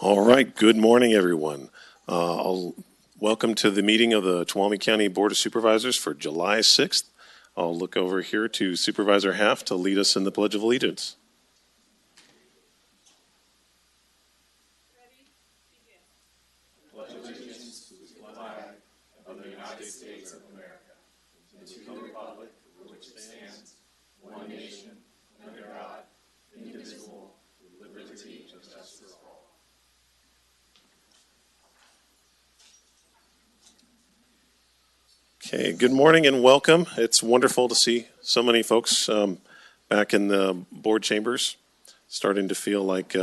All right, good morning, everyone. Welcome to the meeting of the Tuolumne County Board of Supervisors for July 6th. I'll look over here to Supervisor Half to lead us in the Pledge of Allegiance. Okay, good morning and welcome. It's wonderful to see so many folks back in the board chambers, starting to feel like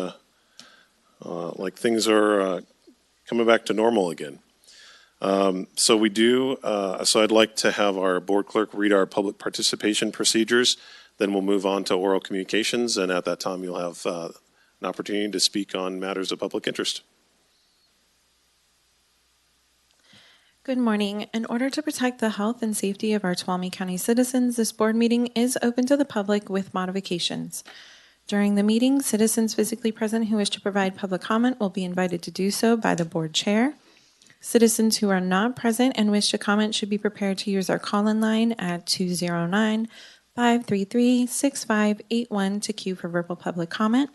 things are coming back to normal again. So I'd like to have our board clerk read our public participation procedures. Then we'll move on to oral communications, and at that time you'll have an opportunity to speak on matters of public interest. Good morning. In order to protect the health and safety of our Tuolumne County citizens, this board meeting is open to the public with modifications. During the meeting, citizens physically present who wish to provide public comment will be invited to do so by the board chair. Citizens who are not present and wish to comment should be prepared to use our call-in line at 209-533-6581 to queue for verbal public comment.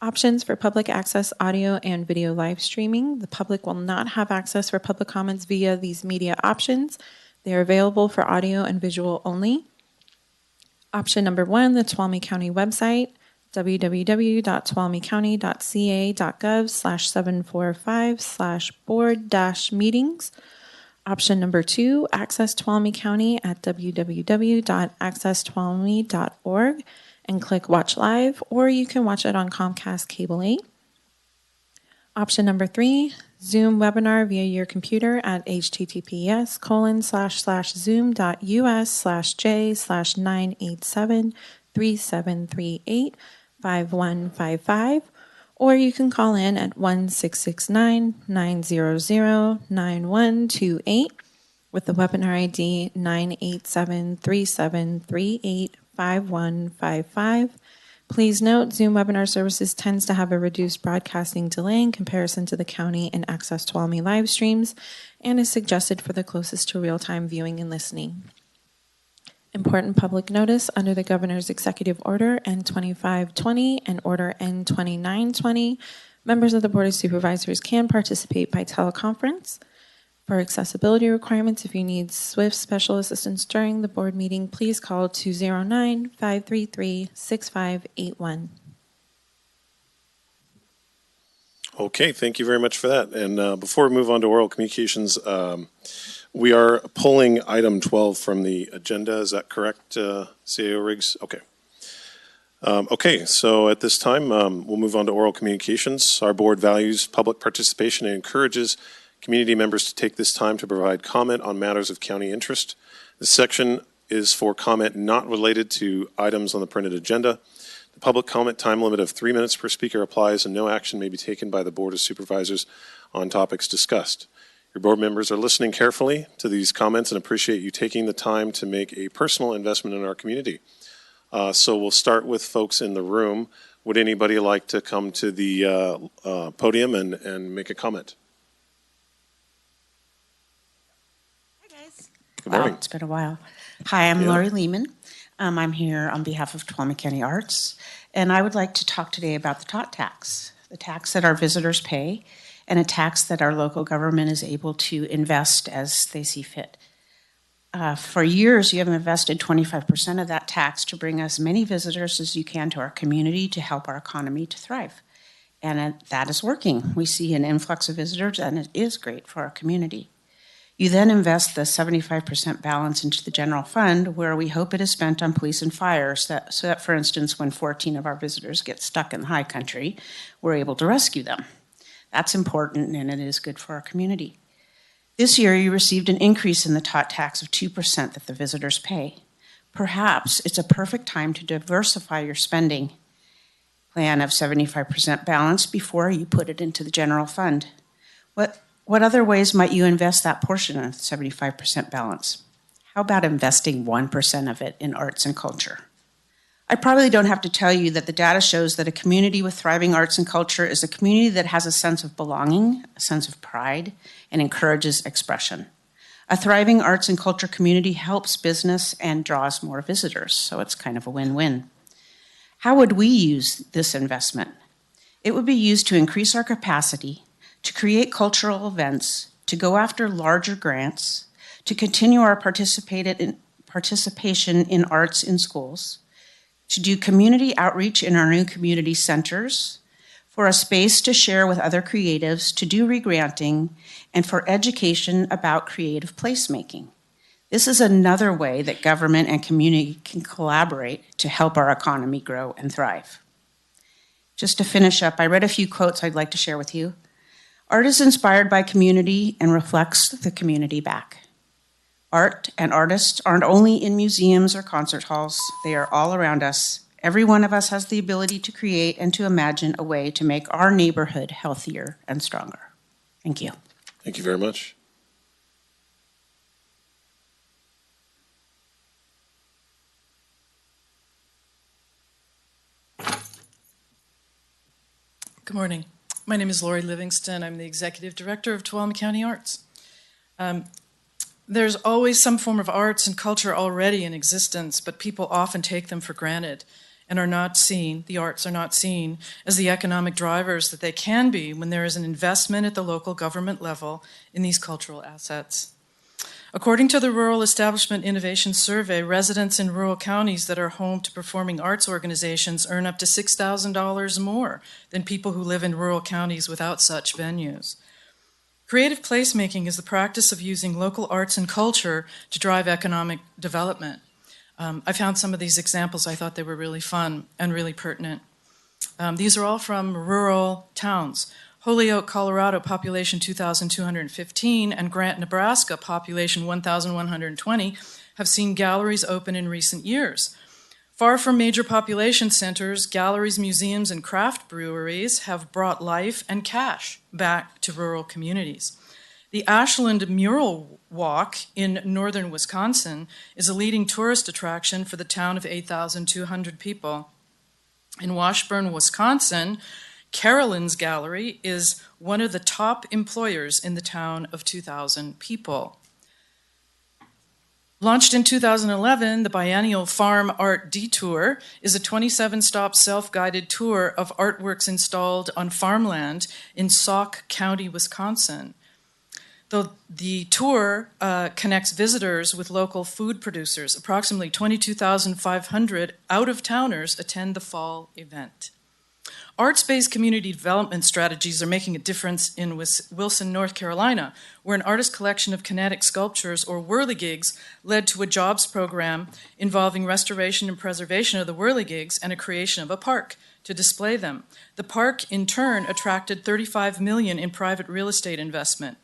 Options for public access audio and video live streaming. The public will not have access for public comments via these media options. They are available for audio and visual only. Option number 1, the Tuolumne County website, www.tuolumnecounty.ca.gov/745/board-meetings. Option number 2, access Tuolumne County at www.accesstuolumne.org. and click Watch Live, or you can watch it on Comcast Cable 8. Option number 3, Zoom webinar via your computer at https://zoom.us/j/987-3738-5155, or you can call in at 1-669-900-9128 with the webinar ID 987-3738-5155. Please note, Zoom webinar services tends to have a reduced broadcasting delay in comparison to the county and Access Tuolumne live streams, and is suggested for the closest to real-time viewing and listening. Important public notice under the Governor's Executive Order N2520 and Order N2920, members of the Board of Supervisors can participate by teleconference. For accessibility requirements, if you need SWIFT special assistance during the board meeting, please call 209-533-6581. Okay, thank you very much for that. And before we move on to oral communications, we are pulling item 12 from the agenda. Is that correct, CAO Riggs? Okay. Okay, so at this time, we'll move on to oral communications. Our board values public participation and encourages community members to take this time to provide comment on matters of county interest. This section is for comment not related to items on the printed agenda. The public comment time limit of 3 minutes per speaker applies, and no action may be taken by the Board of Supervisors on topics discussed. Your board members are listening carefully to these comments and appreciate you taking the time to make a personal investment in our community. So we'll start with folks in the room. Would anybody like to come to the podium and make a comment? Good morning. Wow, it's been a while. Hi, I'm Lori Lehman. I'm here on behalf of Tuolumne County Arts, and I would like to talk today about the tot tax, the tax that our visitors pay, and a tax that our local government is able to invest as they see fit. For years, you have invested 25% of that tax to bring as many visitors as you can to our community to help our economy to thrive. And that is working. We see an influx of visitors, and it is great for our community. You then invest the 75% balance into the general fund, where we hope it is spent on police and fire, so that, for instance, when 14 of our visitors get stuck in the high country, we're able to rescue them. That's important, and it is good for our community. This year, you received an increase in the tot tax of 2% that the visitors pay. Perhaps it's a perfect time to diversify your spending plan of 75% balance before you put it into the general fund. What other ways might you invest that portion of 75% balance? How about investing 1% of it in arts and culture? I probably don't have to tell you that the data shows that a community with thriving arts and culture is a community that has a sense of belonging, a sense of pride, and encourages expression. A thriving arts and culture community helps business and draws more visitors, so it's kind of a win-win. How would we use this investment? It would be used to increase our capacity, to create cultural events, to go after larger grants, to continue our participation in arts in schools, to do community outreach in our new community centers, for a space to share with other creatives, to do regranting, and for education about creative placemaking. This is another way that government and community can collaborate to help our economy grow and thrive. Just to finish up, I read a few quotes I'd like to share with you. Art is inspired by community and reflects the community back. Art and artists aren't only in museums or concert halls, they are all around us. Every one of us has the ability to create and to imagine a way to make our neighborhood healthier and stronger. Thank you. Thank you very much. Good morning. My name is Lori Livingston. I'm the Executive Director of Tuolumne County Arts. There's always some form of arts and culture already in existence, but people often take them for granted and the arts are not seen as the economic drivers that they can be when there is an investment at the local government level in these cultural assets. According to the Rural Establishment Innovation Survey, residents in rural counties that are home to performing arts organizations earn up to $6,000 more than people who live in rural counties without such venues. Creative placemaking is the practice of using local arts and culture to drive economic development. I found some of these examples. I thought they were really fun and really pertinent. These are all from rural towns. Holyoke, Colorado, population 2,215, and Grant, Nebraska, population 1,120, have seen galleries open in recent years. Far from major population centers, galleries, museums, and craft breweries have brought life and cash back to rural communities. The Ashland Mural Walk in northern Wisconsin is a leading tourist attraction for the town of 8,200 people. In Washburn, Wisconsin, Carolyn's Gallery is one of the top employers in the town of 2,000 people. Launched in 2011, the biennial Farm Art Detour is a 27-stop self-guided tour of artworks installed on farmland in Sauk County, Wisconsin. The tour connects visitors with local food producers. Approximately 22,500 out-of-towners attend the fall event. Arts-based community development strategies are making a difference in Wilson, North Carolina, where an artist collection of kinetic sculptures, or whirligigs, led to a jobs program involving restoration and preservation of the whirligigs and a creation of a park to display them. The park, in turn, attracted $35 million in private real estate investment.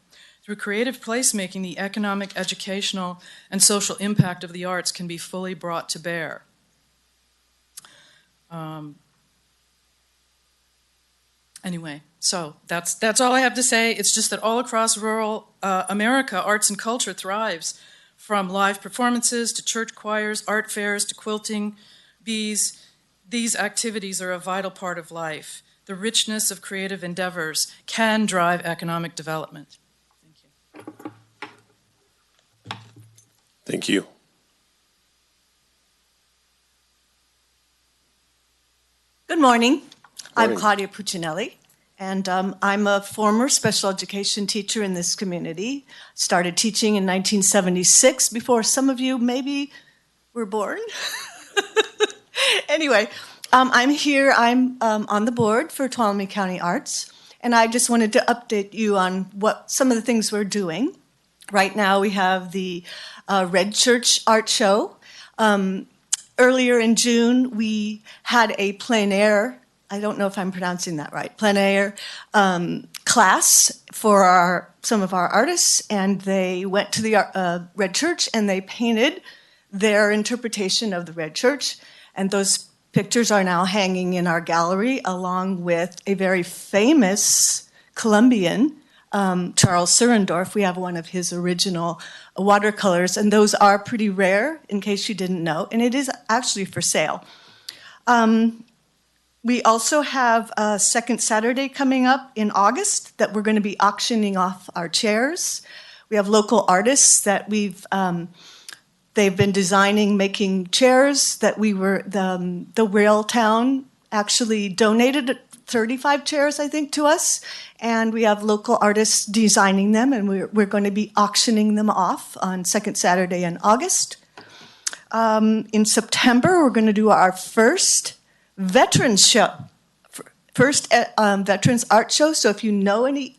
Through creative placemaking, the economic, educational, and social impact of the arts can be fully brought to bear. Anyway, so that's all I have to say. It's just that all across rural America, arts and culture thrives, from live performances to church choirs, art fairs to quilting bees. These activities are a vital part of life. The richness of creative endeavors can drive economic development. Thank you. Thank you. Good morning. I'm Morning. Claudia Puccinelli, and I'm a former special education teacher in this community. Started teaching in 1976, before some of you maybe were born. Anyway, I'm here. I'm on the board for Tuolumne County Arts, and I just wanted to update you on what some of the things we're doing. Right now, we have the Red Church Art Show. Earlier in June, we had a plein air, I don't know if I'm pronouncing that right, plein air class for some of our artists, and they went to the Red Church and they painted their interpretation of the Red Church, and those pictures are now hanging in our gallery along with a very famous Colombian, Charles Surendorf. We have one of his original watercolors, and those are pretty rare, in case you didn't know, and it is actually for sale. We also have a second Saturday coming up in August that we're going to be auctioning off our chairs. We have local artists that they've been designing, making chairs that the Rail Town actually donated 35 chairs, I think, to us. And we have local artists designing them, and we're going to be auctioning them off on second Saturday in August. In September, we're going to do our first veterans show, veterans art show. So if you know any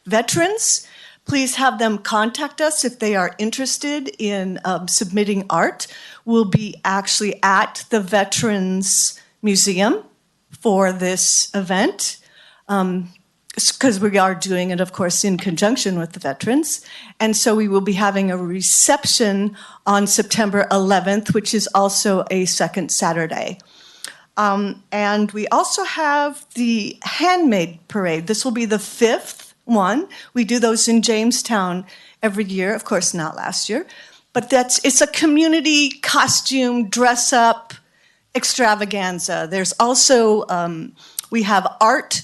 veterans, please have them contact us if they are interested in submitting art. We'll be actually at the Veterans Museum for this event, because we are doing it, of course, in conjunction with the veterans. And so we will be having a reception on September 11th, which is also a second Saturday. And we also have the Handmade Parade. This will be the 5th one. We do those in Jamestown every year, of course not last year. But it's a community costume dress-up extravaganza. There's also, we have art.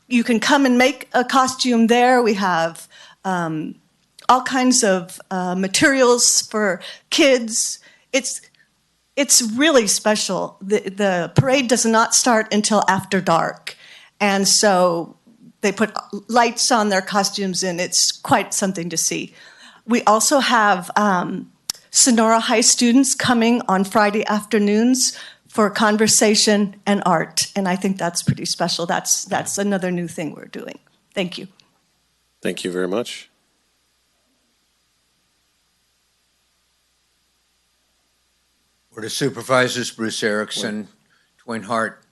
You can come and make a costume there. We have all kinds of materials for kids. It's really special. The parade does not start until after dark. And so they put lights on their costumes, and it's quite something to see. We also have Sonora High students coming on Friday afternoons for conversation and art. And I think that's pretty special. That's another new thing we're doing. Thank you. Thank you very much. Board of Supervisors, Bruce Erickson, Twin Hart.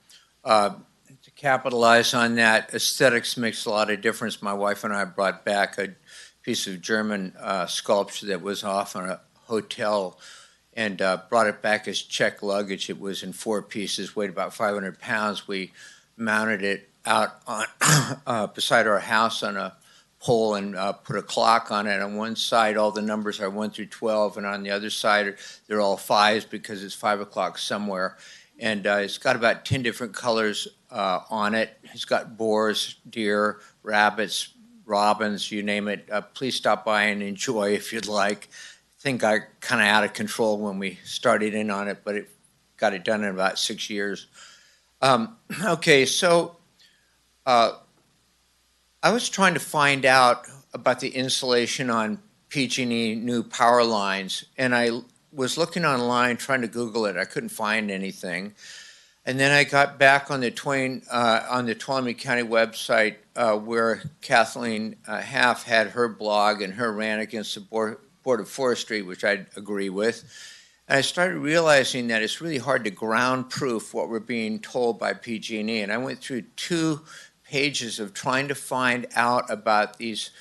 To capitalize on that, aesthetics makes a lot of difference. My wife and I brought back a piece of German sculpture that was off on a hotel and brought it back as checked luggage. It was in 4 pieces, weighed about 500 pounds. We mounted it out on beside our house on a pole and put a clock on it. On one side, all the numbers are 1 through 12, and on the other side, they're all 5s because it's 5 o'clock somewhere. And it's got about 10 different colors on it. It's got boars, deer, rabbits, robins, you name it. Please stop by and enjoy if you'd like. I think I kind of out of control when we started in on it, but it got it done in about 6 years. Okay, so I was trying to find out about the installation on PG&E new power lines, and I was looking online trying to Google it. I couldn't find anything. And then I got back on the Tuolumne County website where Kathleen Half had her blog and her rant against the Board of Forestry, which I agree with. And I started realizing that it's really hard to ground proof what we're being told by PG&E. And I went through 2 pages of trying to find out about these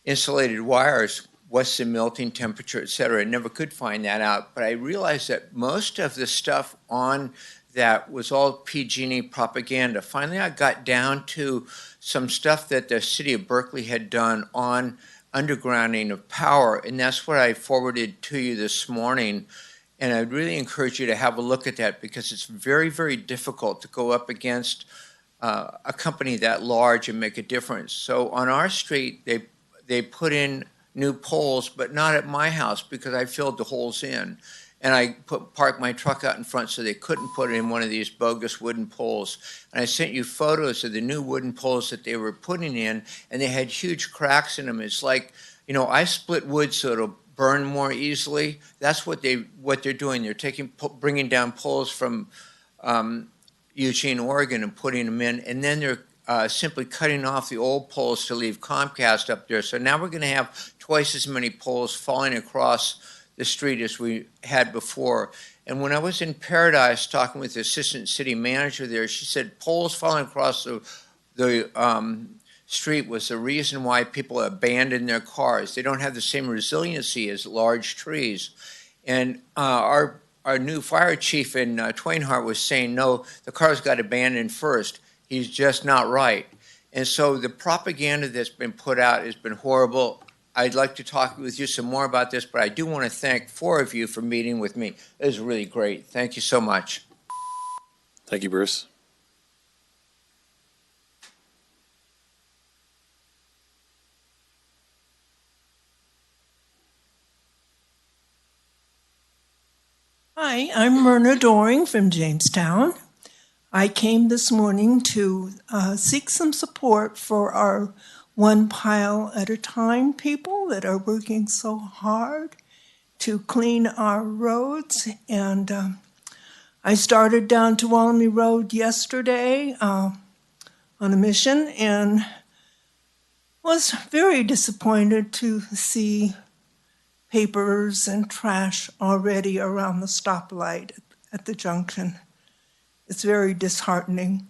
insulated wires, what's the melting temperature, et cetera. I never could find that out, but I realized that most of the stuff on that was all PG&E propaganda. Finally, I got down to some stuff that the city of Berkeley had done on undergrounding of power, and that's what I forwarded to you this morning. And I'd really encourage you to have a look at that because it's very, very difficult to go up against a company that large and make a difference. So on our street, they put in new poles, but not at my house because I filled the holes in. And I parked my truck out in front so they couldn't put in one of these bogus wooden poles. And I sent you photos of the new wooden poles that they were putting in, and they had huge cracks in them. It's like, you know, I split wood so it'll burn more easily. That's what they're doing. They're bringing down poles from Eugene, Oregon, and putting them in, and then they're simply cutting off the old poles to leave Comcast up there. So now we're going to have twice as many poles falling across the street as we had before. And when I was in Paradise talking with the assistant city manager there, she said poles falling across the street was the reason why people abandon their cars. They don't have the same resiliency as large trees. And our new fire chief in Twin Hart was saying, no, the cars got abandoned first. He's just not right. And so the propaganda that's been put out has been horrible. I'd like to talk with you some more about this, but I do want to thank 4 of you for meeting with me. It was really great. Thank you so much. Thank you, Bruce. Hi, I'm Myrna Doring from Jamestown. I came this morning to seek some support for our one pile at a time people that are working so hard to clean our roads. And I started down Tuolumne Road yesterday on a mission and was very disappointed to see papers and trash already around the stoplight at the junction. It's very disheartening.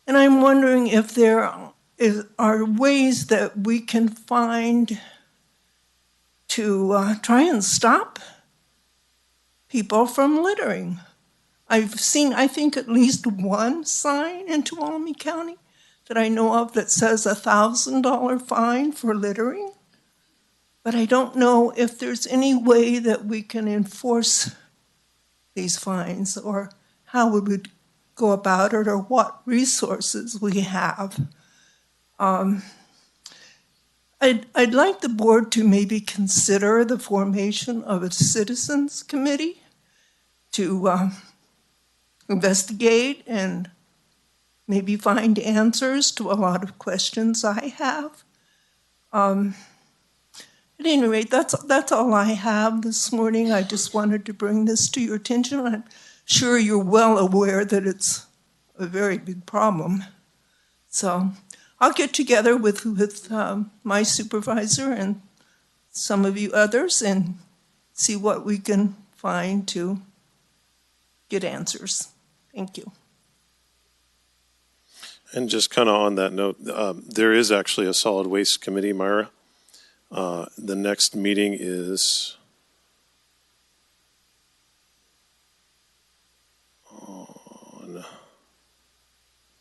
And I'm wondering if there are ways that we can find to try and stop people from littering. I've seen, I think, at least one sign in Tuolumne County that I know of that says a $1,000 fine for littering. But I don't know if there's any way that we can enforce these fines or how we would go about it or what resources we have. I'd like the board to maybe consider the formation of a citizens committee to investigate and maybe find answers to a lot of questions I have. At any rate, that's all I have this morning. I just wanted to bring this to your attention. I'm sure you're well aware that it's a very big problem. So I'll get together with my supervisor and some of you others and see what we can find to get answers. Thank you. And just kind of on that note, there is actually a solid waste committee, Myra. The next meeting is on, I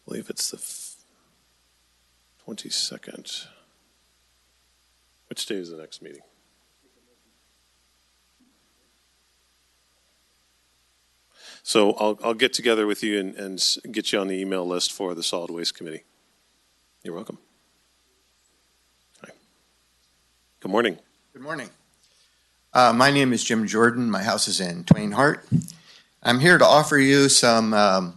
believe it's the 22nd. Which day is the next meeting? So I'll get together with you and get you on the email list for the solid waste committee. You're welcome. Good morning. Good morning. My name is Jim Jordan. My house is in Twain Hart. I'm here to offer you some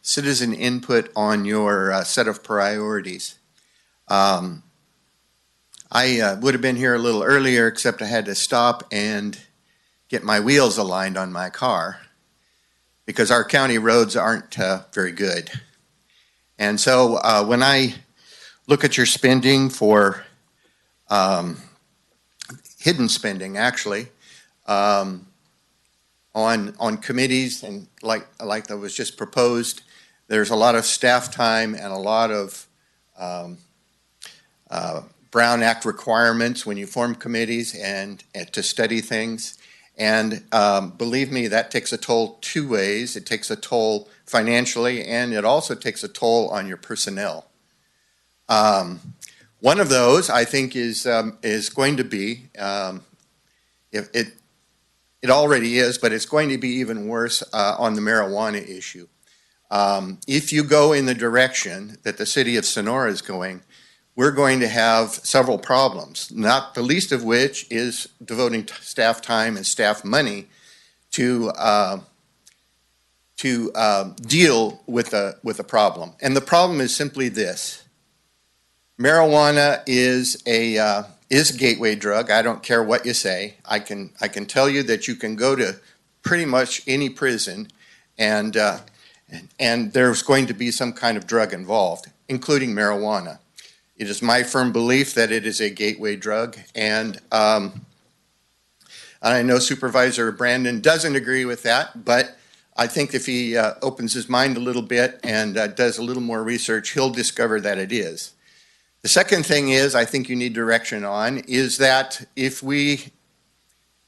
citizen input on your set of priorities. I would have been here a little earlier, except I had to stop and get my wheels aligned on my car because our county roads aren't very good. And so when I look at your spending for hidden spending, actually, on committees and like that was just proposed, there's a lot of staff time and a lot of Brown Act requirements when you form committees and to study things. And believe me, that takes a toll two ways. It takes a toll financially, and it also takes a toll on your personnel. One of those, I think, is going to be, it already is, but it's going to be even worse on the marijuana issue. If you go in the direction that the city of Sonora is going, we're going to have several problems, not the least of which is devoting staff time and staff money to deal with a problem. And the problem is simply this. Marijuana is a gateway drug. I don't care what you say. I can tell you that you can go to pretty much any prison and there's going to be some kind of drug involved, including marijuana. It is my firm belief that it is a gateway drug, and I know Supervisor Brandon doesn't agree with that, but I think if he opens his mind a little bit and does a little more research, he'll discover that it is. The second thing is, I think you need direction on, is that if we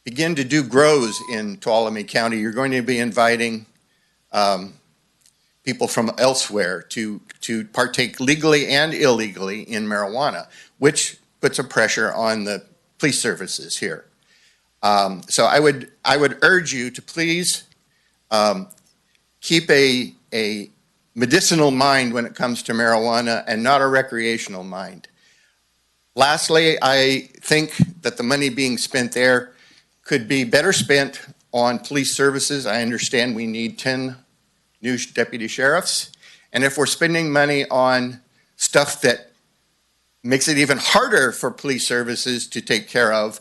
begin to do grows in Tuolumne County, you're going to be inviting people from elsewhere to partake legally and illegally in marijuana, which puts a pressure on the police services here. So I would urge you to please keep a medicinal mind when it comes to marijuana and not a recreational mind. Lastly, I think that the money being spent there could be better spent on police services. I understand we need 10 new deputy sheriffs. And if we're spending money on stuff that makes it even harder for police services to take care of,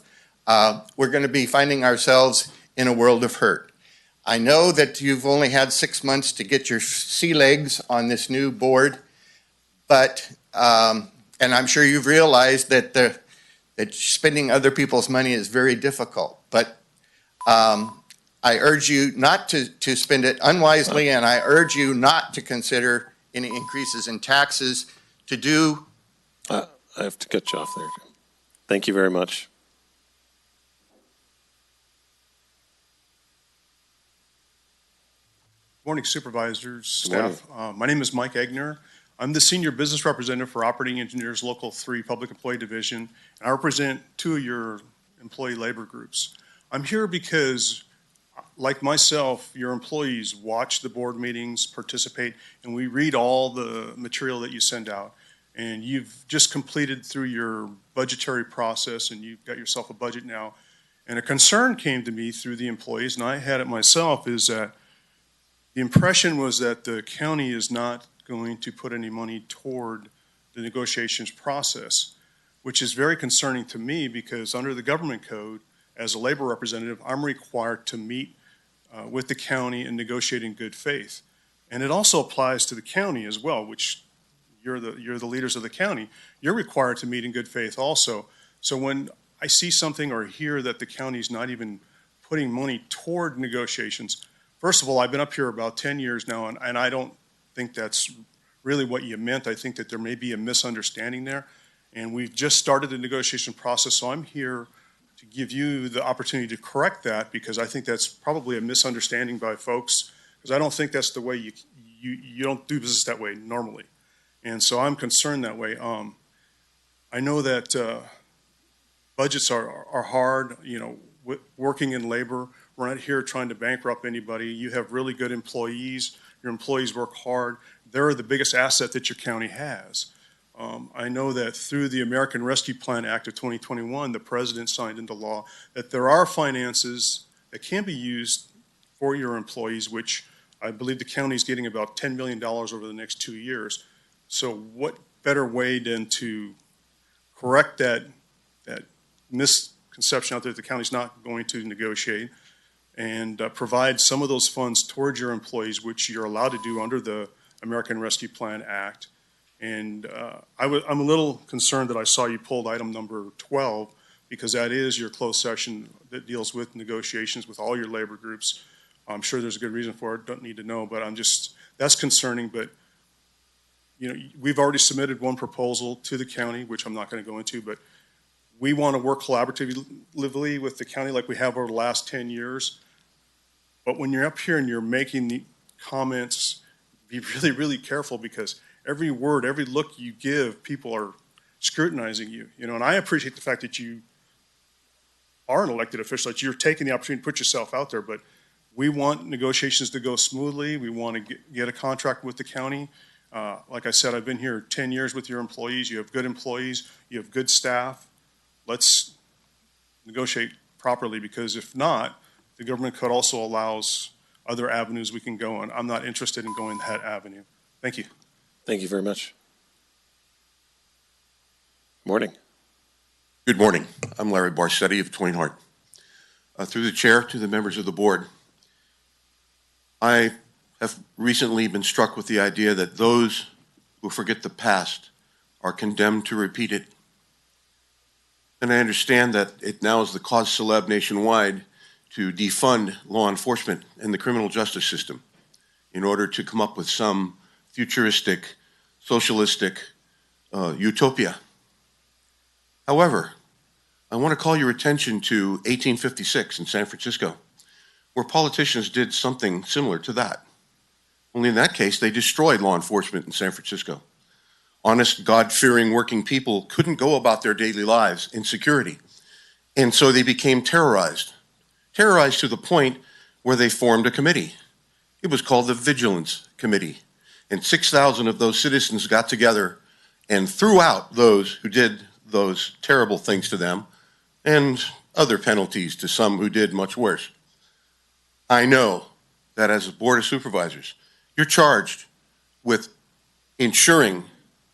we're going to be finding ourselves in a world of hurt. I know that you've only had 6 months to get your sea legs on this new board, but and I'm sure you've realized that that spending other people's money is very difficult. But I urge you not to spend it unwisely, and I urge you not to consider any increases in taxes to do. I have to cut you off there. Thank you very much. Morning, supervisors, Good morning. staff. My name is Mike Egner. I'm the Senior Business Representative for Operating Engineers Local 3 Public Employee Division, and I represent 2 of your employee labor groups. I'm here because, like myself, your employees watch the board meetings, participate, and we read all the material that you send out. And you've just completed through your budgetary process, and you've got yourself a budget now. And a concern came to me through the employees, and I had it myself, is that the impression was that the county is not going to put any money toward the negotiations process, which is very concerning to me because under the government code, as a labor representative, I'm required to meet with the county and negotiate in good faith. And it also applies to the county as well, which you're the leaders of the county. You're required to meet in good faith also. So when I see something or hear that the county's not even putting money toward negotiations, first of all, I've been up here about 10 years now, and I don't think that's really what you meant. I think that there may be a misunderstanding there. And we've just started the negotiation process, so I'm here to give you the opportunity to correct that because I think that's probably a misunderstanding by folks because I don't think that's the way you don't do business that way normally. And so I'm concerned that way. I know that budgets are hard, you know, working in labor. We're not here trying to bankrupt anybody. You have really good employees. Your employees work hard. They're the biggest asset that your county has. I know that through the American Rescue Plan Act of 2021, the president signed into law that there are finances that can be used for your employees, which I believe the county is getting about $10 million over the next 2 years. So what better way than to correct that misconception out there that the county's not going to negotiate and provide some of those funds towards your employees, which you're allowed to do under the American Rescue Plan Act. And I'm a little concerned that I saw you pulled item number 12 because that is your closed session that deals with negotiations with all your labor groups. I'm sure there's a good reason for it, don't need to know, but that's concerning. But you know, we've already submitted one proposal to the county, which I'm not going to go into, but we want to work collaboratively with the county like we have over the last 10 years. But when you're up here and you're making the comments, be really, really careful because every word, every look you give, people are scrutinizing you. You know, and I appreciate the fact that you are an elected official, that you're taking the opportunity to put yourself out there, but we want negotiations to go smoothly. We want to get a contract with the county. Like I said, I've been here 10 years with your employees. You have good employees. You have good staff. Let's negotiate properly because if not, the government code also allows other avenues we can go on. I'm not interested in going that avenue. Thank you. Thank you very much. Morning. Good morning. I'm Larry Barsetti of Twain Harte. Through the chair to the members of the board, I have recently been struck with the idea that those who forget the past are condemned to repeat it. And I understand that it now is the cause célèbre nationwide to defund law enforcement and the criminal justice system in order to come up with some futuristic, socialistic utopia. However, I want to call your attention to 1856 in San Francisco, where politicians did something similar to that. Only in that case, they destroyed law enforcement in San Francisco. Honest, God-fearing working people couldn't go about their daily lives in security. And so they became terrorized to the point where they formed a committee. It was called the Vigilance Committee. and 6,000 of those citizens got together and threw out those who did those terrible things to them and other penalties to some who did much worse. I know that as a Board of Supervisors, you're charged with ensuring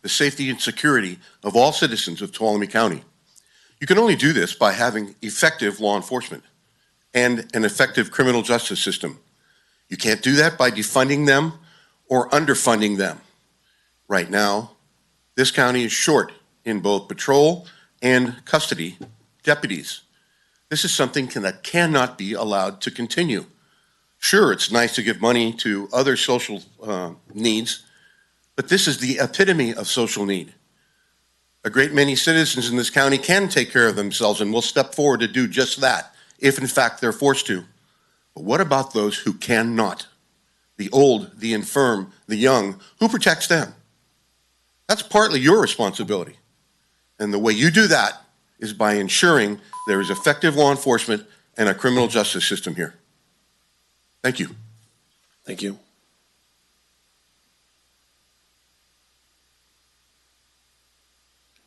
the safety and security of all citizens of Tuolumne County. You can only do this by having effective law enforcement and an effective criminal justice system. You can't do that by defunding them or underfunding them. Right now, this county is short in both patrol and custody deputies. This is something that cannot be allowed to continue. Sure, it's nice to give money to other social needs, but this is the epitome of social need. A great many citizens in this county can take care of themselves and will step forward to do just that, if in fact they're forced to. But what about those who cannot? The old, the infirm, the young, who protects them? That's partly your responsibility. And the way you do that is by ensuring there is effective law enforcement and a criminal justice system here. Thank you. Thank you.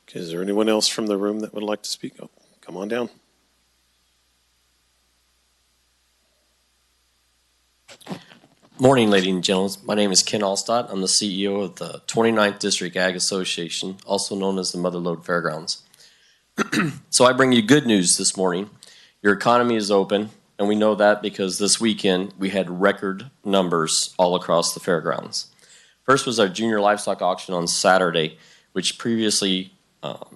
Okay, is there anyone else from the room that would like to speak? Oh, come on down. Morning, ladies and gentlemen. My name is Ken Allstott. I'm the CEO of the 29th District Ag Association, also known as the Motherlode Fairgrounds. So I bring you good news this morning. Your economy is open, and we know that because this weekend we had record numbers all across the fairgrounds. First was our junior livestock auction on Saturday, which previously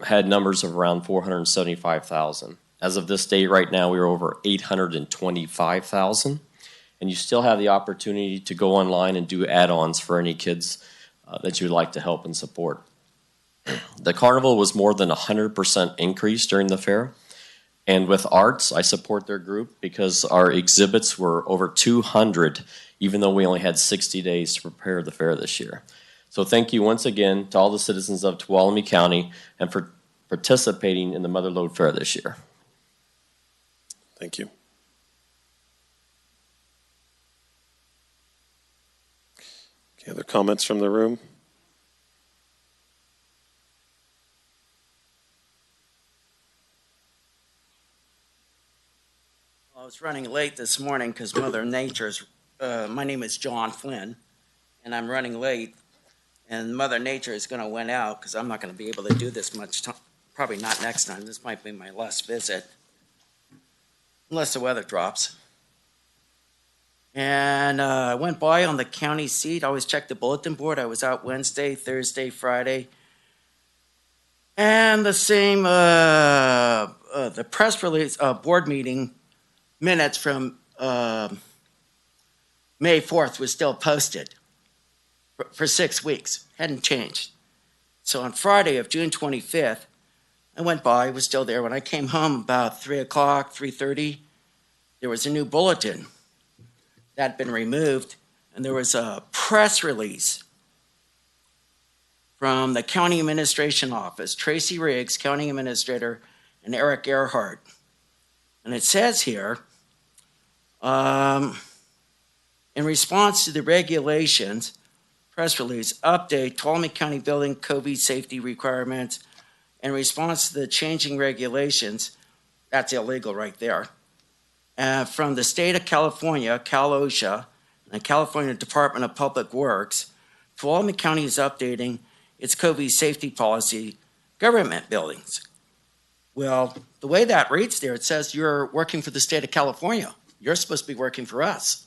had numbers of around 475,000. As of this date right now, we are over 825,000. And you still have the opportunity to go online and do add-ons for any kids that you would like to help and support. The carnival was more than 100% increase during the fair. And with arts, I support their group because our exhibits were over 200, even though we only had 60 days to prepare the fair this year. So thank you once again to all the citizens of Tuolumne County and for participating in the Motherlode Fair this year. Thank you. Okay, other comments from the room? I was running late this morning because Mother Nature's, my name is John Flynn, and I'm running late, and Mother Nature is going to win out because I'm not going to be able to do this much time, probably not next time. This might be my last visit, unless the weather drops. And I went by on the county seat. I always check the bulletin board. I was out Wednesday, Thursday, Friday. And the same, the press release, board meeting minutes from May 4th was still posted for 6 weeks. Hadn't changed. So on Friday of June 25th, I went by, was still there. When I came home about 3 o'clock, 3:30, there was a new bulletin that had been removed, and there was a press release from the county administration office, Tracy Riggs, county administrator, and Eric Earhart. And it says here, in response to the regulations, press release, update Tuolumne County Building COVID safety requirements. In response to the changing regulations, that's illegal right there. From the state of California, Cal OSHA, and the California Department of Public Works, Tuolumne County is updating its COVID safety policy, government buildings. Well, the way that reads there, it says you're working for the state of California. You're supposed to be working for us.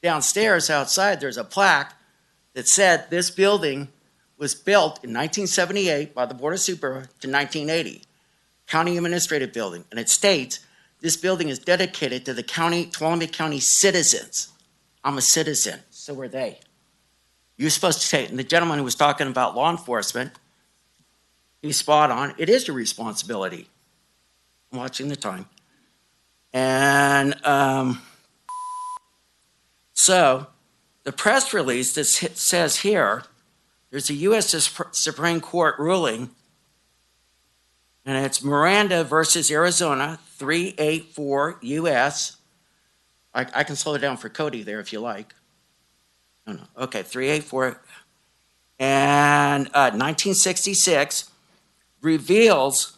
Downstairs, outside, there's a plaque that said this building was built in 1978 by the Board of Supervisors to 1980, county administrative building, and it states this building is dedicated to the county, Tuolumne County citizens. I'm a citizen, so are they. You're supposed to take, and the gentleman who was talking about law enforcement, he's spot on. It is your responsibility. I'm watching the time. And so the press release that says here, there's a U.S. Supreme Court ruling, and it's Miranda versus Arizona, 384 U.S. I can slow it down for Cody there if you like. no, no, okay, 384. And 1966 reveals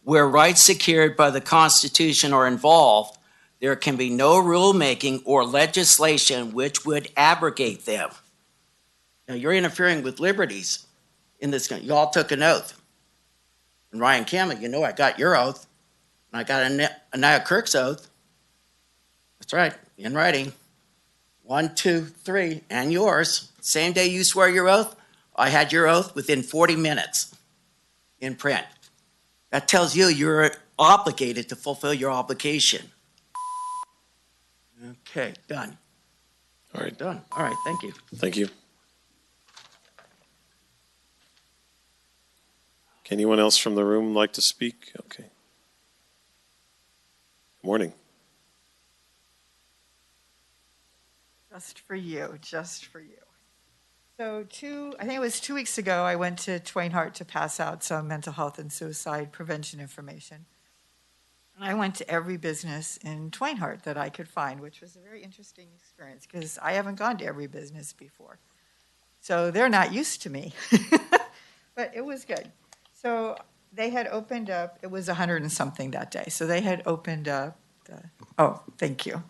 where rights secured by the Constitution are involved, there can be no rulemaking or legislation which would abrogate them. Now, you're interfering with liberties in this. You all took an oath. And Ryan Campbell, you know I got your oath. And I got Anaya Kirk's oath. That's right, in writing. 1, 2, 3, and yours. Same day you swear your oath, I had your oath within 40 minutes in print. That tells you you're obligated to fulfill your obligation. Okay, done. All right. Done. All right, thank you. Thank you. Anyone else from the room like to speak? Okay. Morning. Just for you, just for you. So I think it was 2 weeks ago, I went to Twain Harte to pass out some mental health and suicide prevention information. And I went to every business in Twain Harte that I could find, which was a very interesting experience because I haven't gone to every business before. So they're not used to me, but it was good. So they had opened up, it was 100 and something that day. So they had opened up, thank you.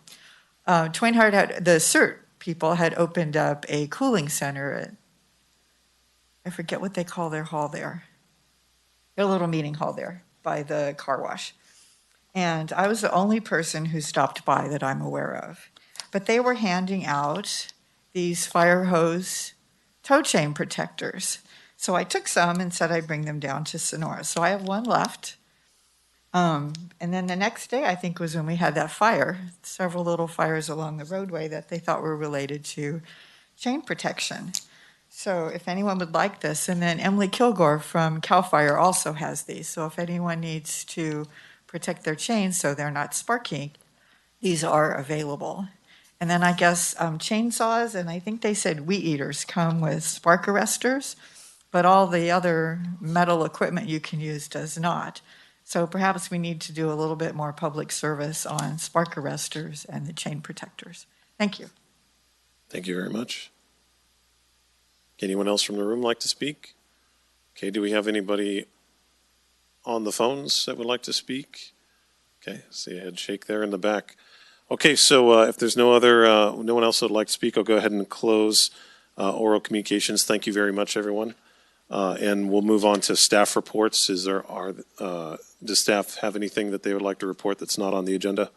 Twain Harte had, the CERT people had opened up a cooling center at, I forget what they call their hall there. Their little meeting hall there by the car wash. And I was the only person who stopped by that I'm aware of. But they were handing out these fire hose tow chain protectors. So I took some and said I'd bring them down to Sonora. So I have one left. And then the next day, I think, was when we had that fire, several little fires along the roadway that they thought were related to chain protection. So if anyone would like this, and then Emily Kilgore from CAL FIRE also has these. So if anyone needs to protect their chains so they're not sparking, these are available. And then I guess chainsaws, and I think they said weed eaters come with spark arresters, but all the other metal equipment you can use does not. So perhaps we need to do a little bit more public service on spark arresters and the chain protectors. Thank you. Thank you very much. Anyone else from the room like to speak? Okay, do we have anybody on the phones that would like to speak? Okay, see a head shake there in the back. Okay, so if there's no one else that would like to speak, I'll go ahead and close oral communications. Thank you very much, everyone. And we'll move on to staff reports. Does staff have anything that they would like to report that's not on the agenda?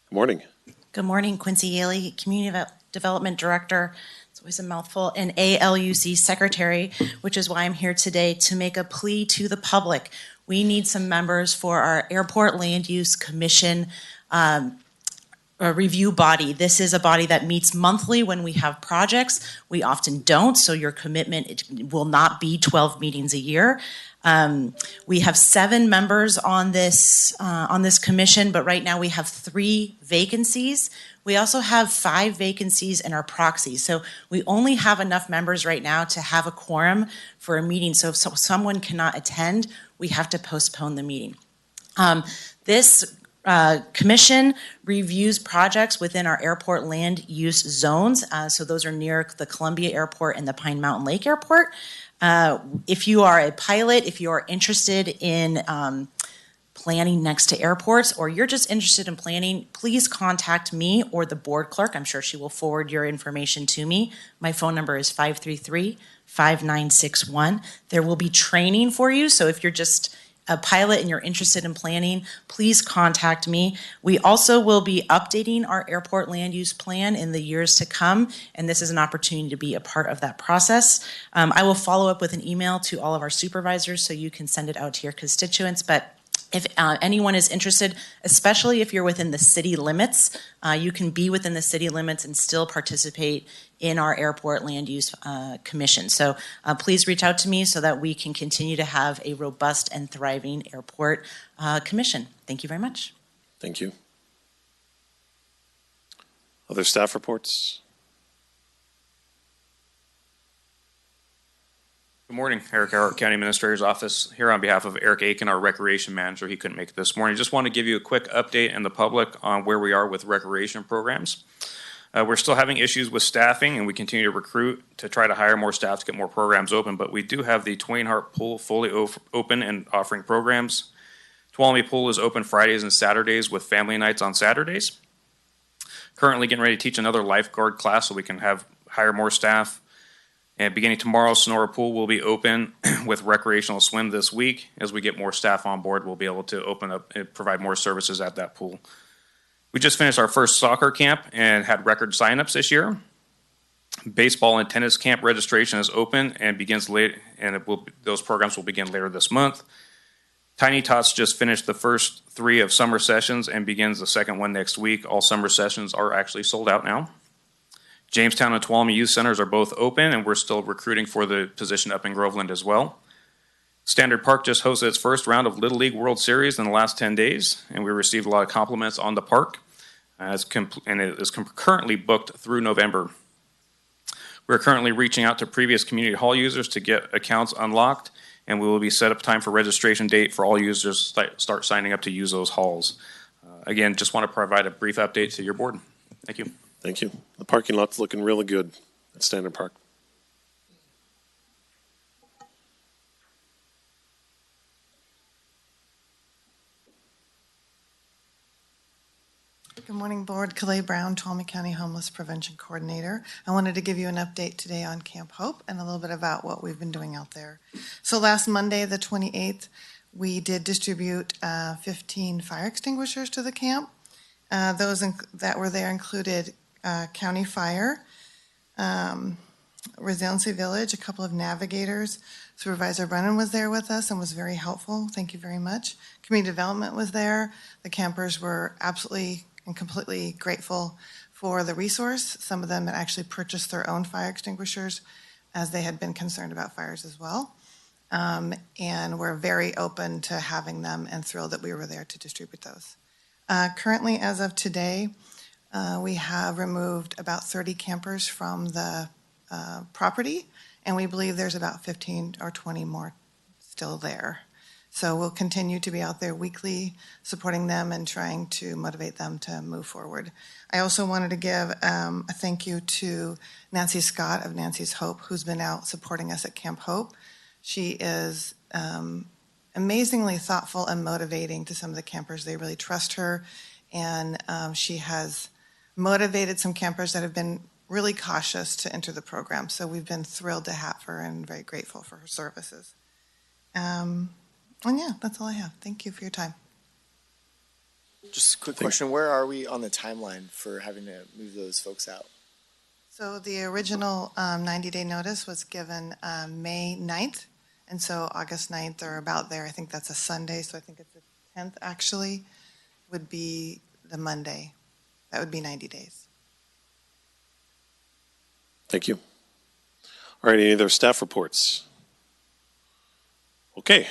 Good morning. Good morning, Quincy Yaley, Community Development Director. It's always a mouthful, and ALUC Secretary, which is why I'm here today to make a plea to the public. We need some members for our Airport Land Use Commission a review body. This is a body that meets monthly when we have projects. We often don't, so your commitment it will not be 12 meetings a year. We have 7 members on this commission, but right now we have 3 vacancies. We also have 5 vacancies in our proxy. So we only have enough members right now to have a quorum for a meeting. So if someone cannot attend, we have to postpone the meeting. This commission reviews projects within our airport land use zones. So those are near the Columbia Airport and the Pine Mountain Lake Airport. If you are a pilot, if you are interested in planning next to airports, or you're just interested in planning, please contact me or the board clerk. I'm sure she will forward your information to me. My phone number is 533-5961. There will be training for you. So if you're just a pilot and you're interested in planning, please contact me. We also will be updating our airport land use plan in the years to come, and this is an opportunity to be a part of that process. I will follow up with an email to all of our supervisors so you can send it out to your constituents, but if anyone is interested, especially if you're within the city limits, you can be within the city limits and still participate in our airport land use commission. So please reach out to me so that we can continue to have a robust and thriving airport commission. Thank you very much. Thank you. Other staff reports? Good morning, Eric Earhart, County Administrator's Office, here on behalf of Eric Aiken, our Recreation Manager. He couldn't make it this morning. Just want to give you a quick update and the public on where we are with recreation programs. We're still having issues with staffing, and we continue to recruit to try to hire more staff to get more programs open, but we do have the Twain Harte Pool fully open and offering programs. Tuolumne Pool is open Fridays and Saturdays with family nights on Saturdays. Currently getting ready to teach another lifeguard class so we can hire more staff. And beginning tomorrow, Sonora Pool will be open with recreational swim this week. As we get more staff on board, we'll be able to open up and provide more services at that pool. We just finished our first soccer camp and had record signups this year. Baseball and tennis camp registration is open and begins late, and those programs will begin later this month. Tiny Tots just finished the first 3 of summer sessions and begins the second one next week. All summer sessions are actually sold out now. Jamestown and Tuolumne Youth Centers are both open, and we're still recruiting for the position up in Groveland as well. Standard Park just hosted its first round of Little League World Series in the last 10 days, and we received a lot of compliments on the park, and it is currently booked through November. We're currently reaching out to previous community hall users to get accounts unlocked, and we will be set up time for registration date for all users to start signing up to use those halls. Again, just want to provide a brief update to your board. Thank you. Thank you. The parking lot's looking really good at Standard Park. Good morning, Board. Calais Brown, Tuolumne County Homeless Prevention Coordinator. I wanted to give you an update today on Camp Hope and a little bit about what we've been doing out there. So last Monday, the 28th, we did distribute 15 fire extinguishers to the camp. Those that were there included County Fire, Resiliency Village, a couple of navigators. Supervisor Brennan was there with us and was very helpful. Thank you very much. Community Development was there. The campers were absolutely and completely grateful for the resource. Some of them had actually purchased their own fire extinguishers as they had been concerned about fires as well. And we're very open to having them and thrilled that we were there to distribute those. Currently, as of today, we have removed about 30 campers from the property, and we believe there's about 15 or 20 more still there. So we'll continue to be out there weekly, supporting them and trying to motivate them to move forward. I also wanted to give a thank you to Nancy Scott of Nancy's Hope, who's been out supporting us at Camp Hope. She is amazingly thoughtful and motivating to some of the campers. They really trust her, and she has motivated some campers that have been really cautious to enter the program. So we've been thrilled to have her and very grateful for her services. And yeah, that's all I have. Thank you for your time. Just a quick question. Where are we on the timeline for having to move those folks out? So the original 90-day notice was given May 9th. And so August 9th or about there, I think that's a Sunday. So I think it's the 10th actually would be the Monday. That would be 90 days. Thank you. All right, any other staff reports? Okay,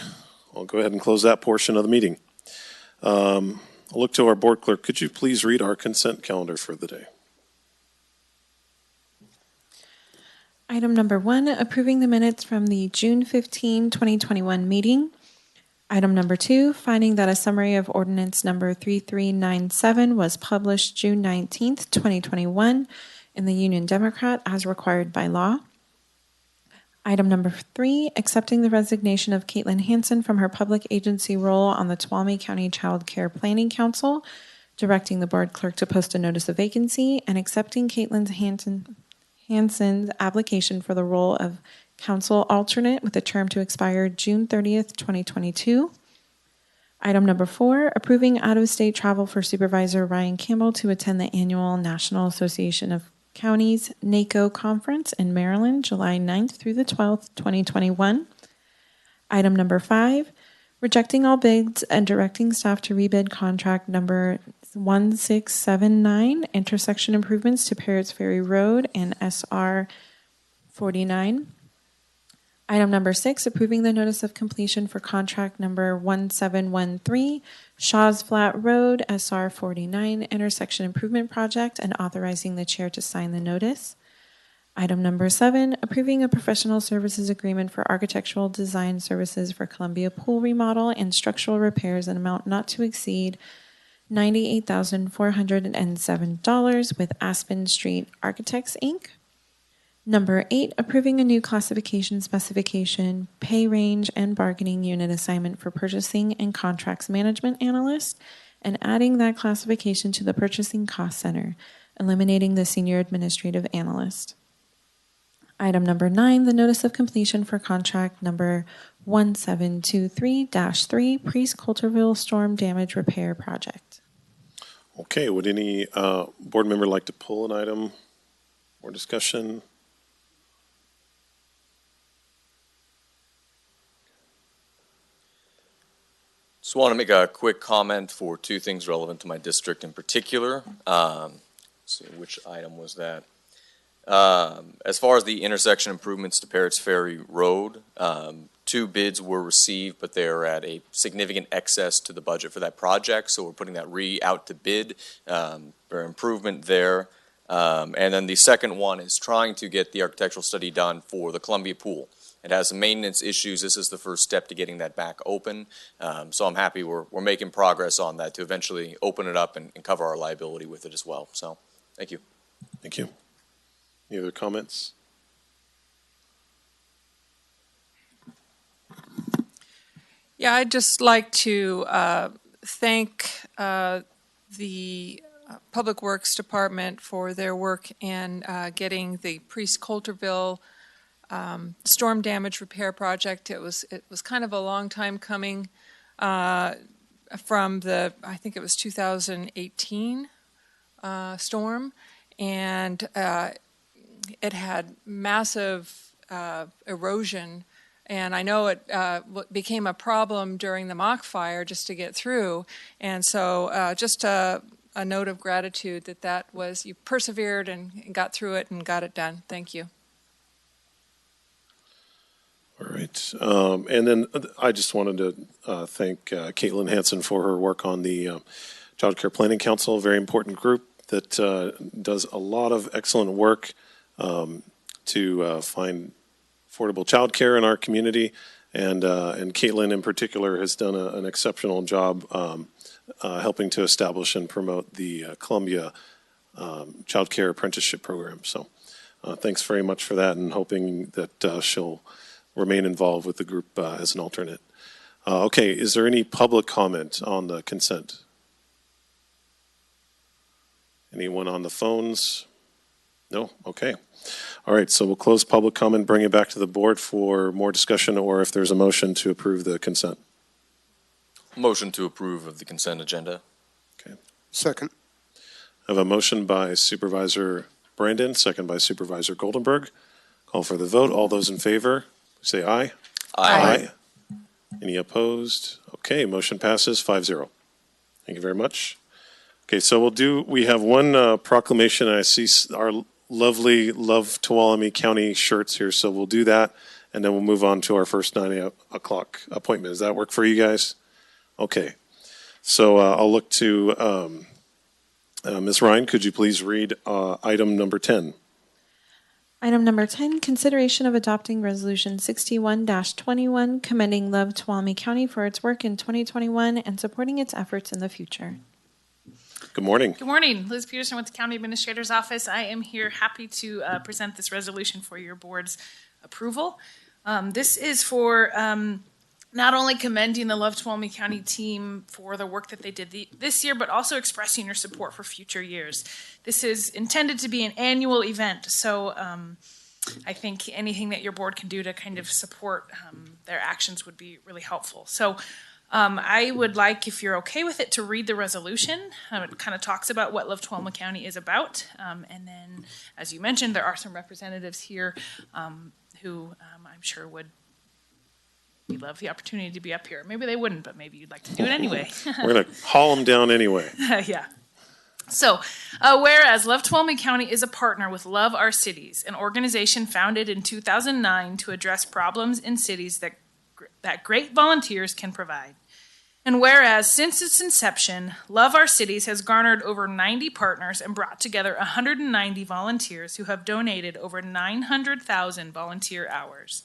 I'll go ahead and close that portion of the meeting. I'll look to our board clerk. Could you please read our consent calendar for the day? Item number 1, approving the minutes from the June 15, 2021 meeting. Item number 2, finding that a summary of ordinance number 3397 was published June 19, 2021 in the Union Democrat as required by law. Item number 3, accepting the resignation of Caitlin Hansen from her public agency role on the Tuolumne County Child Care Planning Council, directing the board clerk to post a notice of vacancy, and accepting Caitlin Hansen's application for the role of council alternate with a term to expire June 30th, 2022. Item number 4, approving out-of-state travel for Supervisor Ryan Campbell to attend the annual National Association of Counties NACO Conference in Maryland, July 9th through the 12th, 2021. Item number 5, rejecting all bids and directing staff to rebid contract number 1679, intersection improvements to Parrots Ferry Road and SR 49. Item number 6, approving the notice of completion for contract number 1713, Shaw's Flat Road, SR 49, intersection improvement project, and authorizing the chair to sign the notice. Item number 7, approving a professional services agreement for architectural design services for Columbia Pool remodel and structural repairs in amount not to exceed $98,407 with Aspen Street Architects, Inc. Number 8, approving a new classification specification, pay range, and bargaining unit assignment for purchasing and contracts management analyst, and adding that classification to the purchasing cost center, eliminating the senior administrative analyst. Item number 9, the notice of completion for contract number 1723-3, Priest Coulterville Storm Damage Repair Project. Okay, would any board member like to pull an item or discussion? Just want to make a quick comment for two things relevant to my district in particular. Let's see, which item was that? As far as the intersection improvements to Parrots Ferry Road, 2 bids were received, but they are at a significant excess to the budget for that project, so we're putting that out to bid for improvement there. And then the second one is trying to get the architectural study done for the Columbia Pool. It has some maintenance issues. This is the first step to getting that back open. So I'm happy we're making progress on that to eventually open it up and cover our liability with it as well. So thank you. Thank you. Any other comments? Yeah, I'd just like to thank the Public Works Department for their work in getting the Priest Coulterville storm damage repair project. It was kind of a long time coming from the, I think it was 2018 storm, and it had massive erosion, and I know it became a problem during the mock fire just to get through, and so just a note of gratitude that was, you persevered and got through it and got it done. Thank you. All right. And then I just wanted to thank Caitlin Hansen for her work on the Child Care Planning Council, a very important group that does a lot of excellent work to find affordable child care in our community. And Caitlin in particular has done an exceptional job helping to establish and promote the Columbia Child Care Apprenticeship Program. So thanks very much for that, and hoping that she'll remain involved with the group as an alternate. Okay, is there any public comment on the consent? Anyone on the phones? No? Okay. All right, so we'll close public comment, bring it back to the board for more discussion, or if there's a motion to approve the consent. Motion to approve of the consent agenda. Okay. Second. I have a motion by Supervisor Brandon, second by Supervisor Goldenberg. Call for the vote. All those in favor, say aye. Aye. Any opposed? Okay, motion passes 5-0. Thank you very much. Okay, so we have one proclamation. I see our lovely Love Tuolumne County shirts here, so we'll do that, and then we'll move on to our first 9 o'clock appointment. Does that work for you guys? Okay. So I'll look to Ms. Ryan. Could you please read item number 10? Item number 10, consideration of adopting Resolution 61-21, commending Love Tuolumne County for its work in 2021 and supporting its efforts in the future. Good morning. Good morning. Liz Peterson with the County Administrator's Office. I am here happy to present this resolution for your board's approval. This is for not only commending the Love Tuolumne County team for the work that they did this year, but also expressing your support for future years. This is intended to be an annual event, so I think anything that your board can do to kind of support their actions would be really helpful. So I would like, if you're okay with it, to read the resolution. It kind of talks about what Love Tuolumne County is about, and then, as you mentioned, there are some representatives here who I'm sure would love the opportunity to be up here. Maybe they wouldn't, but maybe you'd like to do it anyway. We're going to haul them down anyway. Yeah. So, whereas Love Tuolumne County is a partner with Love Our Cities, an organization founded in 2009 to address problems in cities that great volunteers can provide. And whereas since its inception, Love Our Cities has garnered over 90 partners and brought together 190 volunteers who have donated over 900,000 volunteer hours.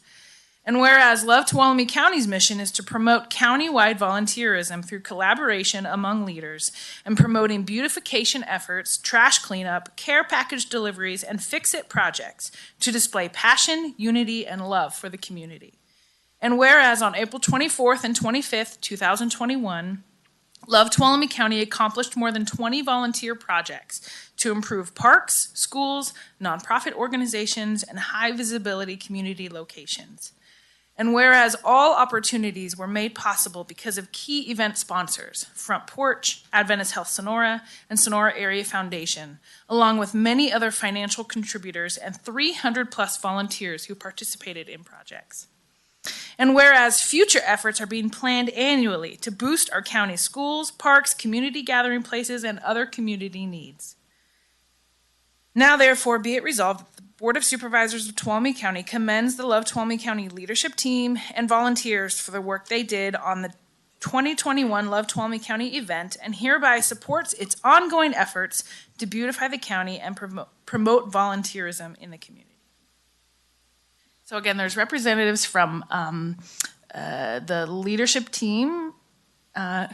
And whereas Love Tuolumne County's mission is to promote county-wide volunteerism through collaboration among leaders and promoting beautification efforts, trash cleanup, care package deliveries, and fix-it projects to display passion, unity, and love for the community. And whereas on April 24th and 25th, 2021, Love Tuolumne County accomplished more than 20 volunteer projects to improve parks, schools, nonprofit organizations, and high-visibility community locations. And whereas all opportunities were made possible because of key event sponsors, Front Porch, Adventist Health Sonora, and Sonora Area Foundation, along with many other financial contributors and 300+ volunteers who participated in projects. And whereas future efforts are being planned annually to boost our county schools, parks, community gathering places, and other community needs. Now, therefore, be it resolved that the Board of Supervisors of Tuolumne County commends the Love Tuolumne County leadership team and volunteers for the work they did on the 2021 Love Tuolumne County event and hereby supports its ongoing efforts to beautify the county and promote volunteerism in the community. So again, there's representatives from the leadership team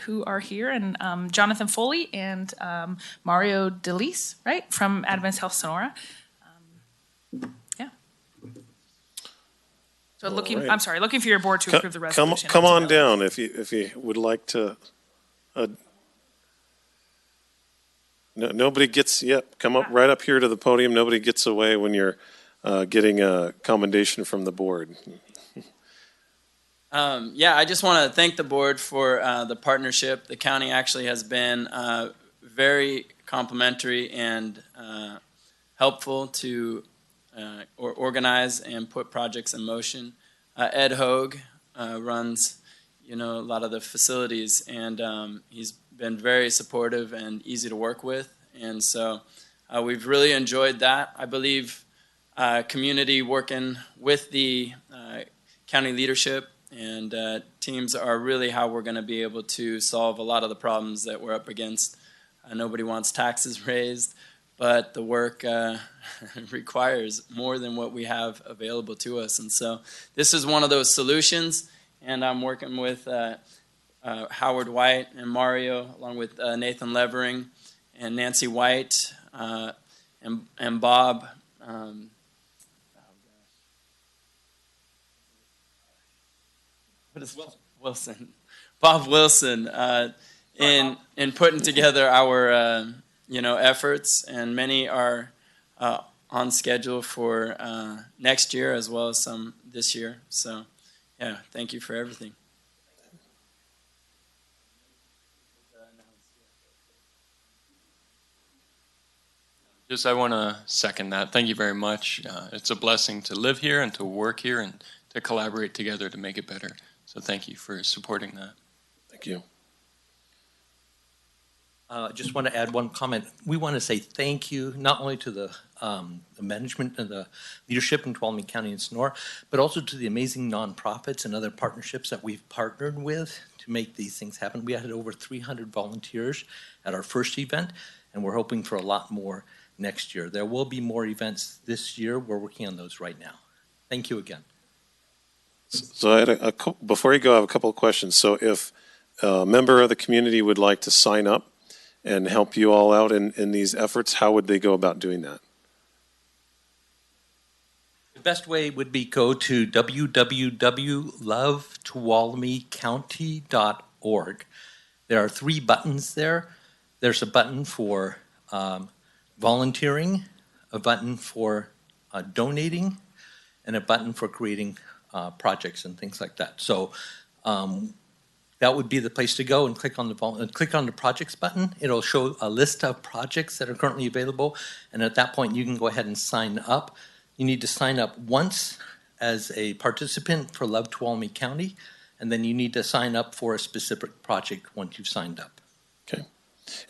who are here, and Jonathan Foley and Mario DeLise, right, from Adventist Health Sonora. Yeah. So looking, right. I'm sorry, looking for your board to approve the resolution. Come on down if you would like to. Nobody gets, come up right up here to the podium. Nobody gets away when you're getting a commendation from the board. I just want to thank the board for the partnership. The county actually has been very complimentary and helpful to organize and put projects in motion. Ed Hogue runs, a lot of the facilities, and he's been very supportive and easy to work with. And so we've really enjoyed that. I believe community working with the county leadership and teams are really how we're going to be able to solve a lot of the problems that we're up against. Nobody wants taxes raised, but the work requires more than what we have available to us. And so this is one of those solutions, and I'm working with Howard White and Mario, along with Nathan Levering and Nancy White and Bob. Wilson. Bob Wilson in putting together our efforts, and many are on schedule for next year as well as some this year. So, thank you for everything. I want to second that. Thank you very much. It's a blessing to live here and to work here and to collaborate together to make it better. So thank you for supporting that. Thank you. I just want to add one comment. We want to say thank you not only to the management and the leadership in Tuolumne County and Sonora, but also to the amazing nonprofits and other partnerships that we've partnered with to make these things happen. We had over 300 volunteers at our first event, and we're hoping for a lot more next year. There will be more events this year. We're working on those right now. Thank you again. So I had before you go, I have a couple of questions. So if a member of the community would like to sign up and help you all out in these efforts, how would they go about doing that? The best way would be go to www.lovetuolumnecounty.org. There are 3 buttons there. There's a button for volunteering, a button for donating, and a button for creating projects and things like that. So that would be the place to go and click on the projects button. It'll show a list of projects that are currently available, and at that point you can go ahead and sign up. You need to sign up once as a participant for Love Tuolumne County, and then you need to sign up for a specific project once you've signed up. Okay.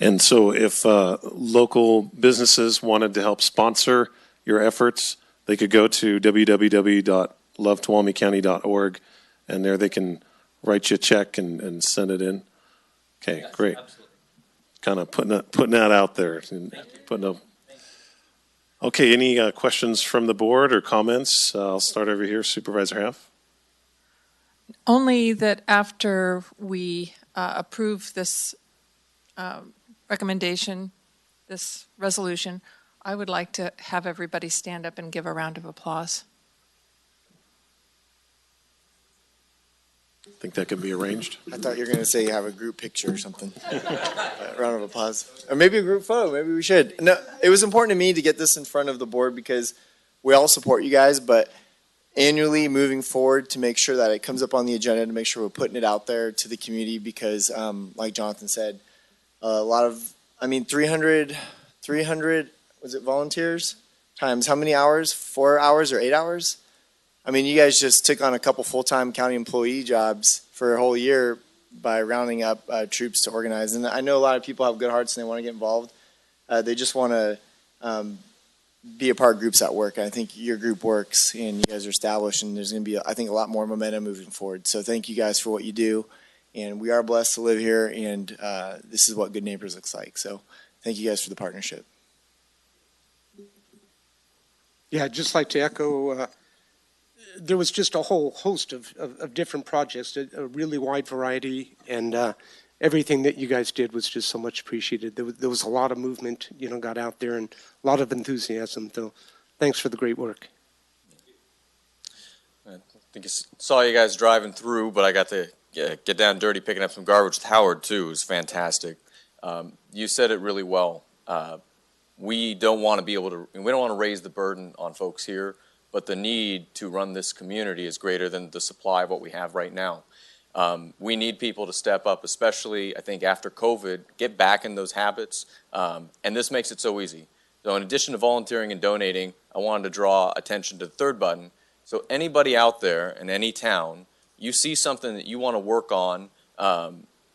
And so if local businesses wanted to help sponsor your efforts, they could go to www.lovetuolumnecounty.org, and there they can write you a check and send it in. Okay, Yes, great. absolutely. Kind of putting that out there. And okay, any questions from the board or comments? I'll start over here, Supervisor Half. Only that after we approve this recommendation, this resolution, I would like to have everybody stand up and give a round of applause. Think that can be arranged? I thought you were going to say you have a group picture or something. A round of applause. Or maybe a group photo. Maybe we should. No, it was important to me to get this in front of the board because we all support you guys, but annually moving forward to make sure that it comes up on the agenda, to make sure we're putting it out there to the community because, like Jonathan said, a lot of, 300, was it volunteers? Times how many hours? 4 hours or 8 hours? You guys just took on a couple full-time county employee jobs for a whole year by rounding up troops to organize. And I know a lot of people have good hearts and they want to get involved. They just want to be a part of groups at work. I think your group works and you guys are established and there's going to be, I think, a lot more momentum moving forward. So thank you guys for what you do. And we are blessed to live here and this is what Good Neighbors looks like. So thank you guys for the partnership. Yeah, I'd just like to echo, there was just a whole host of different projects, a really wide variety, and everything that you guys did was just so much appreciated. There was a lot of movement, got out there, and a lot of enthusiasm. So thanks for the great work. I think I saw you guys driving through, but I got to get down dirty picking up some garbage with Howard, too. It was fantastic. You said it really well. We don't want to raise the burden on folks here, but the need to run this community is greater than the supply of what we have right now. We need people to step up, especially, I think, after COVID, get back in those habits, and this makes it so easy. So in addition to volunteering and donating, I wanted to draw attention to the third button. So anybody out there in any town, you see something that you want to work on,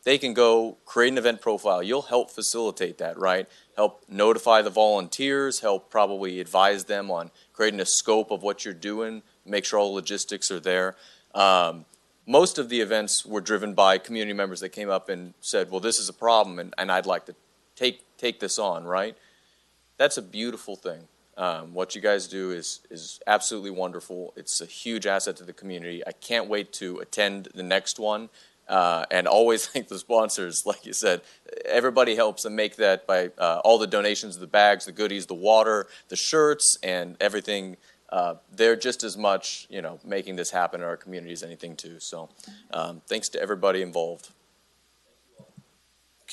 they can go create an event profile. You'll help facilitate that, right? Help notify the volunteers, help probably advise them on creating a scope of what you're doing, make sure all the logistics are there. Most of the events were driven by community members that came up and said, well, this is a problem and I'd like to take this on, right? That's a beautiful thing. What you guys do is absolutely wonderful. It's a huge asset to the community. I can't wait to attend the next one. And always thank the sponsors, like you said. Everybody helps and make that by all the donations, the bags, the goodies, the water, the shirts, and everything. They're just as much, making this happen in our community as anything too. So thanks to everybody involved.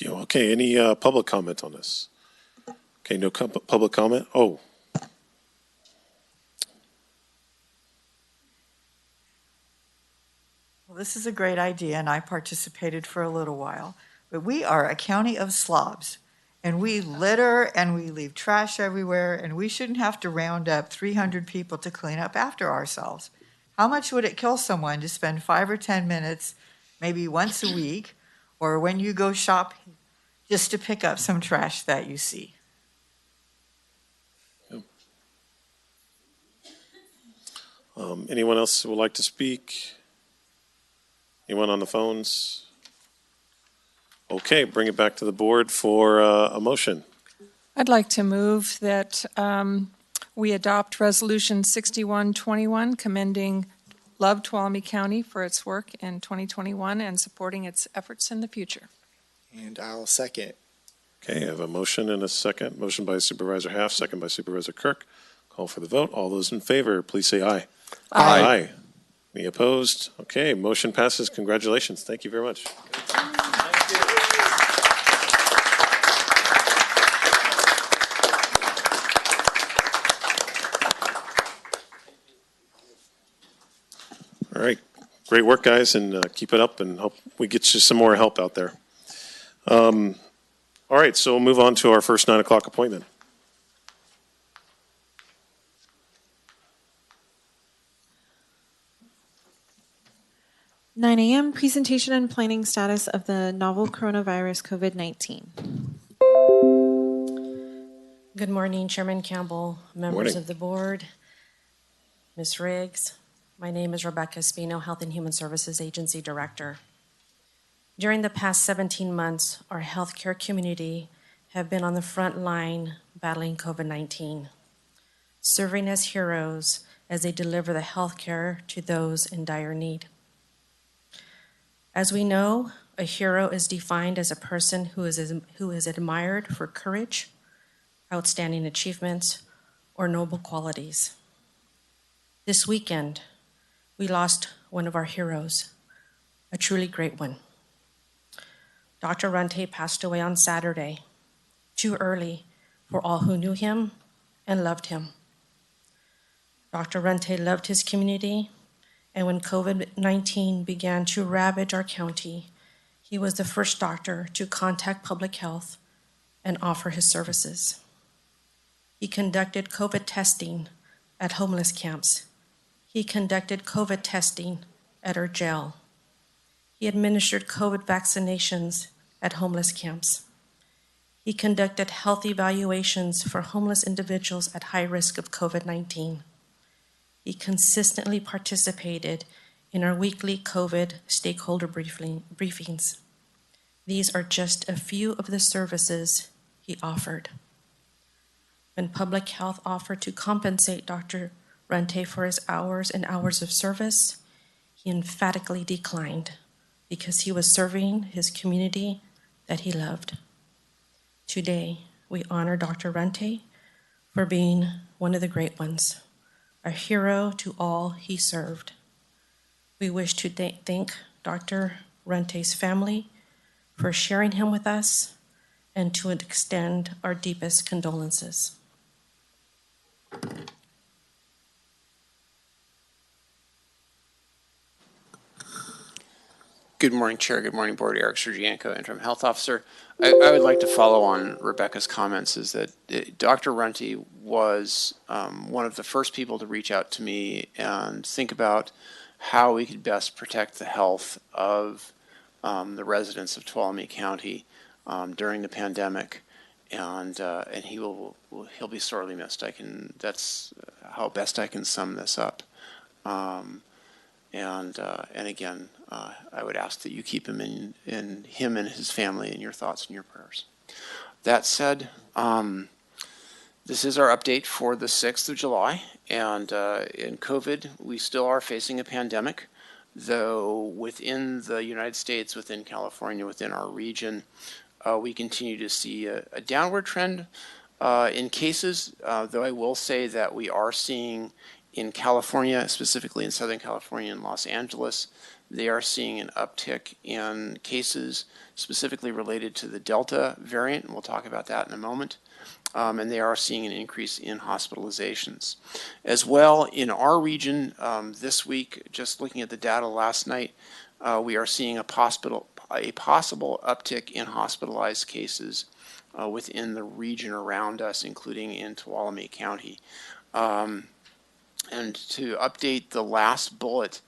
Okay, any public comment on this? Okay, no public comment? Oh. Well, this is a great idea, and I participated for a little while. But we are a county of slobs, and we litter and we leave trash everywhere, and we shouldn't have to round up 300 people to clean up after ourselves. How much would it kill someone to spend 5 or 10 minutes, maybe once a week, or when you go shop, just to pick up some trash that you see? Anyone else who would like to speak? Anyone on the phones? Okay, bring it back to the board for a motion. I'd like to move that we adopt Resolution 6121, commending Love Tuolumne County for its work in 2021 and supporting its efforts in the future. And I'll second. Okay, I have a motion and a second. Motion by Supervisor Half, second by Supervisor Kirk. Call for the vote. All those in favor, please say aye. Aye. Aye. Any opposed? Okay, motion passes. Congratulations. Thank you very much. All right, great work, guys, and keep it up, and hope we get you some more help out there. All right, so we'll move on to our first 9 o'clock appointment. (9 a.m.) Presentation and planning status of the novel coronavirus COVID-19. Good morning, Chairman Campbell, members of the board, Ms. Riggs. My name is Rebecca Espino, Health and Human Services Agency Director. During the past 17 months, our healthcare community have been on the front line battling COVID-19, serving as heroes as they deliver the healthcare to those in dire need. As we know, a hero is defined as a person who is admired for courage, outstanding achievements, or noble qualities. This weekend, we lost one of our heroes, a truly great one. Dr. Runte passed away on Saturday, too early for all who knew him and loved him. Dr. Runte loved his community, and when COVID-19 began to ravage our county, he was the first doctor to contact public health and offer his services. He conducted COVID testing at homeless camps. He conducted COVID testing at our jail. He administered COVID vaccinations at homeless camps. He conducted health evaluations for homeless individuals at high risk of COVID-19. He consistently participated in our weekly COVID stakeholder briefings. These are just a few of the services he offered. When public health offered to compensate Dr. Runte for his hours and hours of service, he emphatically declined because he was serving his community that he loved. Today, we honor Dr. Runte for being one of the great ones, a hero to all he served. We wish to thank Dr. Runte's family for sharing him with us and to extend our deepest condolences. Good morning, Chair. Good morning, Board. Eric Sergianco, Interim Health Officer. I would like to follow on Rebecca's comments is that Dr. Runte was one of the first people to reach out to me and think about how we could best protect the health of the residents of Tuolumne County during the pandemic. And he'll be sorely missed. That's how best I can sum this up. And again, I would ask that you keep him in him and his family in your thoughts and your prayers. That said, this is our update for the 6th of July. And in COVID, we still are facing a pandemic, though within the United States, within California, within our region, we continue to see a downward trend in cases, though I will say that we are seeing in California, specifically in Southern California and Los Angeles, they are seeing an uptick in cases specifically related to the Delta variant, and we'll talk about that in a moment. And they are seeing an increase in hospitalizations. As well, in our region this week, just looking at the data last night, we are seeing a possible uptick in hospitalized cases within the region around us, including in Tuolumne County. And to update the last bullet,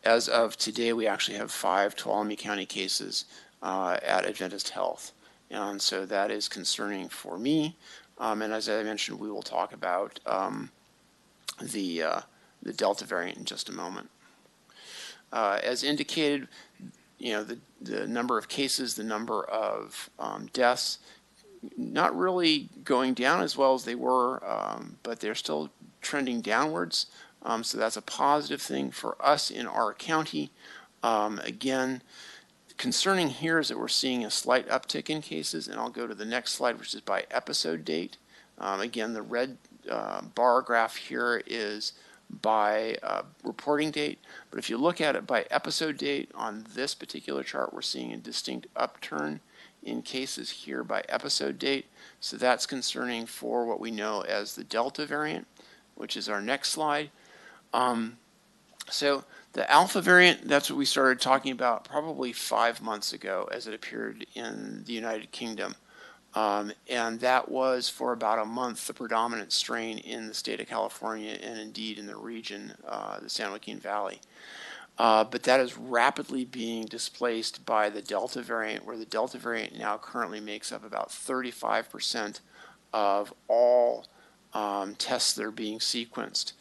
as of today, we actually have 5 Tuolumne County cases at Adventist Health. And so that is concerning for me. And as I mentioned, we will talk about the Delta variant in just a moment. As indicated, the number of cases, the number of deaths, not really going down as well as they were, but they're still trending downwards. So that's a positive thing for us in our county. Again, concerning here is that we're seeing a slight uptick in cases, and I'll go to the next slide, which is by episode date. Again, the red bar graph here is by reporting date, but if you look at it by episode date on this particular chart, we're seeing a distinct upturn in cases here by episode date. So that's concerning for what we know as the Delta variant, which is our next slide. So the Alpha variant, that's what we started talking about probably 5 months ago as it appeared in the United Kingdom. And that was for about a month the predominant strain in the state of California and indeed in the region, the San Joaquin Valley. But that is rapidly being displaced by the Delta variant, where the Delta variant now currently makes up about 35% of all tests that are being sequenced.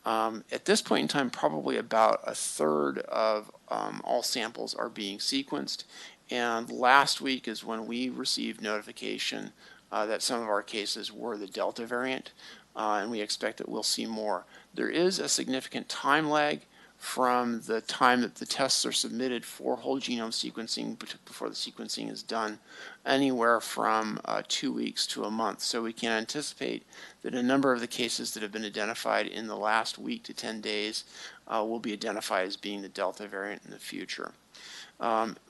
At this point in time, probably about a third of all samples are being sequenced. And last week is when we received notification that some of our cases were the Delta variant, and we expect that we'll see more. There is a significant time lag from the time that the tests are submitted for whole genome sequencing before the sequencing is done, anywhere from 2 weeks to a month. So we can anticipate that a number of the cases that have been identified in the last week to 10 days will be identified as being the Delta variant in the future.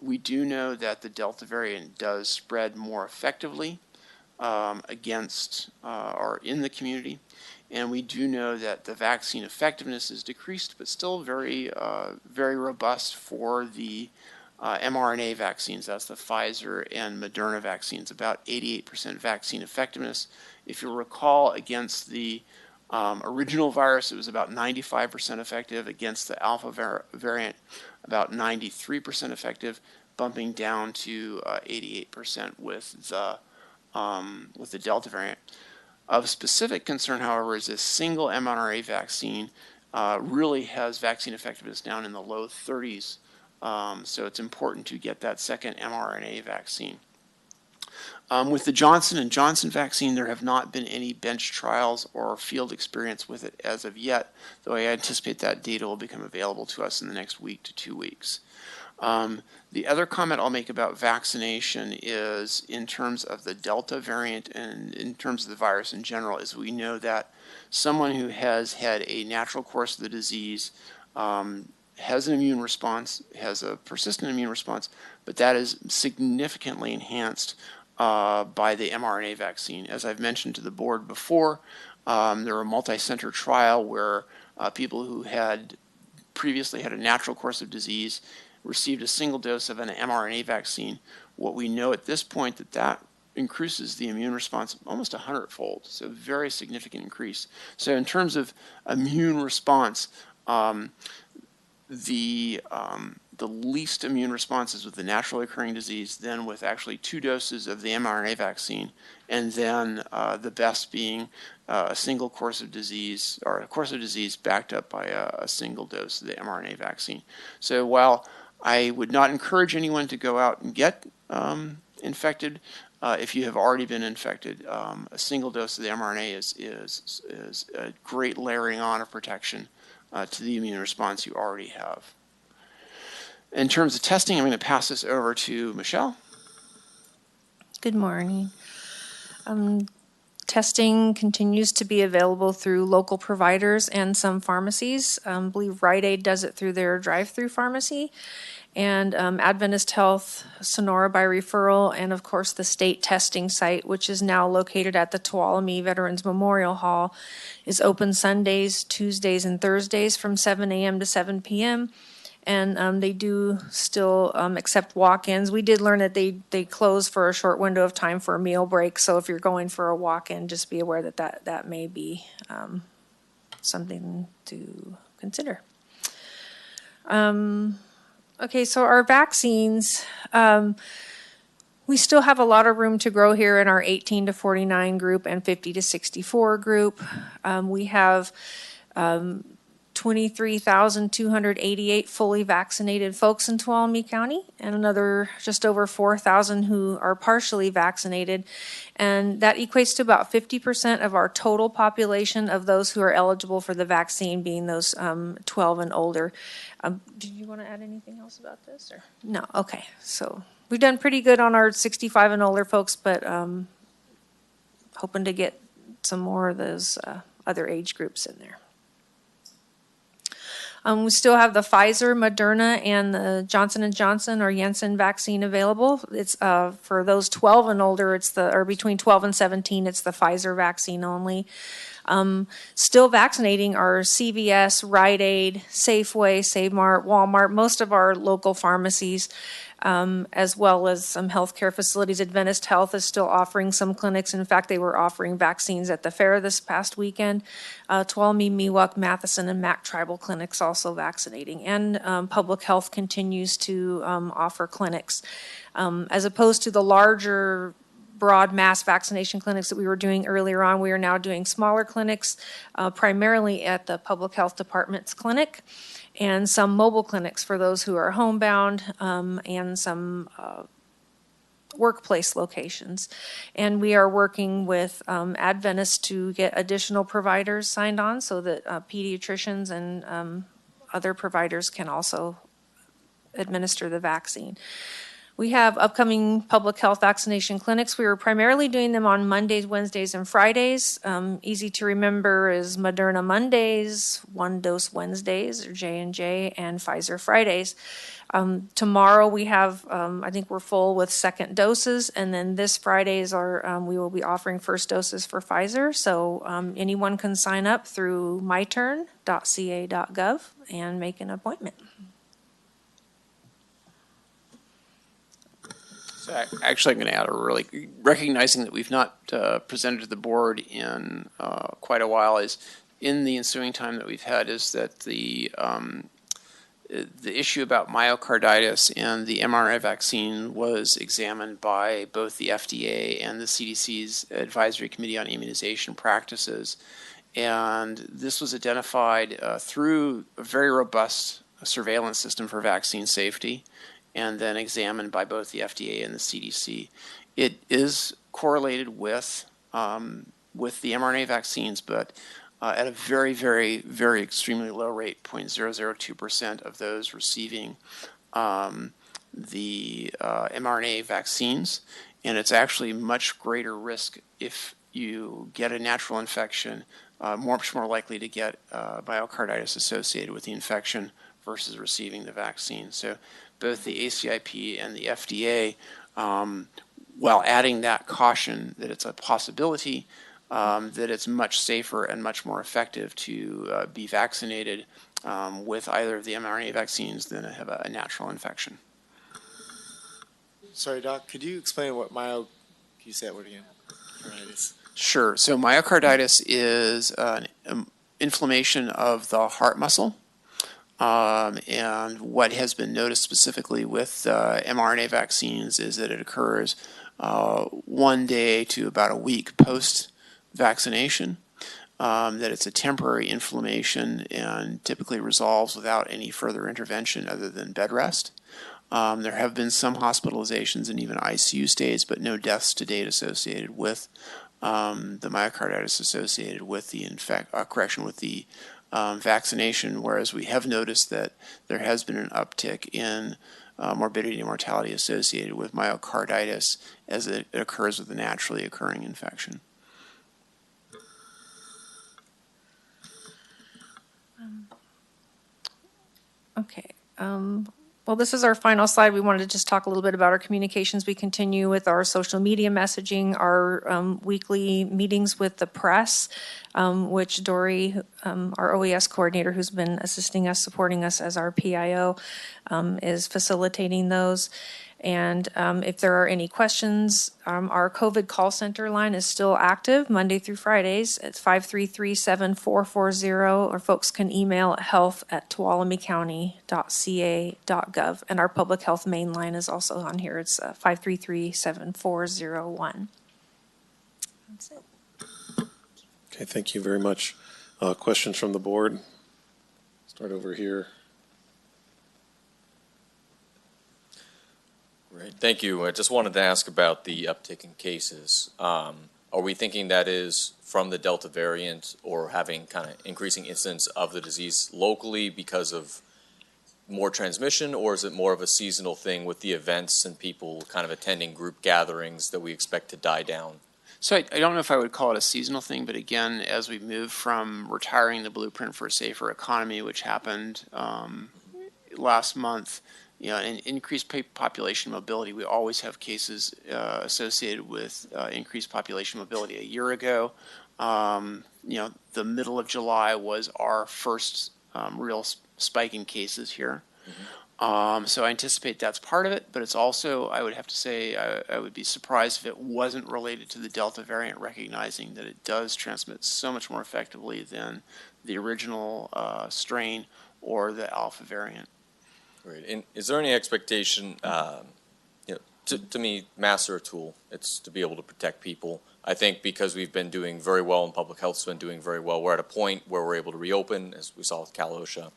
We do know that the Delta variant does spread more effectively against or in the community. And we do know that the vaccine effectiveness is decreased, but still very, very robust for the mRNA vaccines. That's the Pfizer and Moderna vaccines, about 88% vaccine effectiveness. If you recall, against the original virus, it was about 95% effective. Against the Alpha variant, about 93% effective, bumping down to 88% with the Delta variant. Of specific concern, however, is this single mRNA vaccine really has vaccine effectiveness down in the low 30s. So it's important to get that second mRNA vaccine. With the Johnson & Johnson vaccine, there have not been any bench trials or field experience with it as of yet, though I anticipate that data will become available to us in the next week to 2 weeks. The other comment I'll make about vaccination is in terms of the Delta variant and in terms of the virus in general, is we know that someone who has had a natural course of the disease has an immune response, has a persistent immune response, but that is significantly enhanced by the mRNA vaccine. As I've mentioned to the board before, there were a multi-center trial where people who had previously had a natural course of disease received a single dose of an mRNA vaccine. What we know at this point that increases the immune response almost 100-fold, so very significant increase. So in terms of immune response, the least immune responses with the naturally occurring disease, then with actually 2 doses of the mRNA vaccine, and then the best being a single course of disease, or a course of disease backed up by a single dose of the mRNA vaccine. So while I would not encourage anyone to go out and get infected, if you have already been infected, a single dose of the mRNA is a great layering on of protection to the immune response you already have. In terms of testing, I'm going to pass this over to Michelle. Good morning. Testing continues to be available through local providers and some pharmacies. I believe Rite Aid does it through their drive-through pharmacy. And Adventist Health, Sonora by referral, and of course the state testing site, which is now located at the Tuolumne Veterans Memorial Hall, is open Sundays, Tuesdays, and Thursdays from 7 a.m. to 7 p.m. And they do still accept walk-ins. We did learn that they close for a short window of time for a meal break. So if you're going for a walk-in, just be aware that may be something to consider. Okay, so our vaccines, we still have a lot of room to grow here in our 18 to 49 group and 50 to 64 group. We have 23,288 fully vaccinated folks in Tuolumne County, and another just over 4,000 who are partially vaccinated. And that equates to about 50% of our total population of those who are eligible for the vaccine, being those 12 and older. Do you want to add anything else about this? Or no? Okay. So we've done pretty good on our 65 and older folks, but hoping to get some more of those other age groups in there. We still have the Pfizer, Moderna, and the Johnson & Johnson or Janssen vaccine available. It's for those 12 and older, or between 12 and 17, it's the Pfizer vaccine only. Still vaccinating are CVS, Rite Aid, Safeway, Save Mart, Walmart, most of our local pharmacies, as well as some healthcare facilities. Adventist Health is still offering some clinics. In fact, they were offering vaccines at the fair this past weekend. Tuolumne, Miwok, Matheson, and Mac Tribal Clinics also vaccinating. And Public Health continues to offer clinics. As opposed to the larger broad mass vaccination clinics that we were doing earlier on, we are now doing smaller clinics, primarily at the Public Health Department's clinic. and some mobile clinics for those who are homebound, and some workplace locations. And we are working with Adventist to get additional providers signed on so that pediatricians and other providers can also administer the vaccine. We have upcoming public health vaccination clinics. We were primarily doing them on Mondays, Wednesdays, and Fridays. Easy to remember is Moderna Mondays, One Dose Wednesdays, or J&J, and Pfizer Fridays. Tomorrow we have, I think we're full with second doses, and then this Fridays we will be offering first doses for Pfizer. So anyone can sign up through myturn.ca.gov and make an appointment. So actually, I'm going to add recognizing that we've not presented to the board in quite a while, is in the ensuing time that we've had, is that the issue about myocarditis and the mRNA vaccine was examined by both the FDA and the CDC's Advisory Committee on Immunization Practices. And this was identified through a very robust surveillance system for vaccine safety, and then examined by both the FDA and the CDC. It is correlated with the mRNA vaccines, but at a very, very, very extremely low rate, 0.002% of those receiving the mRNA vaccines. And it's actually much greater risk if you get a natural infection, much more likely to get myocarditis associated with the infection versus receiving the vaccine. So both the ACIP and the FDA, while adding that caution that it's a possibility, that it's much safer and much more effective to be vaccinated with either of the mRNA vaccines than to have a natural infection. Sorry, Doc, could you explain what can you say that word again? Sure. So myocarditis is an inflammation of the heart muscle. And what has been noticed specifically with mRNA vaccines is that it occurs 1 day to about a week post-vaccination, that it's a temporary inflammation and typically resolves without any further intervention other than bed rest. There have been some hospitalizations and even ICU stays, but no deaths to date associated with the myocarditis associated with the vaccination, whereas we have noticed that there has been an uptick in morbidity and mortality associated with myocarditis as it occurs with a naturally occurring infection. Okay. Well, this is our final slide. We wanted to just talk a little bit about our communications. We continue with our social media messaging, our weekly meetings with the press, which Dory, our OES coordinator, who's been assisting us, supporting us as our PIO, is facilitating those. And if there are any questions, our COVID call center line is still active Monday through Fridays. It's 533-7440, or folks can email at health@tuolumnecounty.ca.gov. And our public health main line is also on here. It's 533-7401. That's it. Okay, thank you very much. Questions from the board? Start over here. Great, thank you. I just wanted to ask about the uptick in cases. Are we thinking that is from the Delta variant or having kind of increasing incidence of the disease locally because of more transmission, or is it more of a seasonal thing with the events and people kind of attending group gatherings that we expect to die down? So I don't know if I would call it a seasonal thing, but again, as we move from retiring the Blueprint for a Safer Economy, which happened last month, and increased population mobility, we always have cases associated with increased population mobility. A year ago, the middle of July was our first real spike in cases here. So I anticipate that's part of it, but it's also, I would have to say, I would be surprised if it wasn't related to the Delta variant, recognizing that it does transmit so much more effectively than the original strain or the Alpha variant. Great. And is there any expectation, to me, masks are a tool. It's to be able to protect people. I think because we've been doing very well and public health's been doing very well, we're at a point where we're able to reopen, as we saw with Cal OSHA.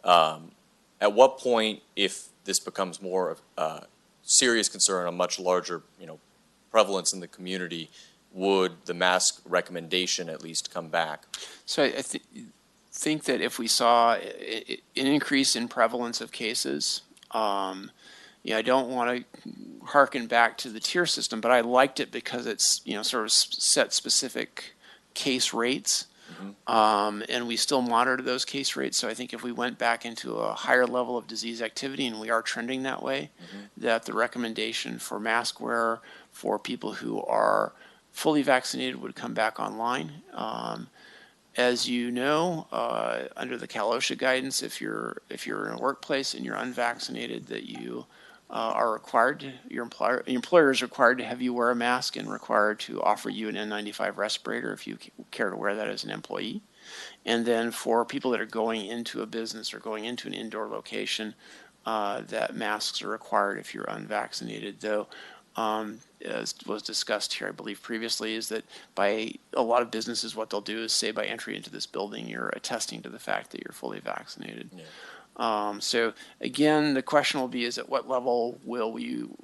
At what point, if this becomes more of a serious concern, a much larger, prevalence in the community, would the mask recommendation at least come back? So I think that if we saw an increase in prevalence of cases, I don't want to harken back to the tier system, but I liked it because it's, sort of set specific case rates. And we still monitor those case rates. So I think if we went back into a higher level of disease activity, and we are trending that way, that the recommendation for mask wear for people who are fully vaccinated would come back online. As you know, under the Cal OSHA guidance, if you're in a workplace and you're unvaccinated, that you are required to, your employer is required to have you wear a mask and required to offer you an N95 respirator if you care to wear that as an employee. And then for people that are going into a business or going into an indoor location, that masks are required if you're unvaccinated. Though, as was discussed here, I believe previously, is that by a lot of businesses, what they'll do is say by entry into this building, you're attesting to the fact that you're fully vaccinated. Yeah. So again, the question will be, is at what level will you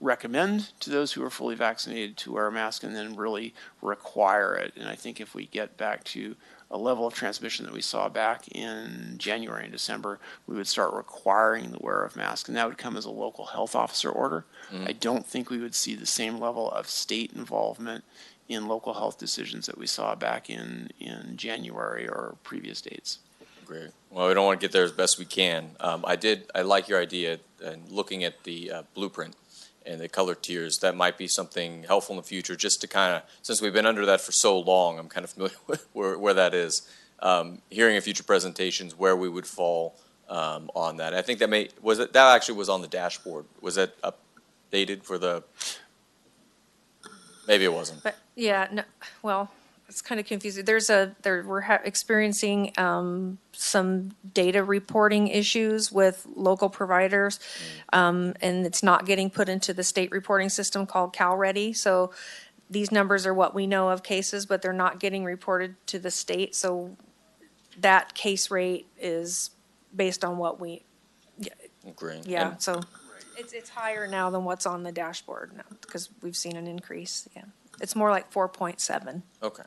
recommend to those who are fully vaccinated to wear a mask, and then really require it? And I think if we get back to a level of transmission that we saw back in January and December, we would start requiring the wear of masks, and that would come as a local health officer order. I don't think we would see the same level of state involvement in local health decisions that we saw back in January or previous dates. Great. Well, we don't want to get there as best we can. I like your idea, and looking at the blueprint and the color tiers, that might be something helpful in the future, just to kind of, since we've been under that for so long, I'm kind of familiar with where that is. Hearing in future presentations where we would fall on that. I think that actually was on the dashboard. Was that updated for the, maybe it wasn't. But yeah, no, well, it's kind of confusing. We're experiencing some data reporting issues with local providers, and it's not getting put into the state reporting system called CalReady. So these numbers are what we know of cases, but they're not getting reported to the state. So that case rate is based on what we. Great. Yeah. So it's higher now than what's on the dashboard now because we've seen an increase. Yeah. It's more like 4.7. Okay.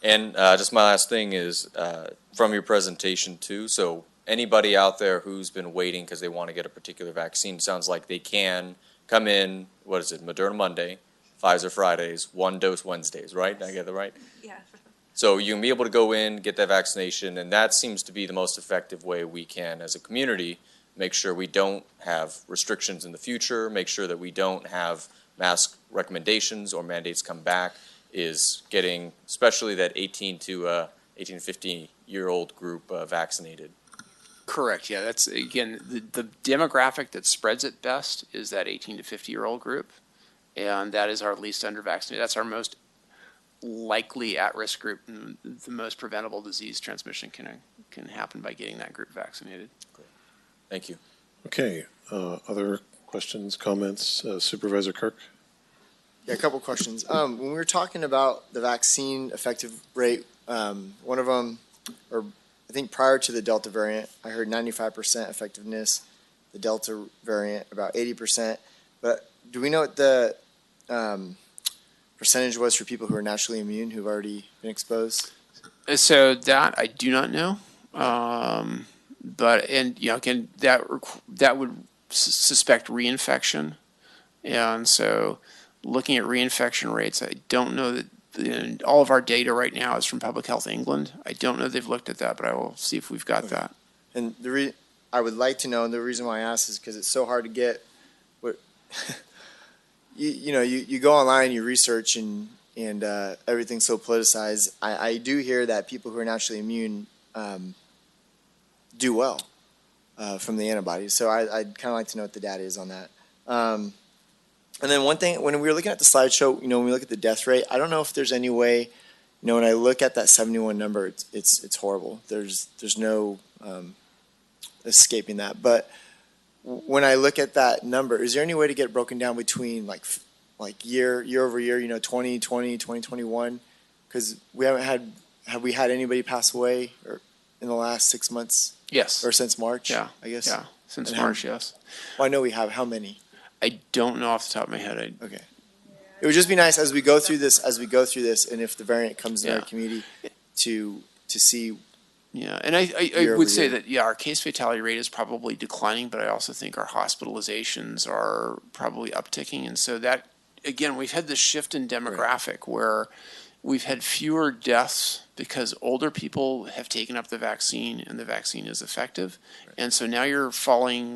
And just my last thing is from your presentation too. So anybody out there who's been waiting because they want to get a particular vaccine, sounds like they can come in. What is it? Moderna Monday, Pfizer Fridays, 1 dose Wednesdays, right? Did I get that right? Yeah. So you can be able to go in, get that vaccination, and that seems to be the most effective way we can, as a community, make sure we don't have restrictions in the future, make sure that we don't have mask recommendations or mandates come back, is getting especially that 18 to 50-year-old group vaccinated. Correct. Yeah, that's, again, the demographic that spreads it best is that 18 to 50-year-old group, and that is our least under-vaccinated. That's our most likely at-risk group, and the most preventable disease transmission can happen by getting that group vaccinated. Great. Thank you. Okay. Other questions, comments? Supervisor Kirk? Yeah, a couple questions. When we were talking about the vaccine effective rate, one of them, or I think prior to the Delta variant, I heard 95% effectiveness. The Delta variant, about 80%. But do we know what the percentage was for people who are naturally immune who've already been exposed? So that I do not know. But, and, again, that would suspect reinfection. And so looking at reinfection rates, I don't know that all of our data right now is from Public Health England. I don't know they've looked at that, but I will see if we've got that. And I would like to know, and the reason why I ask is because it's so hard to get what you go online, you research, and everything's so politicized. I do hear that people who are naturally immune do well from the antibodies. So I'd kind of like to know what the data is on that. And then one thing, when we were looking at the slideshow, when we look at the death rate, I don't know if there's any way, when I look at that 71 number, it's horrible. There's no escaping that. But when I look at that number, is there any way to get it broken down between like year over year, 2020, 2021? Because we have we had anybody pass away in the last 6 months? Yes. Or since March? Yeah. I guess. Yeah, since And March, yes. Well, I know we have how many? I don't know off the top of my head. Okay. It would just be nice as we go through this, and if the variant comes in our Yeah. community, to see. Yeah, and I year would over say year. that, yeah, our case fatality rate is probably declining, but I also think our hospitalizations are probably upticking. And so that, again, we've had this shift in demographic where we've had fewer deaths because older people have taken up the vaccine and the vaccine is effective. And so now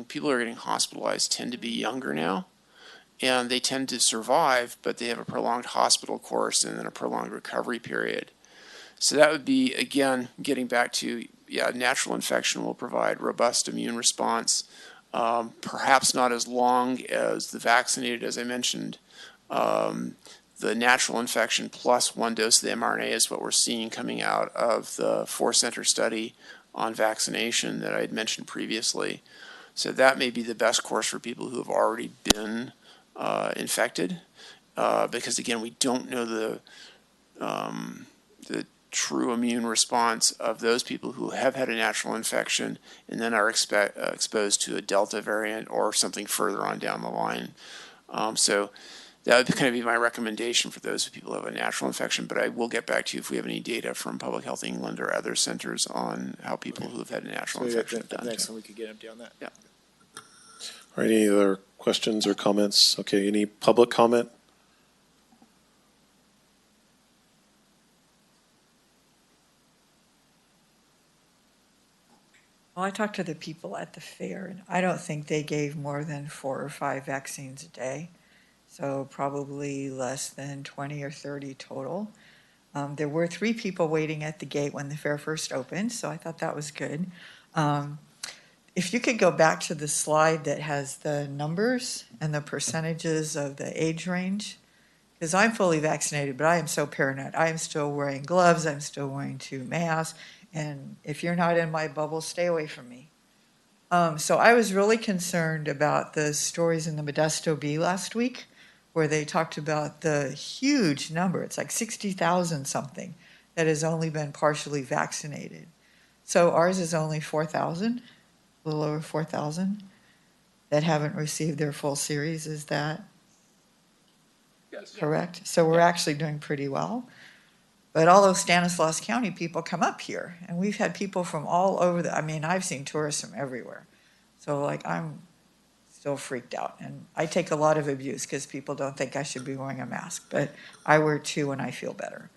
people are getting hospitalized tend to be younger now. And they tend to survive, but they have a prolonged hospital course and then a prolonged recovery period. So that would be, again, getting back to, natural infection will provide robust immune response, perhaps not as long as the vaccinated, as I mentioned. The natural infection plus one dose of the mRNA is what we're seeing coming out of the 4-center study on vaccination that I had mentioned previously. So that may be the best course for people who have already been infected, because, again, we don't know the true immune response of those people who have had a natural infection and then are exposed to a Delta variant or something further on down the line. So that would kind of be my recommendation for those people who have a natural infection, but I will get back to you if we have any data from Public Health England or other centers on how people who have had a natural infection have done. Next time we could get empty on that. Yeah. All right, any other questions or comments? Okay, any public comment? Well, I talked to the people at the fair, and I don't think they gave more than 4 or 5 vaccines a day. So probably less than 20 or 30 total. There were 3 people waiting at the gate when the fair first opened, so I thought that was good. If you could go back to the slide that has the numbers and the percentages of the age range, because I'm fully vaccinated, but I am so paranoid. I am still wearing gloves, I'm still wearing 2 masks, and if you're not in my bubble, stay away from me. So I was really concerned about the stories in the Modesto Bee last week, where they talked about the huge number, it's like 60,000 something, that has only been partially vaccinated. So ours is only 4,000, a little over 4,000, that haven't received their full series. Is that correct? So we're actually doing pretty well. But all those Stanislaus County people come up here, and we've had people from all over I've seen tourists from everywhere. So I'm still freaked out. And I take a lot of abuse because people don't think I should be wearing a mask, but I wear 2 and I feel better.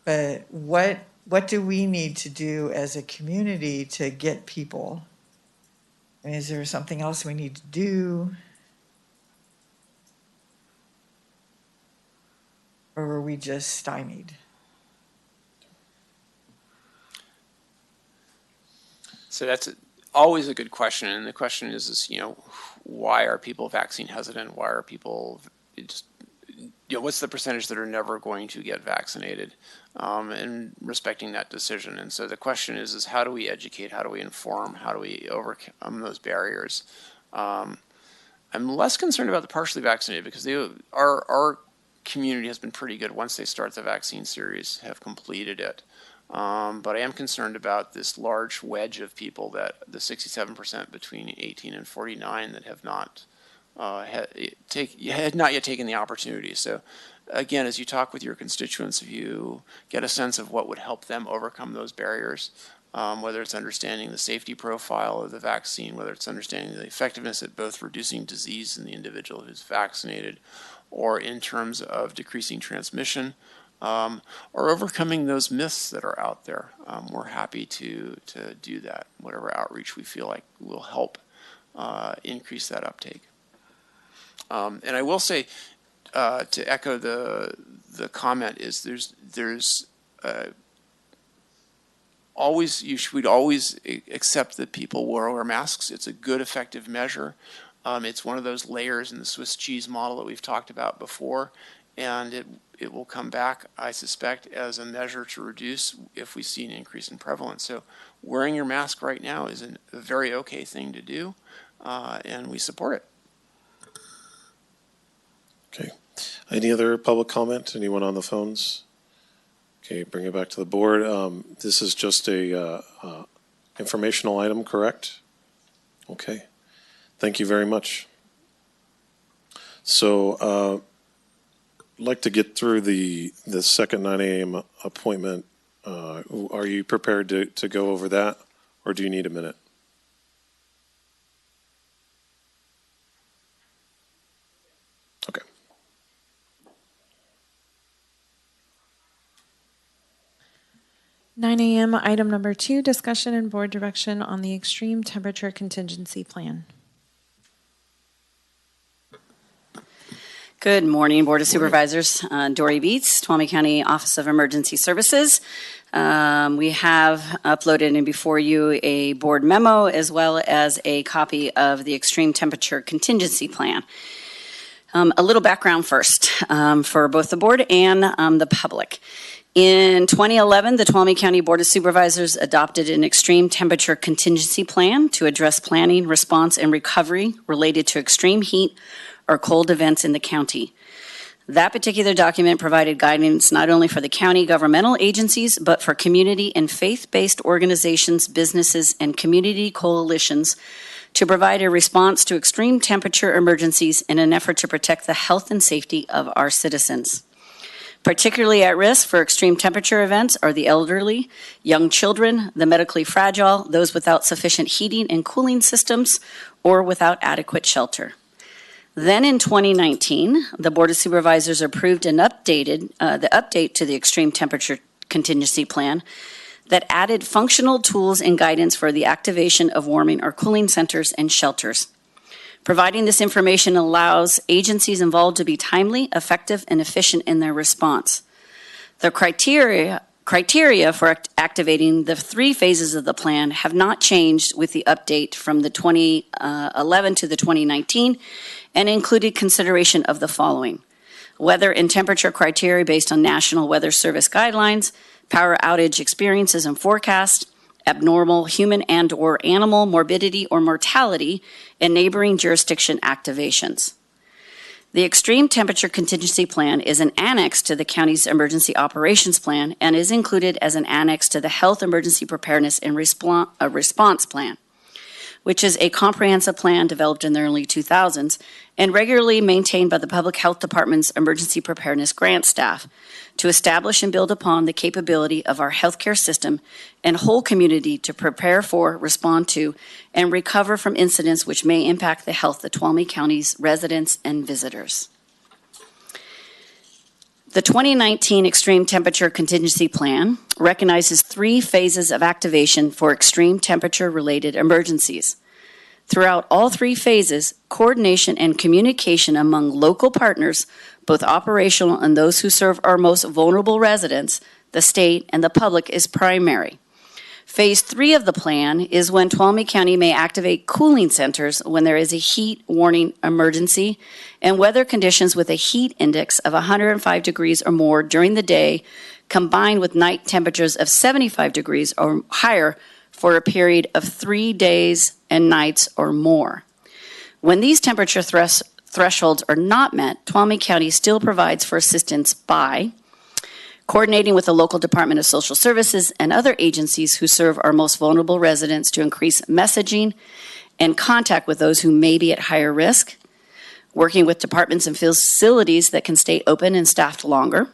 But what do we need to do as a community to get people? I mean, is there something else we need to do? Or are we just stymied? So that's always a good question, and the question is, why are people vaccine hesitant? Why are people what's the percentage that are never going to get vaccinated, and respecting that decision? And so the question is how do we educate? How do we inform? How do we overcome those barriers? I'm less concerned about the partially vaccinated because our community has been pretty good once they start the vaccine series, have completed it. But I am concerned about this large wedge of people, that the 67% between 18 and 49 that have not had not yet taken the opportunity. So again, as you talk with your constituents, if you get a sense of what would help them overcome those barriers, whether it's understanding the safety profile of the vaccine, whether it's understanding the effectiveness at both reducing disease in the individual who's vaccinated or in terms of decreasing transmission, or overcoming those myths that are out there. We're happy to do that, whatever outreach we feel like will help increase that uptake. And I will say, to echo the comment, is there's we'd always accept that people wear masks. It's a good, effective measure. It's one of those layers in the Swiss cheese model that we've talked about before, and it will come back, I suspect, as a measure to reduce if we see an increase in prevalence. So wearing your mask right now is a very okay thing to do, and we support it. Okay. Any other public comment? Anyone on the phones? Okay, bring it back to the board. This is just a informational item, correct? Okay. Thank you very much. So I'd like to get through the second 9 a.m. appointment. Are you prepared to go over that, or do you need a minute? Okay. Nine a.m. Item number 2, discussion and board direction on the extreme temperature contingency plan. Good morning, Board of Supervisors. Dory Beats, Tuolumne County Office of Emergency Services. We have uploaded in before you a board memo as well as a copy of the extreme temperature contingency plan. A little background first for both the board and the public. In 2011, the Tuolumne County Board of Supervisors adopted an extreme temperature contingency plan to address planning, response, and recovery related to extreme heat or cold events in the county. That particular document provided guidance not only for the county governmental agencies, but for community and faith-based organizations, businesses, and community coalitions to provide a response to extreme temperature emergencies in an effort to protect the health and safety of our citizens. Particularly at risk for extreme temperature events are the elderly, young children, the medically fragile, those without sufficient heating and cooling systems, or without adequate shelter. Then in 2019, the Board of Supervisors approved an the update to the extreme temperature contingency plan that added functional tools and guidance for the activation of warming or cooling centers and shelters. Providing this information allows agencies involved to be timely, effective, and efficient in their response. The criteria for activating the 3 phases of the plan have not changed with the update from the 2011 to the 2019 and included consideration of the following: weather and temperature criteria based on National Weather Service guidelines, power outage experiences and forecasts, abnormal human and or animal morbidity or mortality, and neighboring jurisdiction activations. The Extreme Temperature Contingency Plan is an annex to the county's Emergency Operations Plan and is included as an annex to the Health Emergency Preparedness and Response Plan, which is a comprehensive plan developed in the early 2000s and regularly maintained by the Public Health Department's Emergency Preparedness Grant staff to establish and build upon the capability of our healthcare system and whole community to prepare for, respond to, and recover from incidents which may impact the health of Tuolumne County's residents and visitors. The 2019 Extreme Temperature Contingency Plan recognizes 3 phases of activation for extreme temperature-related emergencies. Throughout all 3 phases, coordination and communication among local partners, both operational and those who serve our most vulnerable residents, the state, and the public, is primary. Phase 3 of the plan is when Tuolumne County may activate cooling centers when there is a heat warning emergency and weather conditions with a heat index of 105 degrees or more during the day, combined with night temperatures of 75 degrees or higher for a period of 3 days and nights or more. When these temperature thresholds are not met, Tuolumne County still provides for assistance by coordinating with the local Department of Social Services and other agencies who serve our most vulnerable residents to increase messaging and contact with those who may be at higher risk, working with departments and facilities that can stay open and staffed longer,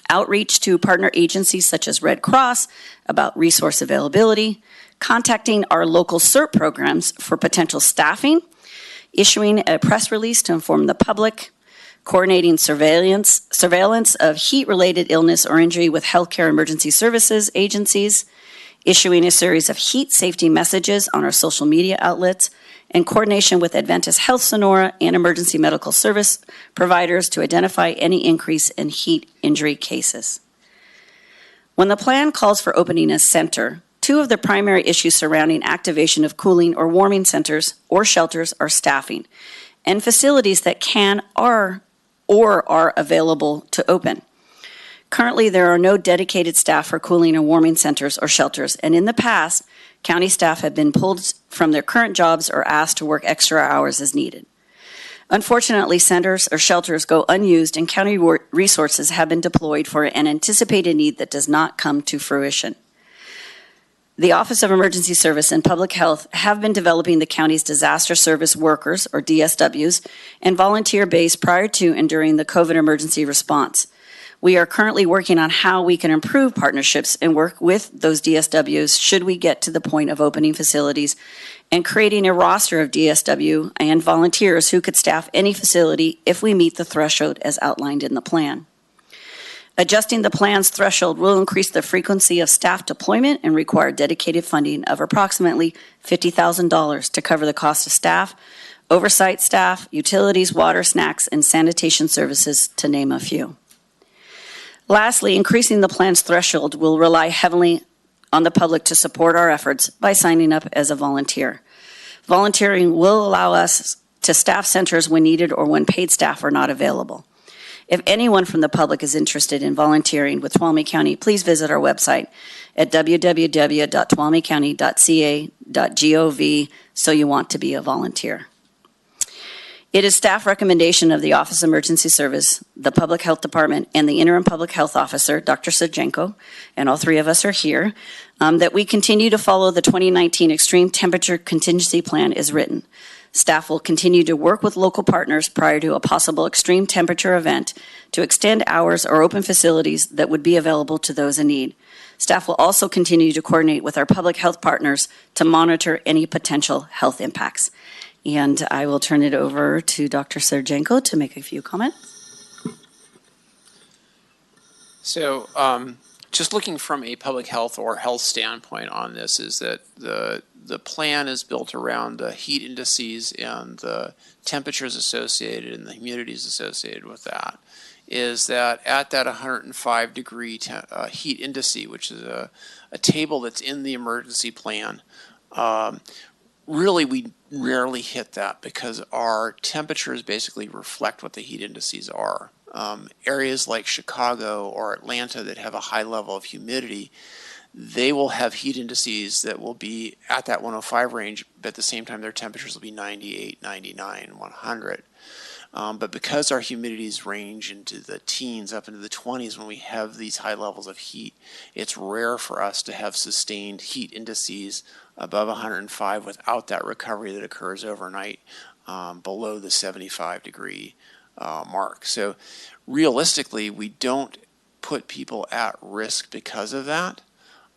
outreach to partner agencies such as Red Cross about resource availability, contacting our local CERT programs for potential staffing, issuing a press release to inform the public, coordinating surveillance of heat-related illness or injury with healthcare emergency services agencies, issuing a series of heat safety messages on our social media outlets, and coordination with Adventist Health Sonora and emergency medical service providers to identify any increase in heat injury cases. When the plan calls for opening a center, 2 of the primary issues surrounding activation of cooling or warming centers or shelters are staffing and facilities that can or are available to open. Currently, there are no dedicated staff for cooling and warming centers or shelters, and in the past, county staff have been pulled from their current jobs or asked to work extra hours as needed. Unfortunately, centers or shelters go unused and county resources have been deployed for an anticipated need that does not come to fruition. The Office of Emergency Service and Public Health have been developing the county's disaster service workers, or DSWs, and volunteer base prior to and during the COVID emergency response. We are currently working on how we can improve partnerships and work with those DSWs should we get to the point of opening facilities and creating a roster of DSW and volunteers who could staff any facility if we meet the threshold as outlined in the plan. Adjusting the plan's threshold will increase the frequency of staff deployment and require dedicated funding of approximately $50,000 to cover the cost of staff, oversight staff, utilities, water, snacks, and sanitation services, to name a few. Lastly, increasing the plan's threshold will rely heavily on the public to support our efforts by signing up as a volunteer. Volunteering will allow us to staff centers when needed or when paid staff are not available. If anyone from the public is interested in volunteering with Tuolumne County, please visit our website at www.tuolumnecounty.ca.gov so you want to be a volunteer. It is staff recommendation of the Office of Emergency Service, the Public Health Department, and the Interim Public Health Officer, Dr. Sajenko, and all three of us are here, that we continue to follow the 2019 Extreme Temperature Contingency Plan as written. Staff will continue to work with local partners prior to a possible extreme temperature event to extend hours or open facilities that would be available to those in need. Staff will also continue to coordinate with our public health partners to monitor any potential health impacts. And I will turn it over to Dr. Sajenko to make a few comments. So just looking from a public health or health standpoint on this is that the plan is built around the heat indices and the temperatures associated and the humidities associated with that. Is that at that 105 degree heat indice, which is a table that's in the emergency plan, really we rarely hit that because our temperatures basically reflect what the heat indices are. Areas like Chicago or Atlanta that have a high level of humidity, they will have heat indices that will be at that 105 range, but at the same time their temperatures will be 98, 99, 100. But because our humidities range into the teens, up into the 20s when we have these high levels of heat, it's rare for us to have sustained heat indices above 105 without that recovery that occurs overnight below the 75 degree mark. So realistically, we don't put people at risk because of that.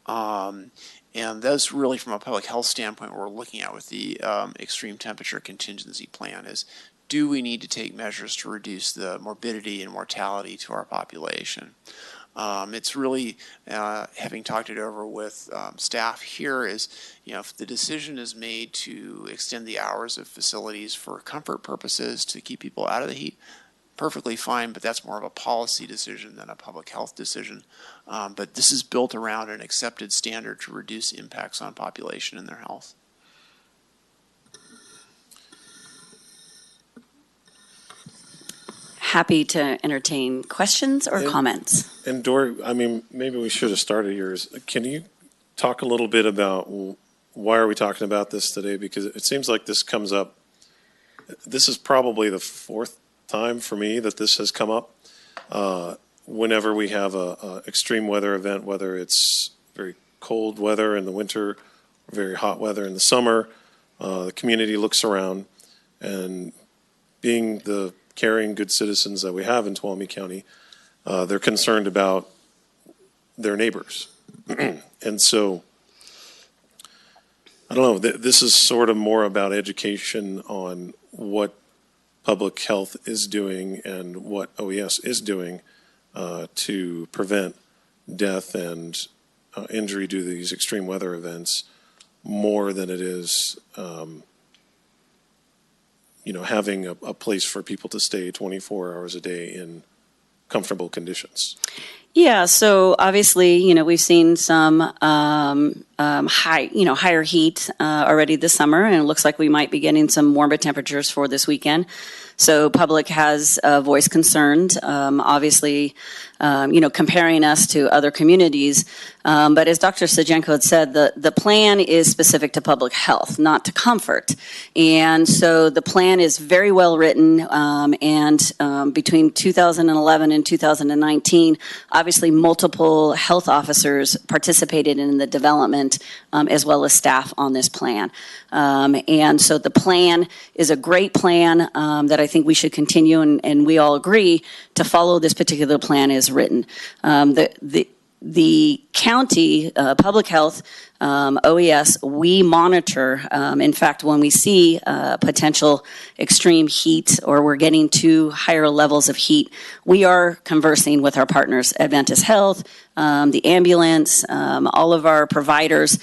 And that's really from a public health standpoint we're looking at with the extreme temperature contingency plan is, do we need to take measures to reduce the morbidity and mortality to our population? It's really, having talked it over with staff here is, if the decision is made to extend the hours of facilities for comfort purposes to keep people out of the heat, perfectly fine, but that's more of a policy decision than a public health decision. But this is built around an accepted standard to reduce impacts on population and their health. Happy to entertain questions or comments. And Dory, I mean, maybe we should have started yours. Can you talk a little bit about why are we talking about this today? Because it seems like this comes up, this is probably the fourth time for me that this has come up. Whenever we have a extreme weather event, whether it's very cold weather in the winter, or very hot weather in the summer, the community looks around, and being the caring, good citizens that we have in Tuolumne County, they're concerned about their neighbors. And so, I don't know, this is sort of more about education on what public health is doing and what OES is doing to prevent death and injury due to these extreme weather events more than it is having a place for people to stay 24 hours a day in comfortable conditions. Yeah, so obviously, we've seen some higher heat already this summer, and it looks like we might be getting some warmer temperatures for this weekend. So public has voiced concerns, obviously, comparing us to other communities. But as Dr. Sajenko had said, the plan is specific to public health, not to comfort. And so the plan is very well written, and between 2011 and 2019, obviously multiple health officers participated in the development management, as well as staff on this plan. And so the plan is a great plan that I think we should continue, and we all agree to follow this particular plan as written. The county public health OES, we monitor. In fact, when we see potential extreme heat or we're getting to higher levels of heat, we are conversing with our partners, Adventist Health, the ambulance, all of our providers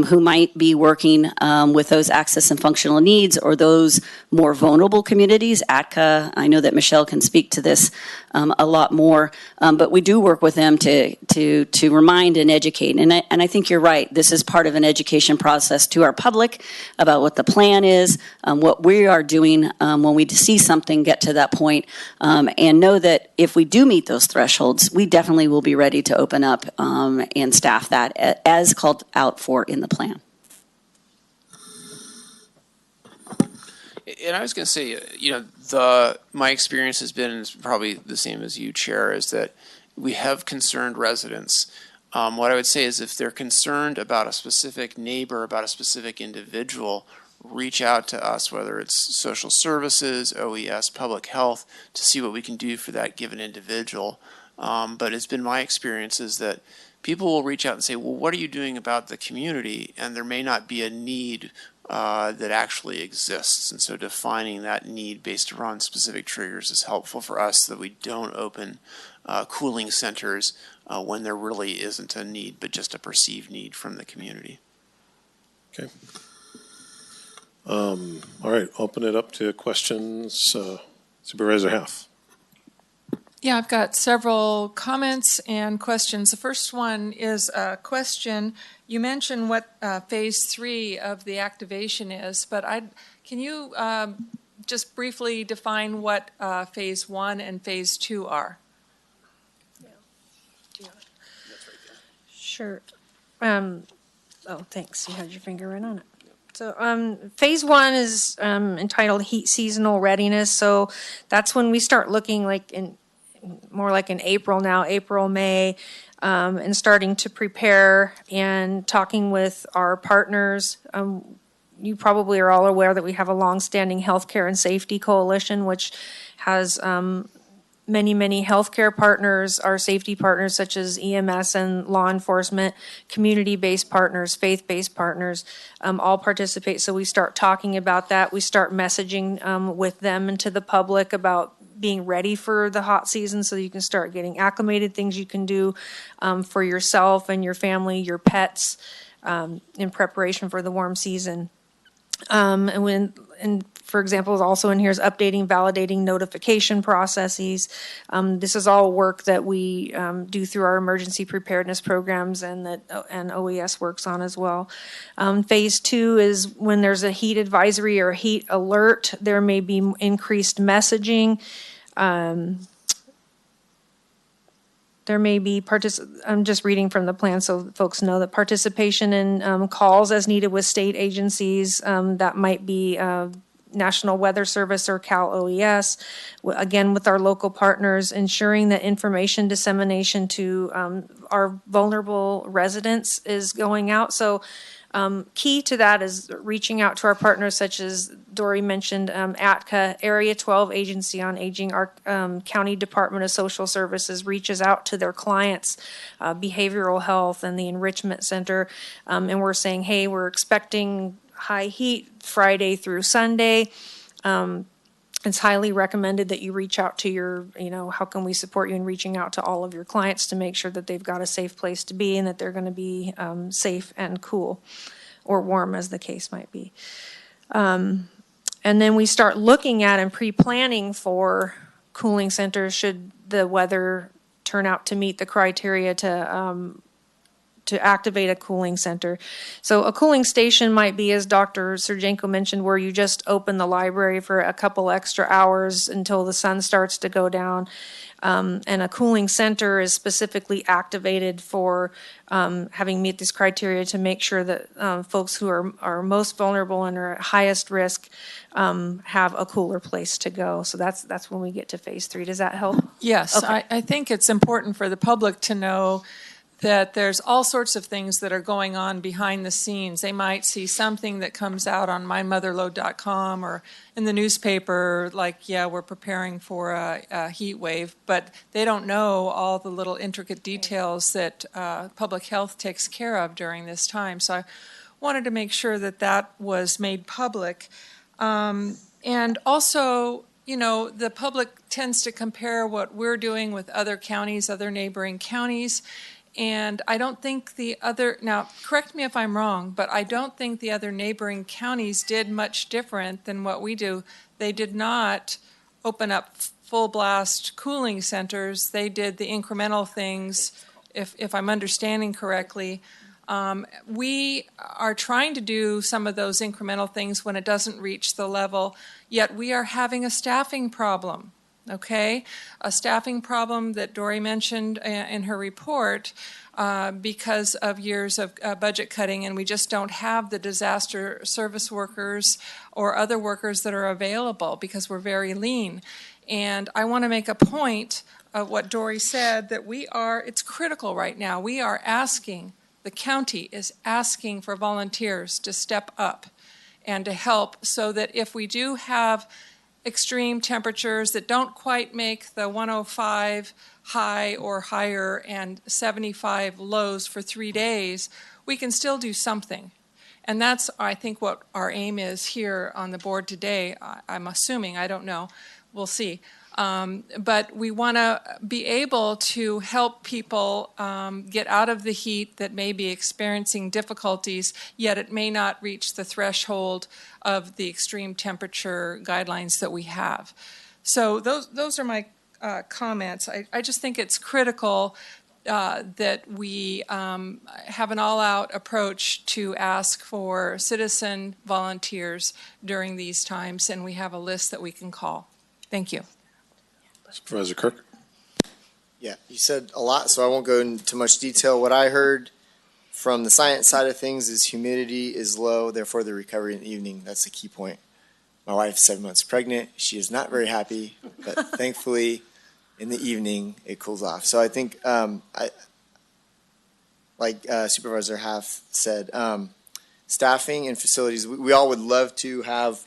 who might be working with those access and functional needs or those more vulnerable communities. ATCA, I know that Michelle can speak to this a lot more, but we do work with them to remind and educate. And I think you're right. This is part of an education process to our public about what the plan is, what we are doing when we see something get to that point, and know that if we do meet those thresholds, we definitely will be ready to open up and staff that as called out for in the plan. And I was going to say, my experience has been, and it's probably the same as you, Chair, is that we have concerned residents. What I would say is if they're concerned about a specific neighbor, about a specific individual, reach out to us, whether it's social services, OES, public health, to see what we can do for that given individual. But it's been my experience is that people will reach out and say, well, what are you doing about the community? And there may not be a need that actually exists. And so defining that need based around specific triggers is helpful for us so that we don't open cooling centers when there really isn't a need, but just a perceived need from the community. Okay. All right, open it up to questions. Supervisor Half. Yeah, I've got several comments and questions. The first one is a question. You mentioned what phase 3 of the activation is, but can you just briefly define what phase 1 and phase 2 are? Sure. Oh, thanks. You had your finger right on it. So phase 1 is entitled Heat Seasonal Readiness. So that's when we start looking more like in April now, April, May, and starting to prepare and talking with our partners. You probably are all aware that we have a longstanding healthcare and safety coalition, which has many healthcare partners, our safety partners such as EMS and law enforcement, community-based partners, faith-based partners, all participate. So we start talking about that. We start messaging with them and to the public about being ready for the hot season so you can start getting acclimated, things you can do for yourself and your family, your pets, in preparation for the warm season. And for example, also in here is updating, validating notification processes. This is all work that we do through our emergency preparedness programs and that OES works on as well. Phase 2 is when there's a heat advisory or heat alert, there may be increased messaging. There may be I'm just reading from the plan so folks know that participation in calls as needed with state agencies, that might be National Weather Service or Cal OES, again with our local partners, ensuring that information dissemination to our vulnerable residents is going out. So key to that is reaching out to our partners such as Dory mentioned, ATCA, Area 12 Agency on Aging, our County Department of Social Services reaches out to their clients, behavioral health and the Enrichment Center, and we're saying, hey, we're expecting high heat Friday through Sunday. It's highly recommended that you reach out to your, how can we support you in reaching out to all of your clients to make sure that they've got a safe place to be and that they're going to be safe and cool or warm as the case might be. And then we start looking at and pre-planning for cooling centers should the weather turn out to meet the criteria to activate a cooling center. So a cooling station might be, as Dr. Surjenko mentioned, where you just open the library for a couple extra hours until the sun starts to go down. And a cooling center is specifically activated for having meet this criteria to make sure that folks who are most vulnerable and are at highest risk have a cooler place to go. So that's when we get to phase 3. Does that help? Yes, Okay. I think it's important for the public to know that there's all sorts of things that are going on behind the scenes. They might see something that comes out on mymotherlode.com or in the newspaper, like, yeah, we're preparing for a heat wave, but they don't know all the little intricate details that public health takes care of during this time. So I wanted to make sure that that was made public. And also, you know, the public tends to compare what we're doing with other counties, other neighboring counties. And I don't think the other, now correct me if I'm wrong, but I don't think the other neighboring counties did much different than what we do. They did not open up full blast cooling centers. They did the incremental things, if I'm understanding correctly. We are trying to do some of those incremental things when it doesn't reach the level, yet we are having a staffing problem. Okay, a staffing problem that Dory mentioned in her report because of years of budget cutting, and we just don't have the disaster service workers or other workers that are available because we're very lean. And I want to make a point of what Dory said, that it's critical right now. We are asking, the county is asking for volunteers to step up and to help so that if we do have extreme temperatures that don't quite make the 105 high or higher and 75 lows for 3 days, we can still do something. And that's, I think, what our aim is here on the board today. I'm assuming, I don't know, we'll see. But we want to be able to help people get out of the heat that may be experiencing difficulties, yet it may not reach the threshold of the extreme temperature guidelines that we have. So those are my comments. I just think it's critical that we have an all-out approach to ask for citizen volunteers during these times, and we have a list that we can call. Thank you. Supervisor Kirk? Yeah, you said a lot, so I won't go into much detail. What I heard from the science side of things is humidity is low, therefore the recovery in the evening. That's the key point. My wife's 7 months pregnant. She is not very happy, but thankfully in the evening it cools off. So I think, like Supervisor Half said, staffing and facilities, we all would love to have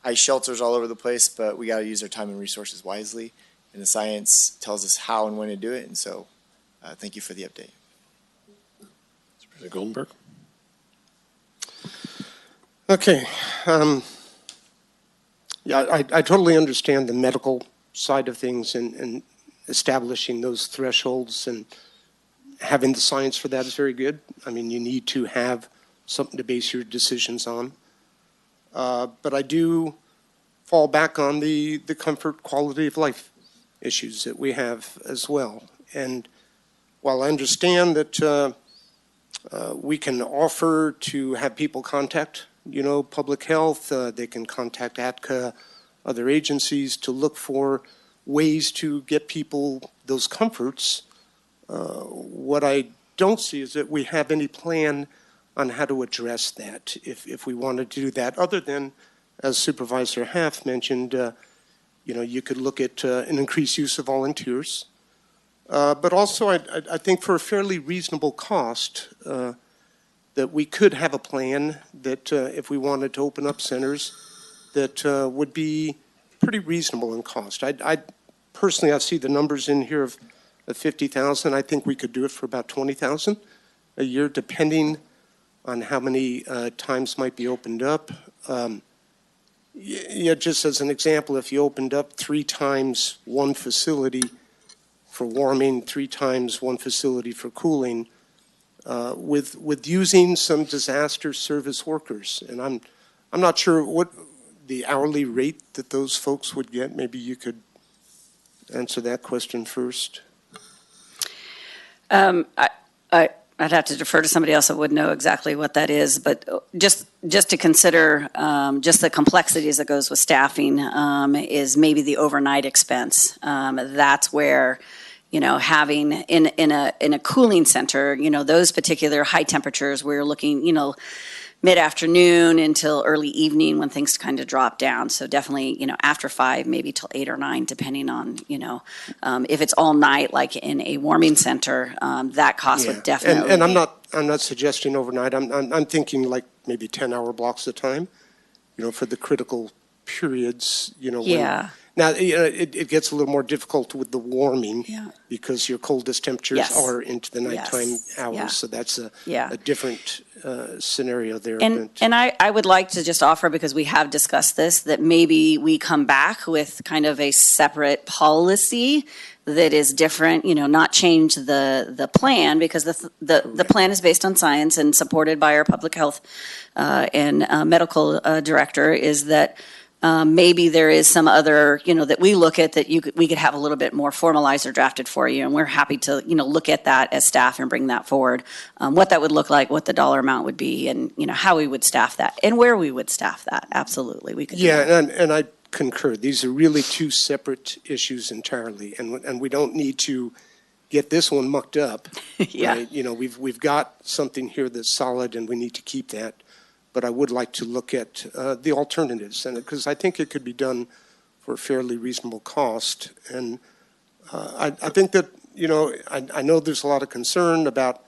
ice shelters all over the place, but we got to use our time and resources wisely. And the science tells us how and when to do it. And so thank you for the update. Supervisor Goldenberg? Okay. Yeah, I totally understand the medical side of things and establishing those thresholds, and having the science for that is very good. I mean, you need to have something to base your decisions on. But I do fall back on the comfort, quality of life issues that we have as well. And while I understand that we can offer to have people contact, you know, public health, they can contact ATCA, other agencies to look for ways to get people those comforts. What I don't see is that we have any plan on how to address that, if we wanted to do that, other than, as Supervisor Half mentioned, you know, you could look at an increased use of volunteers. But also, I think for a fairly reasonable cost, that we could have a plan that if we wanted to open up centers, that would be pretty reasonable in cost. I personally, I see the numbers in here of 50,000. I think we could do it for about 20,000 a year, depending on how many times might be opened up. Yeah, just as an example, if you opened up 3 times one facility for warming, 3 times one facility for cooling, with using some disaster service workers, and I'm not sure what the hourly rate that those folks would get. Maybe you could answer that question first. I'd have to defer to somebody else that would know exactly what that is, but just to consider just the complexities that goes with staffing is maybe the overnight expense. That's where, you know, having in a cooling center, you know, those particular high temperatures, we're looking, you know, mid-afternoon until early evening when things kind of drop down. So definitely, after 5, maybe till 8 or 9, depending on, if it's all night, like in a warming center, that cost would definitely. And I'm not suggesting overnight. I'm thinking like maybe 10-hour blocks of time, for the critical periods, Yeah. Now, it gets a little more difficult with the warming Yeah. because your coldest temperatures Yes. are into the nighttime hours. Yeah. So that's a Yeah. different scenario there. And I would like to just offer, because we have discussed this, that maybe we come back with kind of a separate policy that is different, not change the plan, because the plan is based on science and supported by our public health and medical director, is that maybe there is some other, that we look at that we could have a little bit more formalized or drafted for you. And we're happy to, look at that as staff and bring that forward, what that would look like, what the dollar amount would be, and, how we would staff that and where we would staff that. Absolutely. We could. Yeah, and I concur. These are really two separate issues entirely. And we don't need to get this one mucked up. Yeah. Right? We've got something here that's solid and we need to keep that. But I would like to look at the alternatives, and because I think it could be done for a fairly reasonable cost. And I think that, I know there's a lot of concern about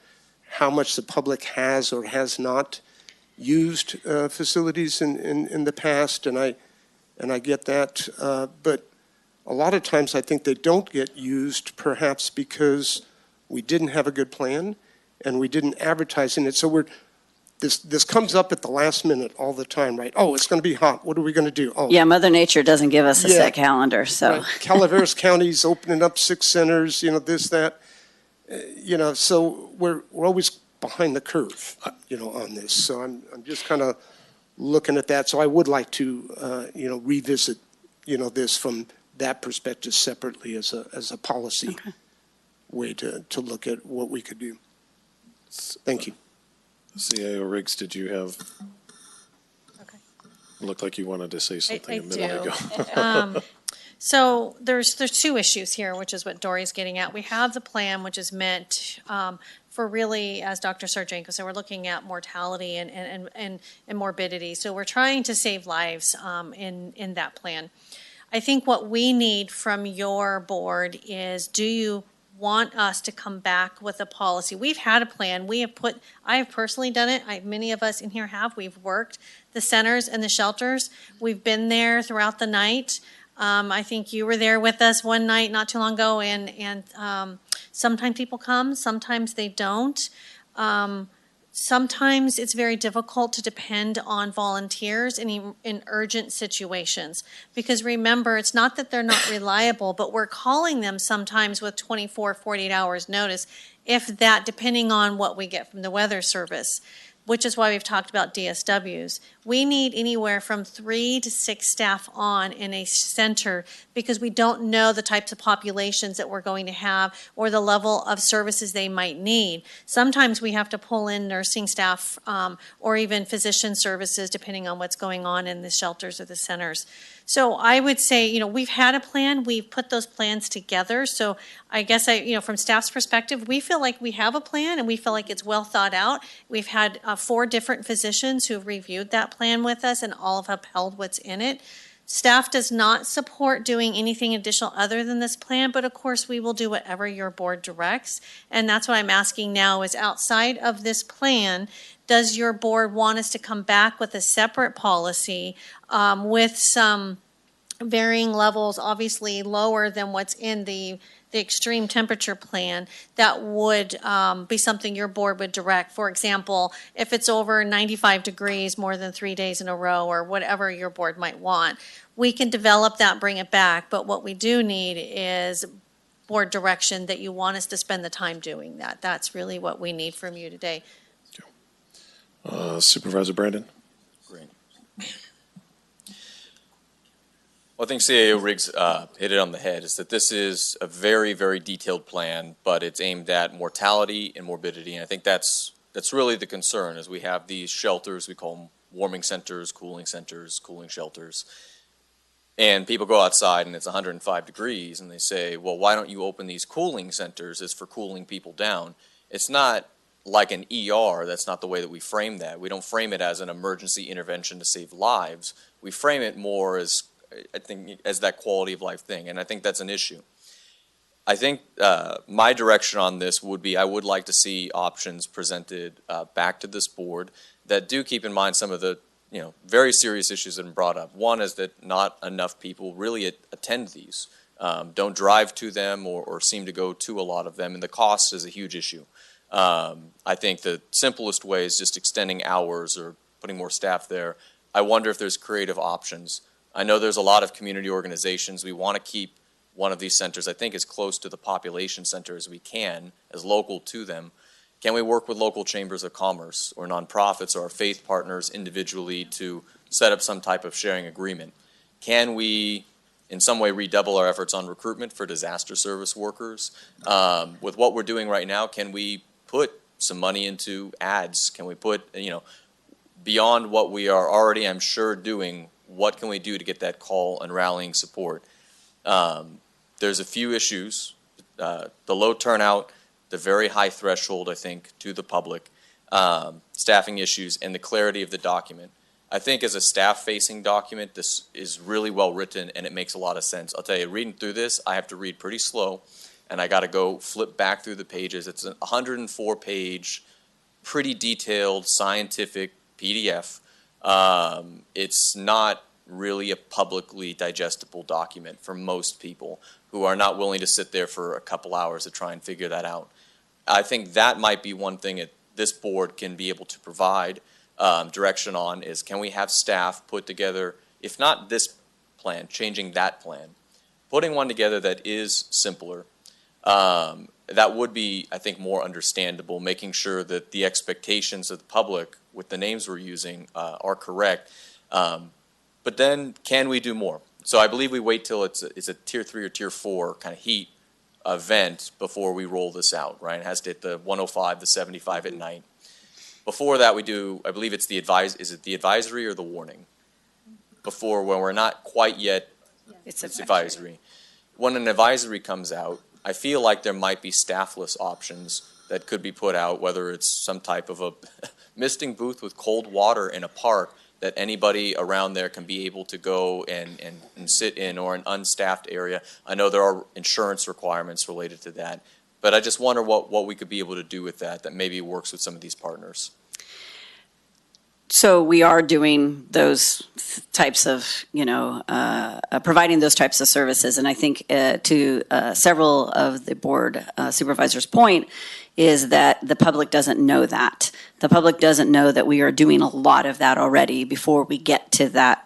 how much the public has or has not used facilities in the past, and I get that. But a lot of times I think they don't get used, perhaps because we didn't have a good plan and we didn't advertise in it. So This comes up at the last minute all the time, right? Oh, it's going to be hot. What are we going to do? Oh, Yeah, Mother Nature doesn't give us a Yeah. set calendar, so. right. Calaveras County's opening up 6 centers, this, that. So we're always behind the curve, on this. So I'm just kind of looking at that. So I would like to, revisit, this from that perspective separately as a policy way to look at what we could do. Thank you. CAO Riggs, did you have? Okay. Looked like you wanted to say something a I minute do. ago. So there's 2 issues here, which is what Dory's getting at. We have the plan, which is meant for really, as Dr. Sarjenko said, we're looking at mortality and morbidity. So we're trying to save lives in that plan. I think what we need from your board is, do you want us to come back with a policy? We've had a plan. I have personally done it. Many of us in here have. We've worked the centers and the shelters. We've been there throughout the night. I think you were there with us one night not too long ago, and sometimes people come, sometimes they don't. Sometimes it's very difficult to depend on volunteers in urgent situations. Because remember, it's not that they're not reliable, but we're calling them sometimes with 24, 48 hours notice, if that, depending on what we get from the weather service, which is why we've talked about DSWs. We need anywhere from 3 to 6 staff on in a center, because we don't know the types of populations that we're going to have or the level of services they might need. Sometimes we have to pull in nursing staff or even physician services, depending on what's going on in the shelters or the centers. So I would say, we've had a plan, we've put those plans together. So I guess from staff's perspective, we feel like we have a plan and we feel like it's well thought out. We've had 4 different physicians who've reviewed that plan with us and all have upheld what's in it. Staff does not support doing anything additional other than this plan, but of course we will do whatever your board directs. And that's what I'm asking now is, outside of this plan, does your board want us to come back with a separate policy with some varying levels, obviously lower than what's in the extreme temperature plan, that would be something your board would direct? For example, if it's over 95 degrees more than 3 days in a row, or whatever your board might want, we can develop that, bring it back. But what we do need is board direction that you want us to spend the time doing that. That's really what we need from you today. Supervisor Brandon? Great. Well, I think CAO Riggs hit it on the head, is that this is a very, very detailed plan, but it's aimed at mortality and morbidity. And I think that's really the concern, is we have these shelters, we call them warming centers, cooling shelters. And people go outside and it's 105 degrees and they say, well, why don't you open these cooling centers? It's for cooling people down. It's not like an ER, that's not the way that we frame that. We don't frame it as an emergency intervention to save lives. We frame it more as, I think, as that quality of life thing, and I think that's an issue. I think my direction on this would be I would like to see options presented back to this board that do keep in mind some of the very serious issues that have been brought up. One is that not enough people really attend these, don't drive to them or seem to go to a lot of them, and the cost is a huge issue. I think the simplest way is just extending hours or putting more staff there. I wonder if there's creative options. I know there's a lot of community organizations. We want to keep one of these centers, I think, as close to the population center as we can, as local to them. Can we work with local chambers of commerce or nonprofits or our faith partners individually to set up some type of sharing agreement? Can we in some way redouble our efforts on recruitment for disaster service workers? With what we're doing right now, can we put some money into ads? Can we put, beyond what we are already, I'm sure, doing, what can we do to get that call and rallying support? There's a few issues, the low turnout, the very high threshold, I think, to the public, staffing issues, and the clarity of the document. I think as a staff-facing document, this is really well written and it makes a lot of sense. I'll tell you, reading through this, I have to read pretty slow, and I got to go flip back through the pages. It's a 104-page, pretty detailed, scientific PDF. It's not really a publicly digestible document for most people who are not willing to sit there for a couple hours to try and figure that out. I think that might be one thing that this board can be able to provide direction on is, can we have staff put together, if not this plan, changing that plan, putting one together that is simpler, that would be, I think, more understandable, making sure that the expectations of the public with the names we're using are correct. But then, can we do more? So I believe we wait till it's a tier 3 or tier 4 kind of heat event before we roll this out, right? It has to hit the 105, the 75 at night. Before that, we do, I believe it's the is it the advisory or the warning? Before, when we're not quite yet, it's advisory. When an advisory comes out, I feel like there might be staffless options that could be put out, whether it's some type of a misting booth with cold water in a park that anybody around there can be able to go and sit in, or an unstaffed area. I know there are insurance requirements related to that, but I just wonder what we could be able to do with that maybe works with some of these partners. So we are doing those types of, providing those types of services. And I think to several of the board supervisors' point is that the public doesn't know that. The public doesn't know that we are doing a lot of that already before we get to that,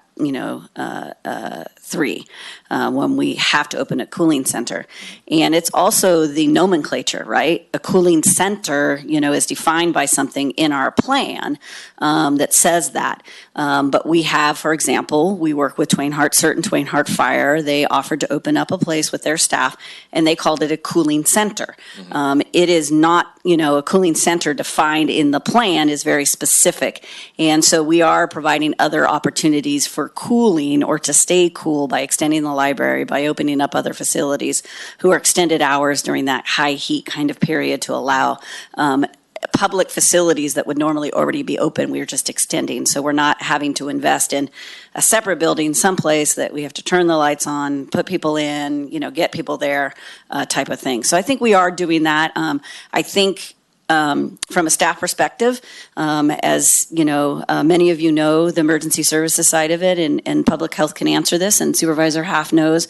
3, when we have to open a cooling center. And it's also the nomenclature, right? A cooling center, is defined by something in our plan that says that. But we have, for example, we work with Twain Harte CERT and Twain Harte Fire. They offered to open up a place with their staff, and they called it a cooling center. It is not, a cooling center defined in the plan is very specific. And so we are providing other opportunities for cooling or to stay cool by extending the library, by opening up other facilities who are extended hours during that high heat kind of period to allow public facilities that would normally already be open, we're just extending. So we're not having to invest in a separate building someplace that we have to turn the lights on, put people in, get people there, type of thing. So I think we are doing that. I think from a staff perspective, as many of you know, the emergency services side of it, and public health can answer this, and Supervisor Half knows,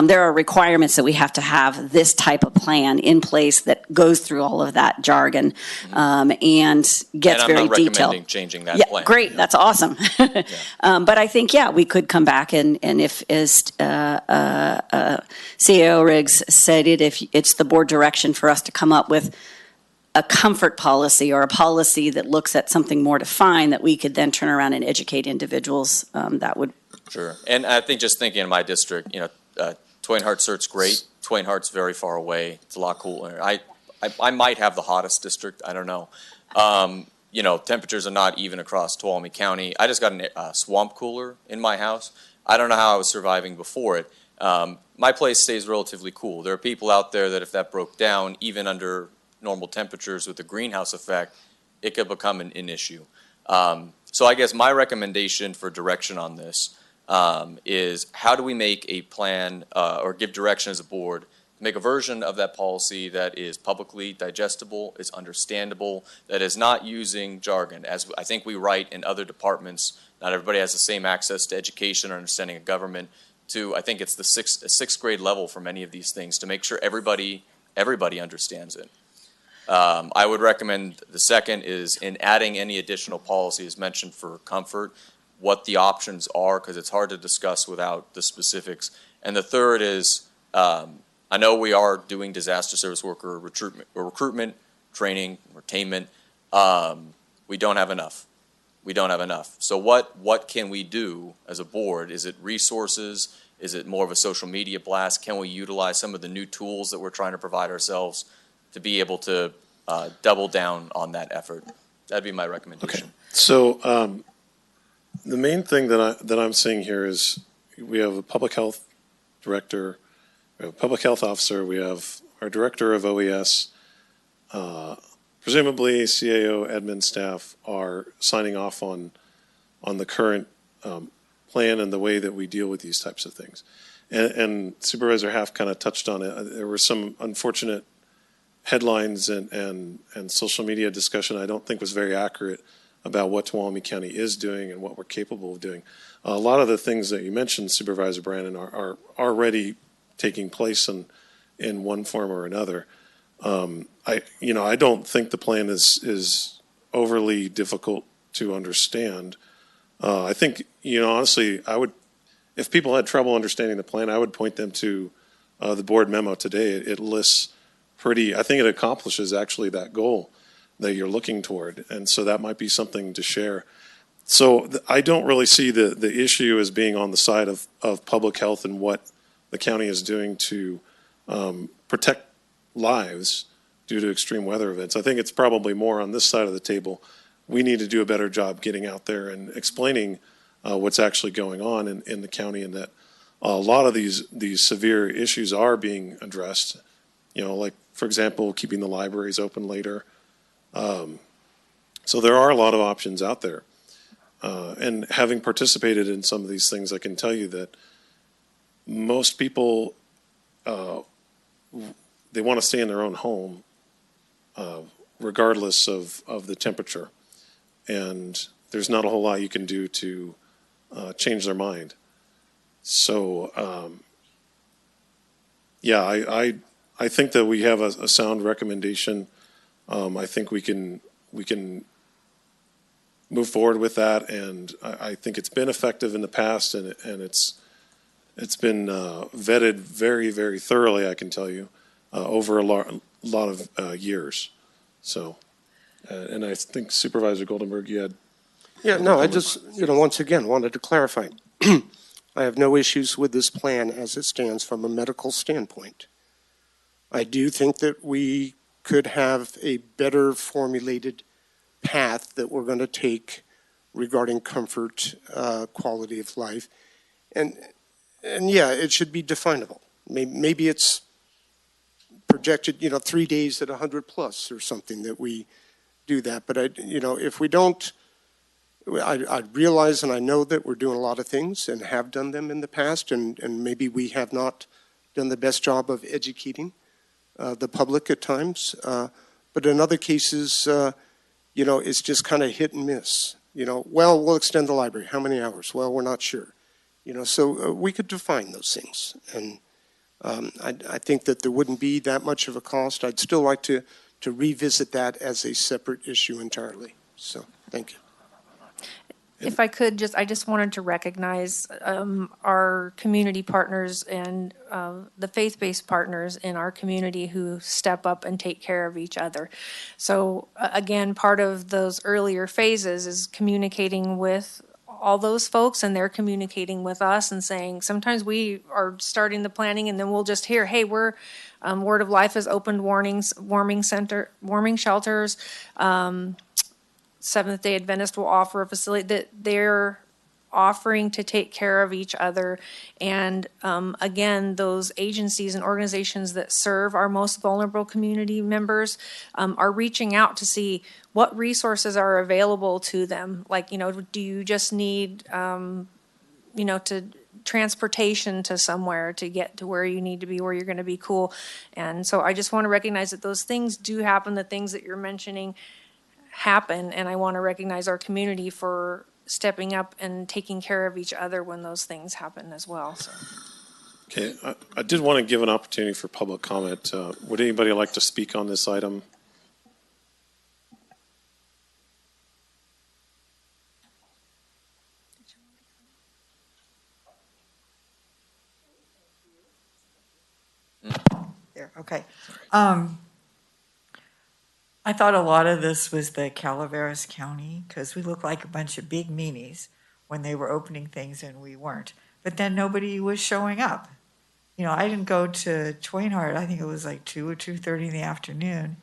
there are requirements that we have to have this type of plan in place that goes through all of that jargon and gets very I'm not detailed. recommending changing that plan. Great, that's awesome. But I think, we could come back and if, as CAO Riggs said it, if it's the board direction for us to come up with a comfort policy or a policy that looks at something more defined that we could then turn around and educate individuals, that would. Sure. And I think just thinking in my district, Twain Harte CERT's great. Twain Harte's very far away. It's a lot cooler. I might have the hottest district. I don't know. Temperatures are not even across Tuolumne County. I just got a swamp cooler in my house. I don't know how I was surviving before it. My place stays relatively cool. There are people out there that if that broke down, even under normal temperatures with the greenhouse effect, it could become an issue. So I guess my recommendation for direction on this is how do we make a plan or give direction as a board to make a version of that policy that is publicly digestible, is understandable, that is not using jargon. As I think we write in other departments, not everybody has the same access to education or understanding of government. I think it's the sixth grade level for many of these things to make sure everybody understands it. I would recommend the second is in adding any additional policies mentioned for comfort, what the options are, because it's hard to discuss without the specifics. And the third is, I know we are doing disaster service worker recruitment, training, retainment. We don't have enough. We don't have enough. So what can we do as a board? Is it resources? Is it more of a social media blast? Can we utilize some of the new tools that we're trying to provide ourselves to be able to double down on that effort? That'd be my recommendation. Okay. So the main thing that I'm seeing here is we have a public health director, we have a public health officer, we have our director of OES. Presumably CAO admin staff are signing off on the current plan and the way that we deal with these types of things. And Supervisor Half kind of touched on it. There were some unfortunate headlines and social media discussion I don't think was very accurate about what Tuolumne County is doing and what we're capable of doing. A lot of the things that you mentioned, Supervisor Brandon, are already taking place in one form or another. I don't think the plan is overly difficult to understand. I think, honestly, if people had trouble understanding the plan, I would point them to the board memo today. It lists I think it accomplishes actually that goal that you're looking toward. And so that might be something to share. So I don't really see the issue as being on the side of public health and what the county is doing to protect lives due to extreme weather events. I think it's probably more on this side of the table. We need to do a better job getting out there and explaining what's actually going on in the county, and that a lot of these severe issues are being addressed. Like, for example, keeping the libraries open later. So there are a lot of options out there. And having participated in some of these things, I can tell you that most people, they want to stay in their own home regardless of the temperature. And there's not a whole lot you can do to change their mind. So, I think that we have a sound recommendation. I think we can move forward with that, and I think it's been effective in the past, and it's been vetted very, very thoroughly, I can tell you, over a lot of years. So, and I think Supervisor Goldenberg, you had. Yeah, no, I just, once again, wanted to clarify. I have no issues with this plan as it stands from a medical standpoint. I do think that we could have a better formulated path that we're going to take regarding comfort, quality of life. And yeah, it should be definable. Maybe it's projected, 3 days at 100 plus or something that we do that. But if we don't, I realize and I know that we're doing a lot of things and have done them in the past, and maybe we have not done the best job of educating the public at times. But in other cases, it's just kind of hit and miss. Well, we'll extend the library. How many hours? Well, we're not sure. So we could define those things. And I think that there wouldn't be that much of a cost. I'd still like to revisit that as a separate issue entirely. So, thank you. If I could, I just wanted to recognize our community partners and the faith-based partners in our community who step up and take care of each other. So again, part of those earlier phases is communicating with all those folks, and they're communicating with us and saying, sometimes we are starting the planning and then we'll just hear, hey, we're Word of Life has opened warming shelters. Seventh-day Adventist will offer a facility that they're offering to take care of each other. And again, those agencies and organizations that serve our most vulnerable community members are reaching out to see what resources are available to them. Like, do you just need, to transportation to somewhere to get to where you need to be, where you're going to be cool. And so I just want to recognize that those things do happen, the things that you're mentioning happen, and I want to recognize our community for stepping up and taking care of each other when those things happen as well. So. Okay, I did want to give an opportunity for public comment. Would anybody like to speak on this item? There, okay. I thought a lot of this was the Calaveras County, because we looked like a bunch of big meanies when they were opening things and we weren't. But then nobody was showing up. I didn't go to Twainhart, I think it was like 2 or 2:30 in the afternoon.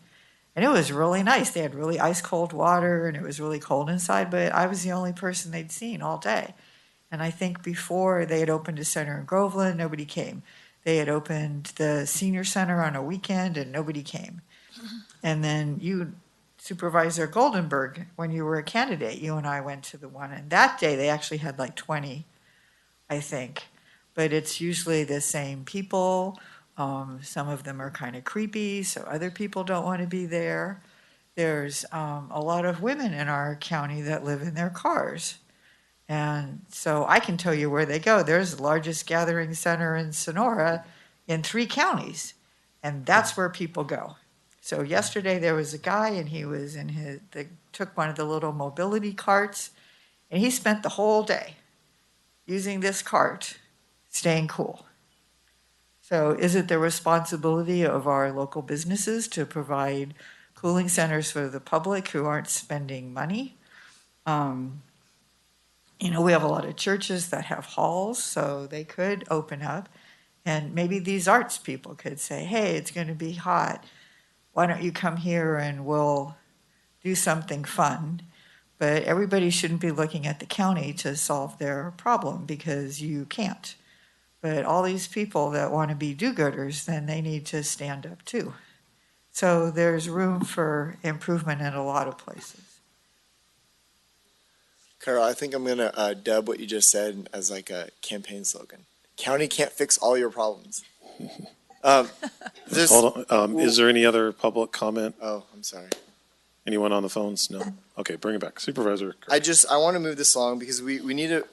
And it was really nice. They had really ice cold water and it was really cold inside, but I was the only person they'd seen all day. And I think before they had opened a center in Groveland, nobody came. They had opened the senior center on a weekend and nobody came. And then you, Supervisor Goldenberg, when you were a candidate, you and I went to the one. And that day they actually had like 20, I think. But it's usually the same people. Some of them are kind of creepy, so other people don't want to be there. There's a lot of women in our county that live in their cars. And so I can tell you where they go. There's the largest gathering center in Sonora in 3 counties, and that's where people go. So yesterday there was a guy, and he was they took one of the little mobility carts, and he spent the whole day using this cart, staying cool. So is it the responsibility of our local businesses to provide cooling centers for the public who aren't spending money? We have a lot of churches that have halls, so they could open up. And maybe these arts people could say, hey, it's going to be hot. Why don't you come here and we'll do something fun? But everybody shouldn't be looking at the county to solve their problem, because you can't. But all these people that want to be do-gooders, then they need to stand up too. So there's room for improvement in a lot of places. Carol, I think I'm going to dub what you just said as like a campaign slogan. County can't fix all your problems. Hold on. Is there any other public comment? Oh, I'm sorry. Anyone on the phones? No? Okay, bring it back. Supervisor. I want to move this along because we need to,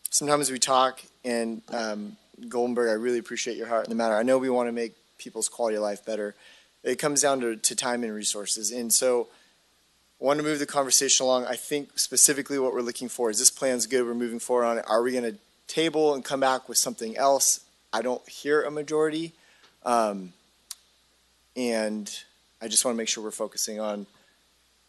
sometimes we talk, and Goldenberg, I really appreciate your heart in the matter. I know we want to make people's quality of life better. It comes down to time and resources. And so I want to move the conversation along. I think specifically what we're looking for is this plan's good. We're moving forward on it. Are we going to table and come back with something else? I don't hear a majority. And I just want to make sure we're focusing on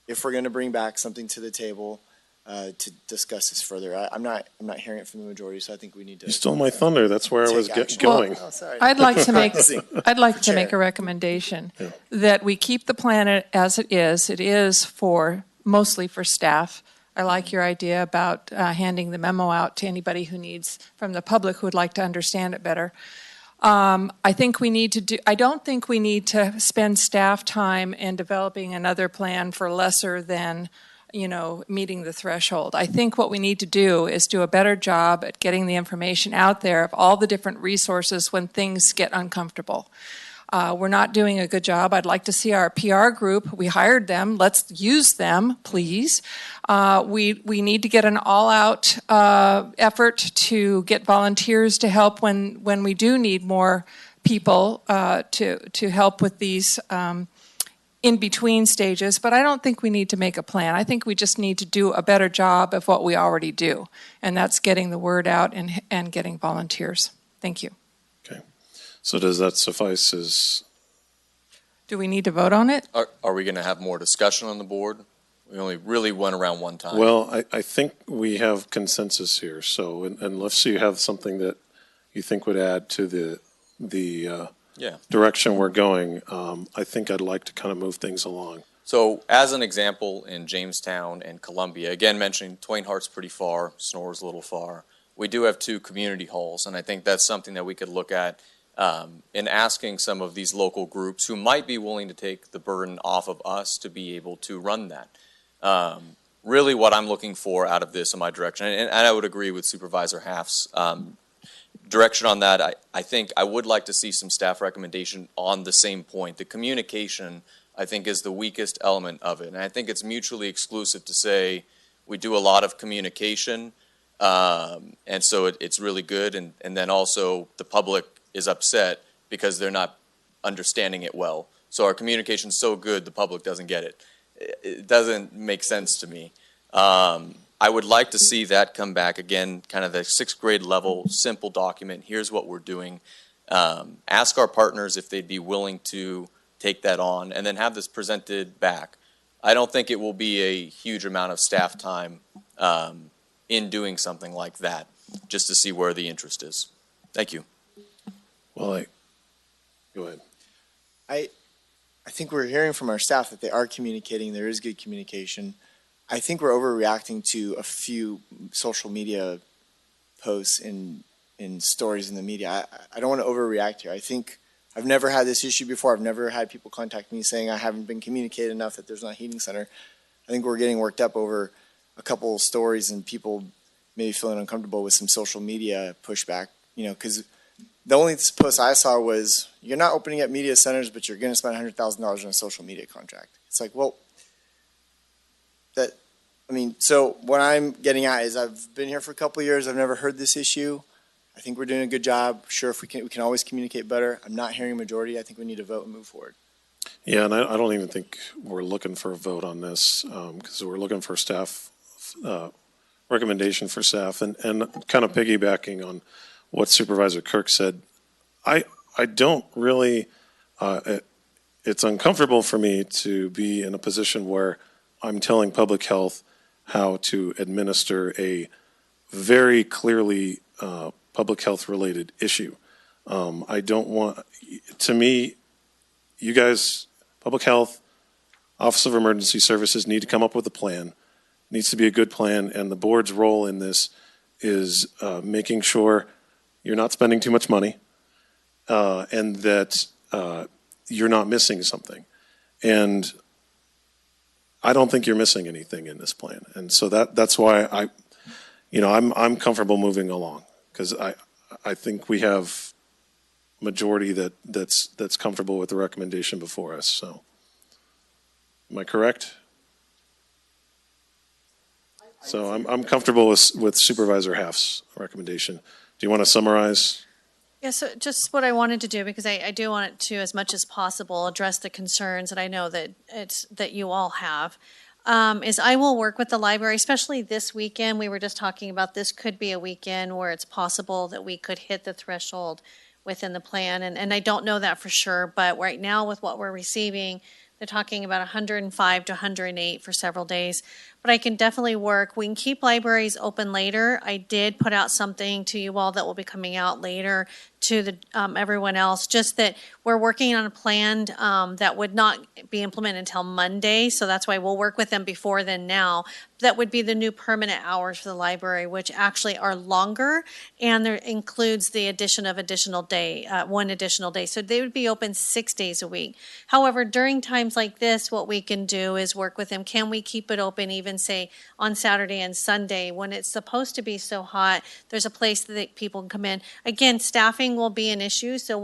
if we're going to bring back something to the table to discuss this further. I'm not hearing it from the majority, so I think we need to. You stole my thunder. That's where I was going. Oh, sorry. I'd like to make a recommendation that we keep the plan as it is. It is mostly for staff. I like your idea about handing the memo out to anybody who needs, from the public who would like to understand it better. I don't think we need to spend staff time in developing another plan for lesser than, meeting the threshold. I think what we need to do is do a better job at getting the information out there of all the different resources when things get uncomfortable. We're not doing a good job. I'd like to see our PR group. We hired them. Let's use them, please. We need to get an all-out effort to get volunteers to help when we do need more people to help with these in-between stages. But I don't think we need to make a plan. I think we just need to do a better job of what we already do, and that's getting the word out and getting volunteers. Thank you. So does that suffice as? Do we need to vote on it? Are we going to have more discussion on the board? We only really went around one time. Well, I think we have consensus here. So unless you have something that you think would add to the direction we're going, I think I'd like to kind of move things along. So as an example, in Jamestown and Columbia, again mentioning Twain Hart's pretty far, Snorer's a little far, we do have 2 community halls, and I think that's something that we could look at in asking some of these local groups who might be willing to take the burden off of us to be able to run that. Really what I'm looking for out of this in my direction, and I would agree with Supervisor Half's direction on that. I think I would like to see some staff recommendation on the same point. The communication, I think, is the weakest element of it. And I think it's mutually exclusive to say we do a lot of communication, and so it's really good. And then also the public is upset because they're not understanding it well. So our communication's so good, the public doesn't get it. It doesn't make sense to me. I would like to see that come back again, kind of the 6th grade level, simple document. Here's what we're doing. Ask our partners if they'd be willing to take that on, and then have this presented back. I don't think it will be a huge amount of staff time in doing something like that, just to see where the interest is. Thank you. Well, go ahead. I think we're hearing from our staff that they are communicating. There is good communication. I think we're overreacting to a few social media posts in stories in the media. I don't want to overreact here. I think I've never had this issue before. I've never had people contact me saying I haven't been communicated enough that there's not a heating center. I think we're getting worked up over a couple of stories and people maybe feeling uncomfortable with some social media pushback, because the only post I saw was, you're not opening up media centers, but you're going to spend $100,000 on a social media contract. It's like, well, so what I'm getting at is I've been here for a couple of years. I've never heard this issue. I think we're doing a good job. Sure, if we can always communicate better. I'm not hearing a majority. I think we need to vote and move forward. Yeah, and I don't even think we're looking for a vote on this, because we're looking for staff, recommendation for staff, and kind of piggybacking on what Supervisor Kirk said, I don't really, it's uncomfortable for me to be in a position where I'm telling public health how to administer a very clearly public health related issue. I don't want, to me, you guys, public health, Office of Emergency Services need to come up with a plan. It needs to be a good plan, and the board's role in this is making sure you're not spending too much money, and that you're not missing something. And I don't think you're missing anything in this plan. And so that's why I'm comfortable moving along, because I think we have majority that's comfortable with the recommendation before us. So am I correct? So I'm comfortable with Supervisor Half's recommendation. Do you want to summarize? Yeah, so just what I wanted to do, because I do want it to, as much as possible, address the concerns that I know that you all have, is I will work with the library, especially this weekend. We were just talking about this could be a weekend where it's possible that we could hit the threshold within the plan. And I don't know that for sure, but right now with what we're receiving, they're talking about 105 to 108 for several days. But I can definitely work. We can keep libraries open later. I did put out something to you all that will be coming out later to the everyone else, just that we're working on a plan that would not be implemented until Monday. So that's why we'll work with them before then now. That would be the new permanent hours for the library, which actually are longer, and there includes the addition of one additional day. So they would be open 6 days a week. However, during times like this, what we can do is work with them. Can we keep it open even, say, on Saturday and Sunday when it's supposed to be so hot? There's a place that people can come in. Again, staffing will be an issue, so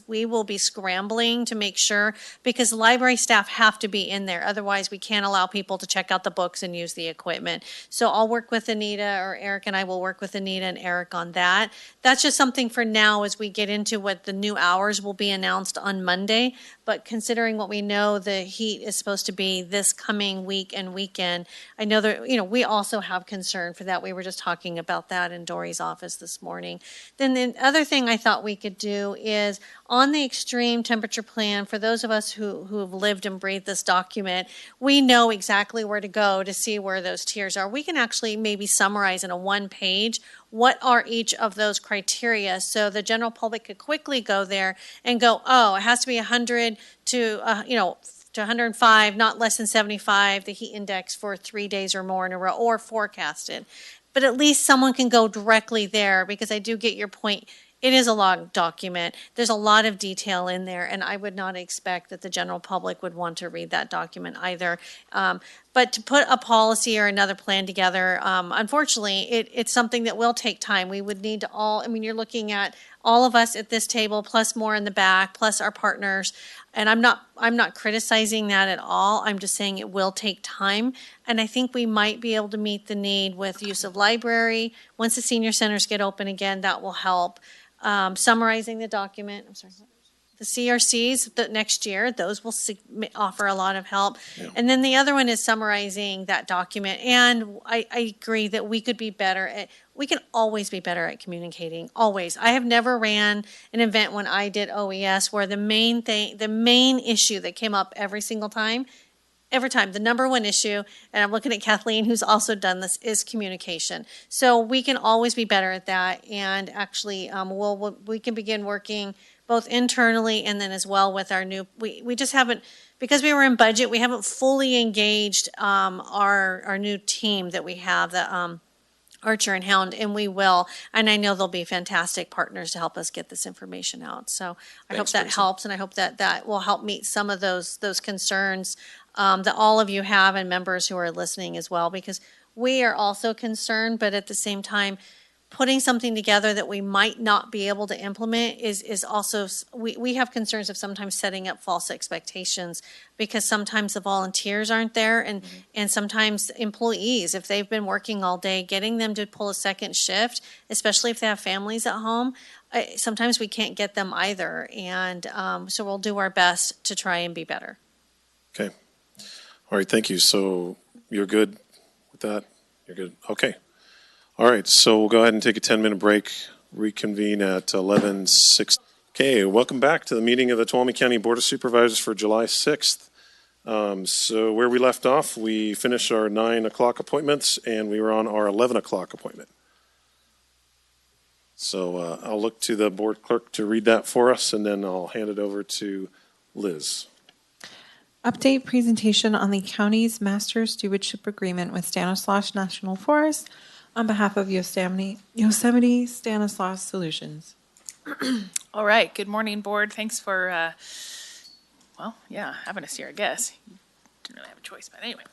we will be scrambling to make sure, because library staff have to be in there. Otherwise, we can't allow people to check out the books and use the equipment. So I'll work with Anita, or Eric and I will work with Anita and Eric on that. That's just something for now as we get into what the new hours will be announced on Monday. But considering what we know the heat is supposed to be this coming week and weekend, I know that, we also have concern for that. We were just talking about that in Dory's office this morning. Then the other thing I thought we could do is on the extreme temperature plan, for those of us who have lived and breathed this document, we know exactly where to go to see where those tiers are. We can actually maybe summarize in a one page what are each of those criteria, so the general public could quickly go there and go, oh, it has to be 100 to to 105, not less than 75, the heat index for 3 days or more in a row, or forecasted. But at least someone can go directly there, because I do get your point. It is a log document. There's a lot of detail in there, and I would not expect that the general public would want to read that document either. But to put a policy or another plan together, unfortunately, it's something that will take time. We would need to all, I mean, you're looking at all of us at this table, plus more in the back, plus our partners. And I'm not criticizing that at all. I'm just saying it will take time. And I think we might be able to meet the need with use of library. Once the senior centers get open again, that will help. Summarizing the document, I'm sorry, the CRCs the next year, those will offer a lot of help. Yeah. And then the other one is summarizing that document. And I agree that we could be better at, we can always be better at communicating, always. I have never ran an event when I did OES where the main issue that came up every time, the number one issue, and I'm looking at Kathleen, who's also done this, is communication. So we can always be better at that, and actually we can begin working both internally and then as well with our new, we just haven't, because we were in budget, we haven't fully engaged our new team that we have, the Archer and Hound, and we will. And I know they'll be fantastic partners to help us get this information out. So I hope that helps, and I hope that will help meet some of those concerns that all of you have, and members who are listening as well, because we are also concerned, but at the same time, putting something together that we might not be able to implement is also, we have concerns of sometimes setting up false expectations, because sometimes the volunteers aren't there, and sometimes employees, if they've been working all day, getting them to pull a second shift, especially if they have families at home, sometimes we can't get them either. And so we'll do our best to try and be better. Okay. All right, thank you. So you're good with that? You're good? Okay. All right, so we'll go ahead and take a 10-minute break, reconvene at 11:06. Okay, welcome back to the meeting of the Tuolumne County Board of Supervisors for July 6th. So where we left off, we finished our 9 o'clock appointments, and we were on our 11 o'clock appointment. So I'll look to the board clerk to read that for us, and then I'll hand it over to Liz. Update presentation on the county's master stewardship agreement with Stanislaus National Forest on behalf of Yosemite Stanislaus Solutions. All right. Good morning, board. Thanks for, having us here, I guess. Didn't really have a choice, but anyway.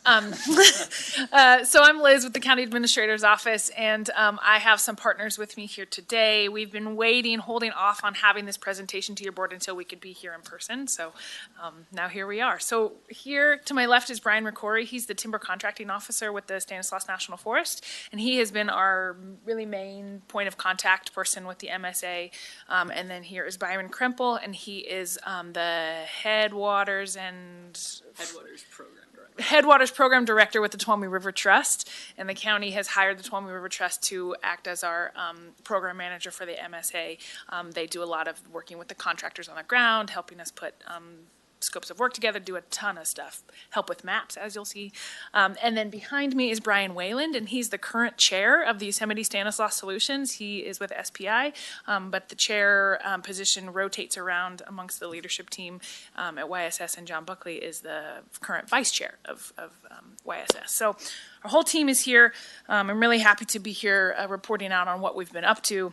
So I'm Liz with the County Administrator's Office, and I have some partners with me here today. We've been holding off on having this presentation to your board until we could be here in person. So now here we are. So here to my left is Brian McCory. He's the Timber Contracting Officer with the Stanislaus National Forest, and he has been our really main point of contact person with the MSA. And then here is Byron Krempel, and he is the Headwaters Program Director with the Tuolumne River Trust, and the county has hired the Tuolumne River Trust to act as our program manager for the MSA. They do a lot of working with the contractors on the ground, helping us put scopes of work together, do a ton of stuff, help with maps, as you'll see. And then behind me is Brian Wayland, and he's the current chair of the Yosemite Stanislaus Solutions. He is with SPI, but the chair position rotates around amongst the leadership team at YSS, and John Buckley is the current vice chair of YSS. So our whole team is here. I'm really happy to be here reporting out on what we've been up to.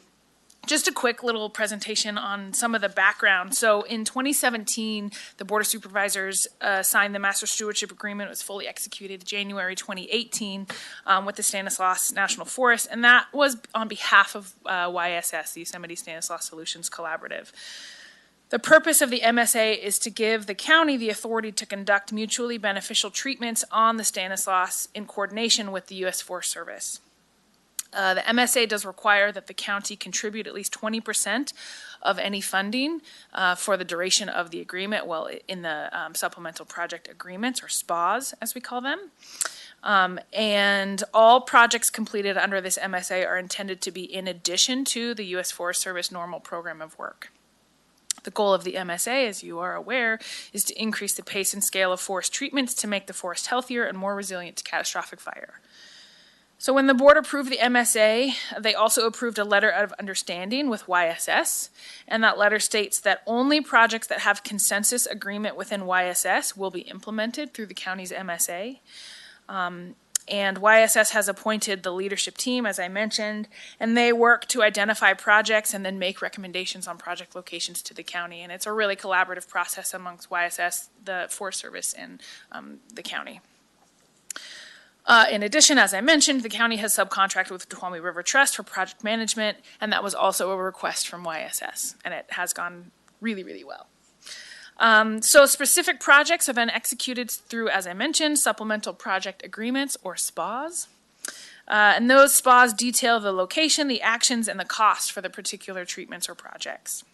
Just a quick little presentation on some of the background. So in 2017, the Board of Supervisors signed the Master Stewardship Agreement. It was fully executed January 2018 with the Stanislaus National Forest, and that was on behalf of YSS, the Yosemite Stanislaus Solutions Collaborative. The purpose of the MSA is to give the county the authority to conduct mutually beneficial treatments on the Stanislaus in coordination with the U.S. Forest Service. The MSA does require that the county contribute at least 20% of any funding for the duration of the agreement, in the supplemental project agreements, or SPAs as we call them. And all projects completed under this MSA are intended to be in addition to the U.S. Forest Service normal program of work. The goal of the MSA, as you are aware, is to increase the pace and scale of forest treatments to make the forest healthier and more resilient to catastrophic fire. So when the board approved the MSA, they also approved a letter of understanding with YSS. And that letter states that only projects that have consensus agreement within YSS will be implemented through the county's MSA. And YSS has appointed the leadership team, as I mentioned, and they work to identify projects and then make recommendations on project locations to the county. And it's a really collaborative process amongst YSS, the Forest Service, and the county. In addition, as I mentioned, the county has subcontracted with the Tuolumne River Trust for project management, and that was also a request from YSS, and it has gone really, really well. So specific projects have been executed through, as I mentioned, supplemental project agreements, or SPAs. And those SPAs detail the location, the actions, and the cost for the particular treatments or projects.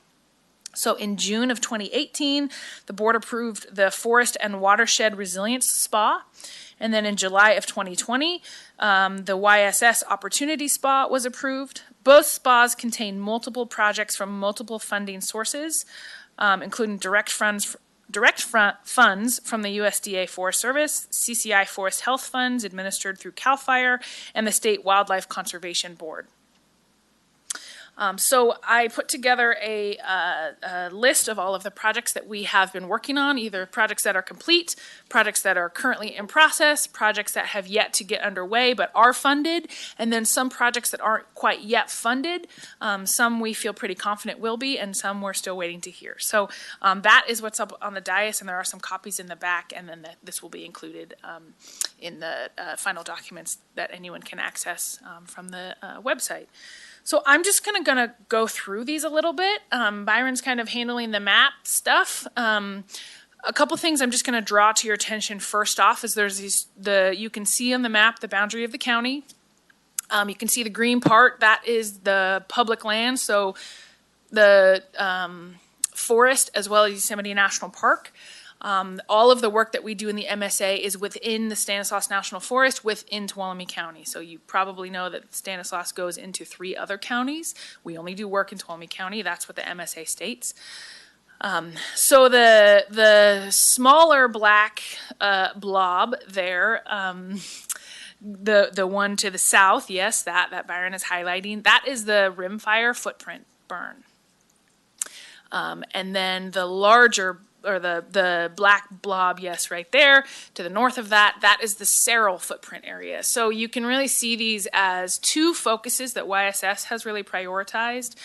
So in June of 2018, the board approved the Forest and Watershed Resilience SPA. And then in July of 2020, the YSS Opportunity SPA was approved. Both SPAs contain multiple projects from multiple funding sources, including direct funds from the USDA Forest Service, CCI Forest Health Funds administered through CAL FIRE, and the State Wildlife Conservation Board. So I put together a list of all of the projects that we have been working on, either projects that are complete, projects that are currently in process, projects that have yet to get underway but are funded, and then some projects that aren't quite yet funded. Some we feel pretty confident will be, and some we're still waiting to hear. So that is what's up on the dais, and there are some copies in the back, and then this will be included in the final documents that anyone can access from the website. So I'm just kind of going to go through these a little bit. Byron's kind of handling the map stuff. A couple things I'm just going to draw to your attention first off is there's you can see on the map the boundary of the county. You can see the green part, that is the public land. So the forest as well as Yosemite National Park. All of the work that we do in the MSA is within the Stanislaus National Forest within Tuolumne County. So you probably know that Stanislaus goes into 3 other counties. We only do work in Tuolumne County. That's what the MSA states. So the smaller black blob there, the one to the south, yes, that Byron is highlighting, that is the rimfire footprint burn. And then the larger, or the black blob, yes, right there, to the north of that, that is the Cerro footprint area. So you can really see these as 2 focuses that YSS has really prioritized.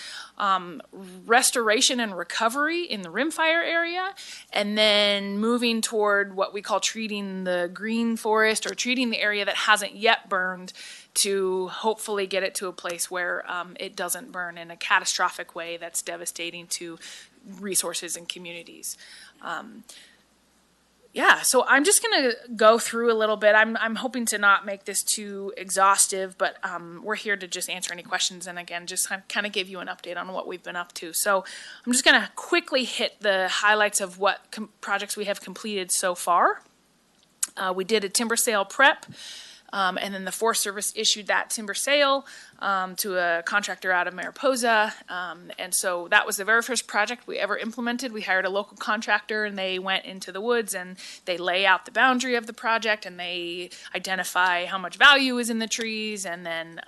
Restoration and recovery in the rimfire area, and then moving toward what we call treating the green forest, or treating the area that hasn't yet burned, to hopefully get it to a place where it doesn't burn in a catastrophic way that's devastating to resources and communities. Yeah, so I'm just going to go through a little bit. I'm hoping to not make this too exhaustive, but we're here to just answer any questions, and again, just kind of give you an update on what we've been up to. So I'm just going to quickly hit the highlights of what projects we have completed so far. We did a timber sale prep. And then the Forest Service issued that timber sale to a contractor out of Mariposa. And so that was the very first project we ever implemented. We hired a local contractor, and they went into the woods and they lay out the boundary of the project, and they identify how much value is in the trees. And then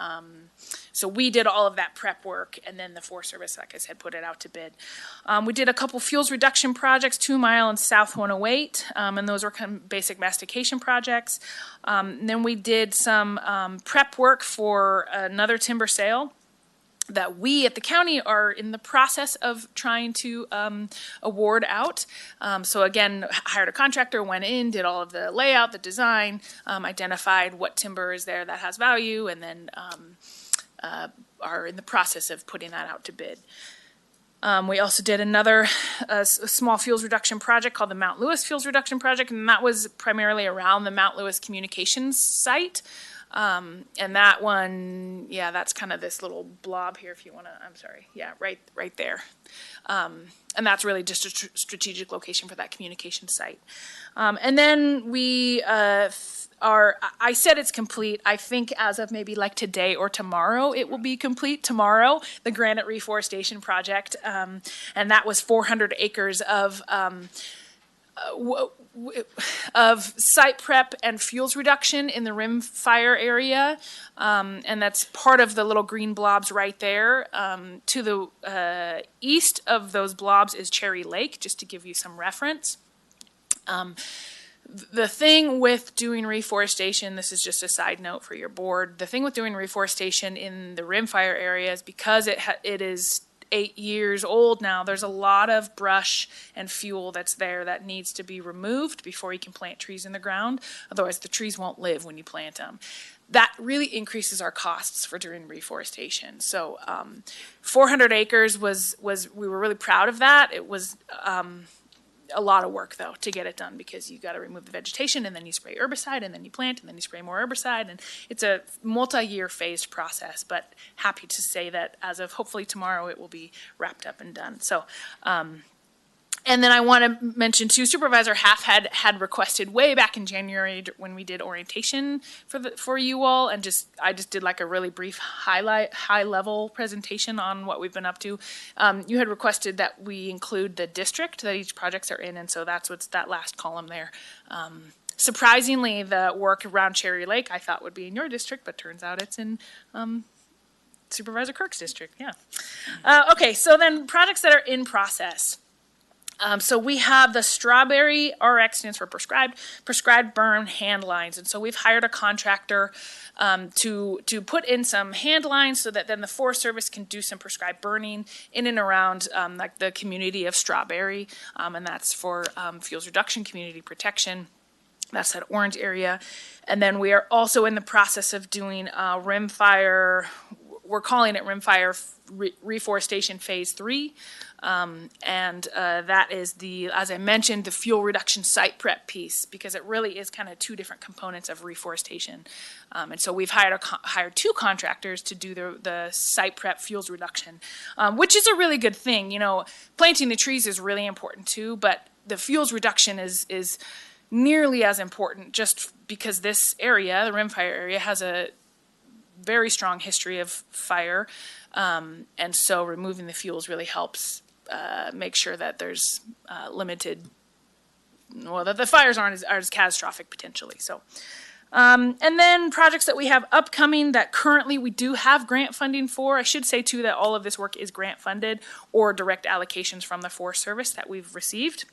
so we did all of that prep work, and then the Forest Service, like I said, put it out to bid. We did a couple fuels reduction projects, 2 Mile and South 108, and those were kind of basic mastication projects. Then we did some prep work for another timber sale that we at the county are in the process of trying to award out. So again, hired a contractor, went in, did all of the layout, the design, identified what timber is there that has value, and then are in the process of putting that out to bid. We also did another small fuels reduction project called the Mount Lewis Fuels Reduction Project, and that was primarily around the Mount Lewis communications site. And that one, yeah, that's kind of this little blob here, if you want to, I'm sorry, yeah, right there. And that's really just a strategic location for that communication site. And then we I said it's complete. I think as of maybe like today or tomorrow, it will be complete. Tomorrow, the Granite Reforestation Project, and that was 400 acres of of site prep and fuels reduction in the rim fire area. And that's part of the little green blobs right there. To the east of those blobs is Cherry Lake, just to give you some reference. The thing with doing reforestation, this is just a side note for your board, the thing with doing reforestation in the rimfire area is because it is 8 years old now, there's a lot of brush and fuel that's there that needs to be removed before you can plant trees in the ground. Otherwise, the trees won't live when you plant them. That really increases our costs for doing reforestation. So 400 acres was we were really proud of that. It was a lot of work though to get it done, because you got to remove the vegetation and then you spray herbicide and then you plant and then you spray more herbicide, and it's a multi-year phased process, but happy to say that as of hopefully tomorrow it will be wrapped up and done. So and then I want to mention too, Supervisor Half had requested way back in January when we did orientation for you all, and I just did like a really brief high level presentation on what we've been up to. You had requested that we include the district that each projects are in, and so that's what's that last column there. Surprisingly, the work around Cherry Lake I thought would be in your district, but turns out it's in Supervisor Kirk's district. Yeah. Okay, so then projects that are in process. So we have the Strawberry, RX stands for prescribed burn hand lines. And so we've hired a contractor to put in some hand lines so that then the Forest Service can do some prescribed burning in and around like the community of Strawberry. And that's for fuels reduction, community protection. That's that orange area. And then we are also in the process of doing rimfire. We're calling it rimfire reforestation phase 3. And that is as I mentioned, the fuel reduction site prep piece, because it really is kind of two different components of reforestation. And so we've hired 2 contractors to do the site prep fuels reduction, which is a really good thing. You know, planting the trees is really important too, but the fuels reduction is nearly as important, just because this area, the rimfire area, has a very strong history of fire. And so removing the fuels really helps make sure that there's that the fires aren't as catastrophic potentially. So, and then projects that we have upcoming that currently we do have grant funding for. I should say too that all of this work is grant funded or direct allocations from the Forest Service that we've received.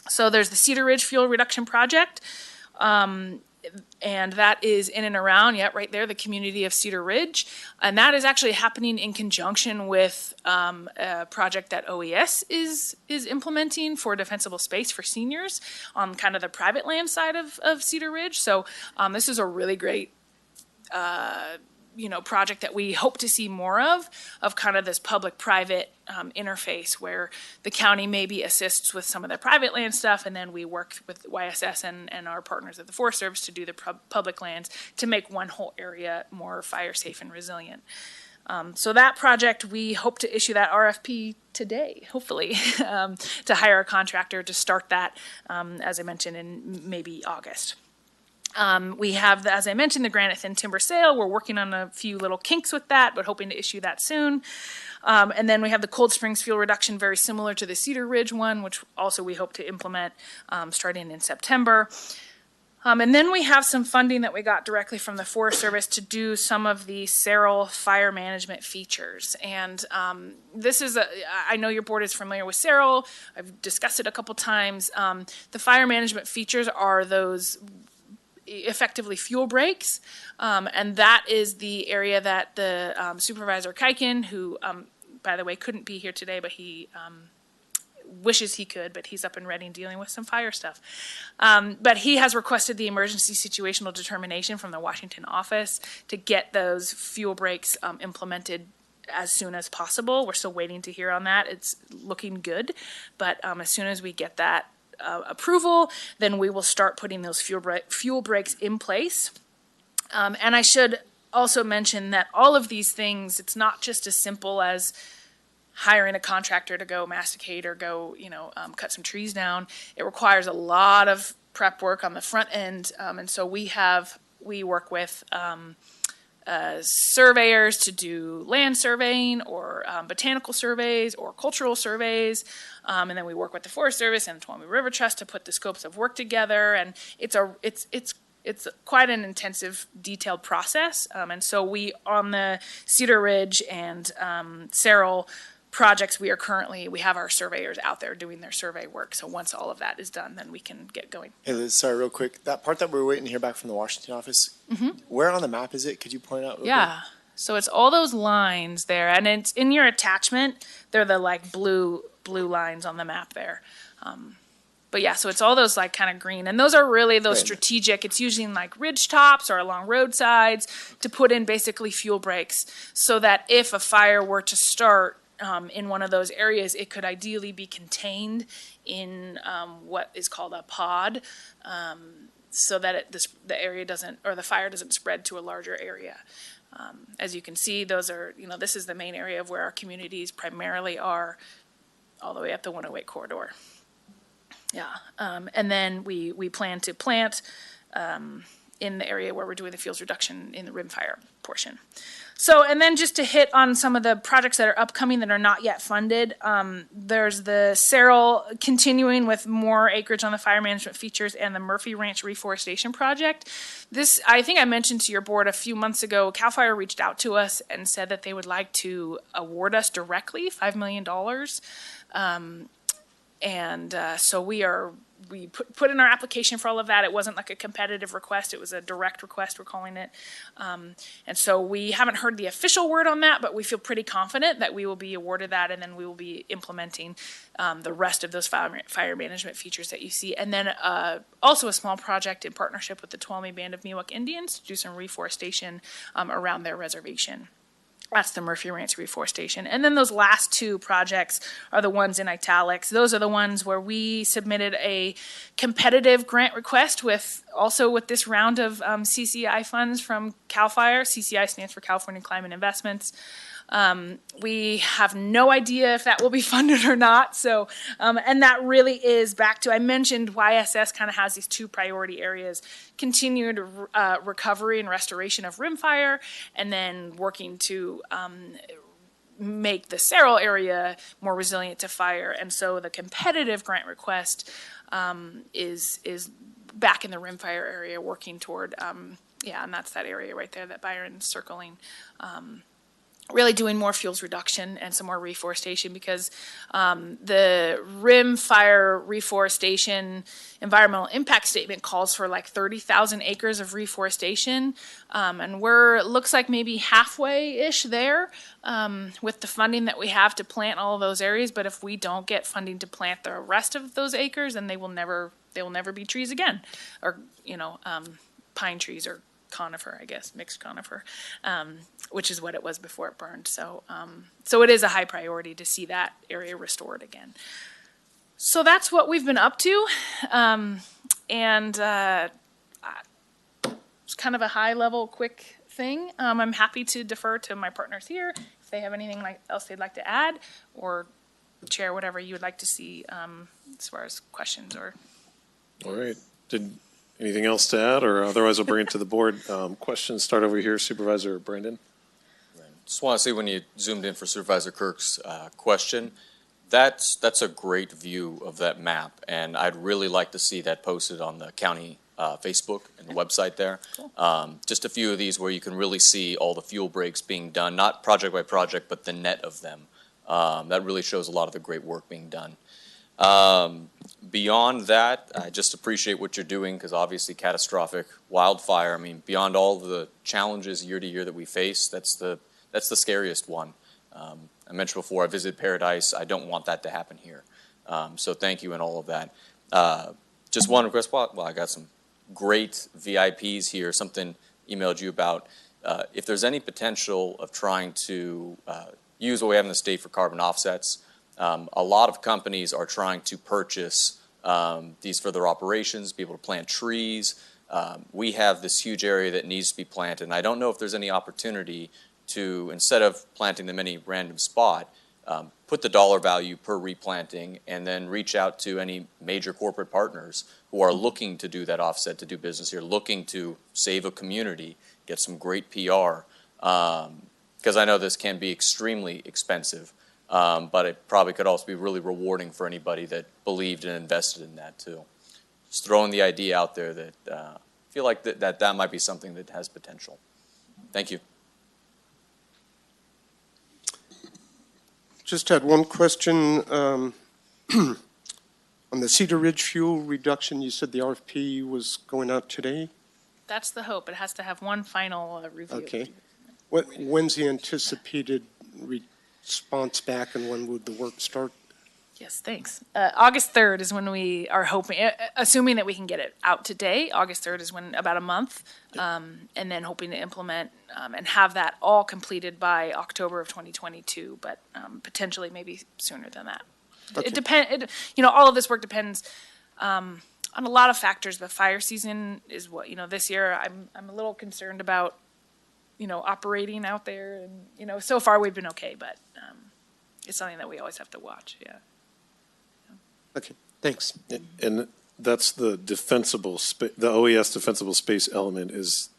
So there's the Cedar Ridge Fuel Reduction Project. And that is in and around, right there, the community of Cedar Ridge. And that is actually happening in conjunction with a project that OES is implementing for defensible space for seniors on kind of the private land side of Cedar Ridge. So this is a really great project that we hope to see more of kind of this public-private interface where the county maybe assists with some of the private land stuff, and then we work with YSS and our partners at the Forest Service to do the public lands to make one whole area more fire safe and resilient. So that project, we hope to issue that RFP today, hopefully, to hire a contractor to start that, as I mentioned, in maybe August. We have, as I mentioned, the granite thin timber sale. We're working on a few little kinks with that, but hoping to issue that soon. And then we have the Cold Springs fuel reduction, very similar to the Cedar Ridge one, which also we hope to implement starting in September. And then we have some funding that we got directly from the Forest Service to do some of the Cerro fire management features. And this is, I know your board is familiar with Cerro. I've discussed it a couple times. The fire management features are those effectively fuel breaks, and that is the area that the Supervisor Kuiken, who by the way couldn't be here today, but he wishes he could, but he's up in Reading dealing with some fire stuff. But he has requested the emergency situational determination from the Washington office to get those fuel breaks implemented as soon as possible. We're still waiting to hear on that. It's looking good, but as soon as we get that approval, then we will start putting those fuel breaks in place. And I should also mention that all of these things, it's not just as simple as hiring a contractor to go masticate or go, cut some trees down. It requires a lot of prep work on the front end. And so we work with surveyors to do land surveying or botanical surveys or cultural surveys. And then we work with the Forest Service and the Tuolumne River Trust to put the scopes of work together. And it's quite an intensive, detailed process. And so we, on the Cedar Ridge and Cerro projects, we have our surveyors out there doing their survey work. So once all of that is done, then we can get going. Hey Liz, sorry, real quick. That part that we were waiting to hear back from the Washington office, where on the map is it? Could you point out? Yeah. So it's all those lines there, and it's in your attachment. They're the like blue lines on the map there. But yeah, so it's all those like kind of green, and those are really those strategic. It's using like ridge tops or along roadsides to put in basically fuel breaks, so that if a fire were to start in one of those areas, it could ideally be contained in what is called a pod, so that the area doesn't, or the fire doesn't spread to a larger area. As you can see, those are, this is the main area of where our communities primarily are, all the way up the 108 corridor. Yeah, and then we plan to plant in the area where we're doing the fuels reduction in the rimfire portion. So, and then just to hit on some of the projects that are upcoming that are not yet funded, there's the Cerro continuing with more acreage on the fire management features and the Murphy Ranch reforestation project. This, I think I mentioned to your board a few months ago, CAL FIRE reached out to us and said that they would like to award us directly $5 million. So we put in our application for all of that. It wasn't like a competitive request. It was a direct request, we're calling it. And so we haven't heard the official word on that, but we feel pretty confident that we will be awarded that, and then we will be implementing the rest of those fire management features that you see. And then also a small project in partnership with the Tuolumne Band of Miwok Indians to do some reforestation around their reservation. That's the Murphy Ranch reforestation. And then those last two projects are the ones in italics. Those are the ones where we submitted a competitive grant request with this round of CCI funds from CAL FIRE. CCI stands for California Climate Investments. We have no idea if that will be funded or not. So, and that really is back to, I mentioned YSS kind of has these two priority areas: continued recovery and restoration of rimfire, and then working to make the Cerro area more resilient to fire. And so the competitive grant request is back in the rimfire area, working toward, and that's that area right there that Byron's circling. Really doing more fuels reduction and some more reforestation, because the rimfire reforestation environmental impact statement calls for like 30,000 acres of reforestation, and looks like maybe halfway-ish there with the funding that we have to plant all of those areas. But if we don't get funding to plant the rest of those acres, then they will never be trees again, or pine trees or conifer, I guess, mixed conifer, which is what it was before it burned. So it is a high priority to see that area restored again. So that's what we've been up to. It's kind of a high level, quick thing. I'm happy to defer to my partners here if they have anything else they'd like to add, or share whatever you would like to see as far as questions or. All right. Anything else to add, or otherwise I'll bring it to the board. Questions, start over here, Supervisor Brandon. Just want to say, when you zoomed in for Supervisor Kirk's question, that's a great view of that map, and I'd really like to see that posted on the county Facebook and the website there. Cool. Just a few of these where you can really see all the fuel breaks being done, not project by project, but the net of them. That really shows a lot of the great work being done. Beyond that, I just appreciate what you're doing, because obviously catastrophic wildfire, beyond all the challenges year to year that we face, that's the scariest one. I mentioned before, I visited Paradise. I don't want that to happen here. So thank you and all of that. Just one request, I got some great VIPs here, something emailed you about. If there's any potential of trying to use what we have in the state for carbon offsets, a lot of companies are trying to purchase these for their operations, be able to plant trees. We have this huge area that needs to be planted, and I don't know if there's any opportunity to, instead of planting them in any random spot, put the dollar value per replanting, and then reach out to any major corporate partners who are looking to do that offset, to do business here, looking to save a community, get some great PR. Because I know this can be extremely expensive, but it probably could also be really rewarding for anybody that believed and invested in that too. Just throwing the idea out there that I feel like that might be something that has potential. Thank you. Just had one question. On the Cedar Ridge fuel reduction, you said the RFP was going out today? That's the hope. It has to have one final review. Okay. When's the anticipated response back, and when would the work start? Yes, thanks. August 3rd is when we are hoping, assuming that we can get it out today. August 3rd is when, about a month, and then hoping to implement and have that all completed by October of 2022, but potentially maybe sooner than that. Okay. It depends. All of this work depends on a lot of factors. But fire season is what this year. I'm a little concerned about operating out there, and so far we've been okay, but it's something that we always have to watch. Yeah. Okay. Thanks. And that's the defensible the OES defensible space element is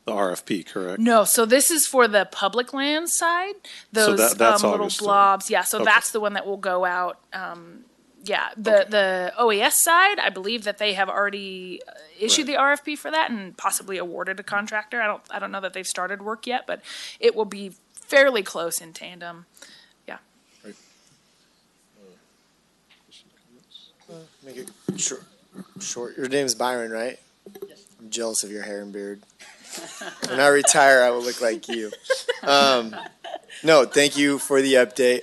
the RFP, correct? No, so this is for the public land side. So Those that's little August 3rd. blobs. Yeah, so Okay. that's the one that will go out. The OES side, I believe that they have already issued the RFP for that and possibly awarded a contractor. I don't know that they've started work yet, but it will be fairly close in tandem. Yeah. Make it short. Your name's Byron, right? Yes. I'm jealous of your hair and beard. When I retire, I will look like you. No, thank you for the update.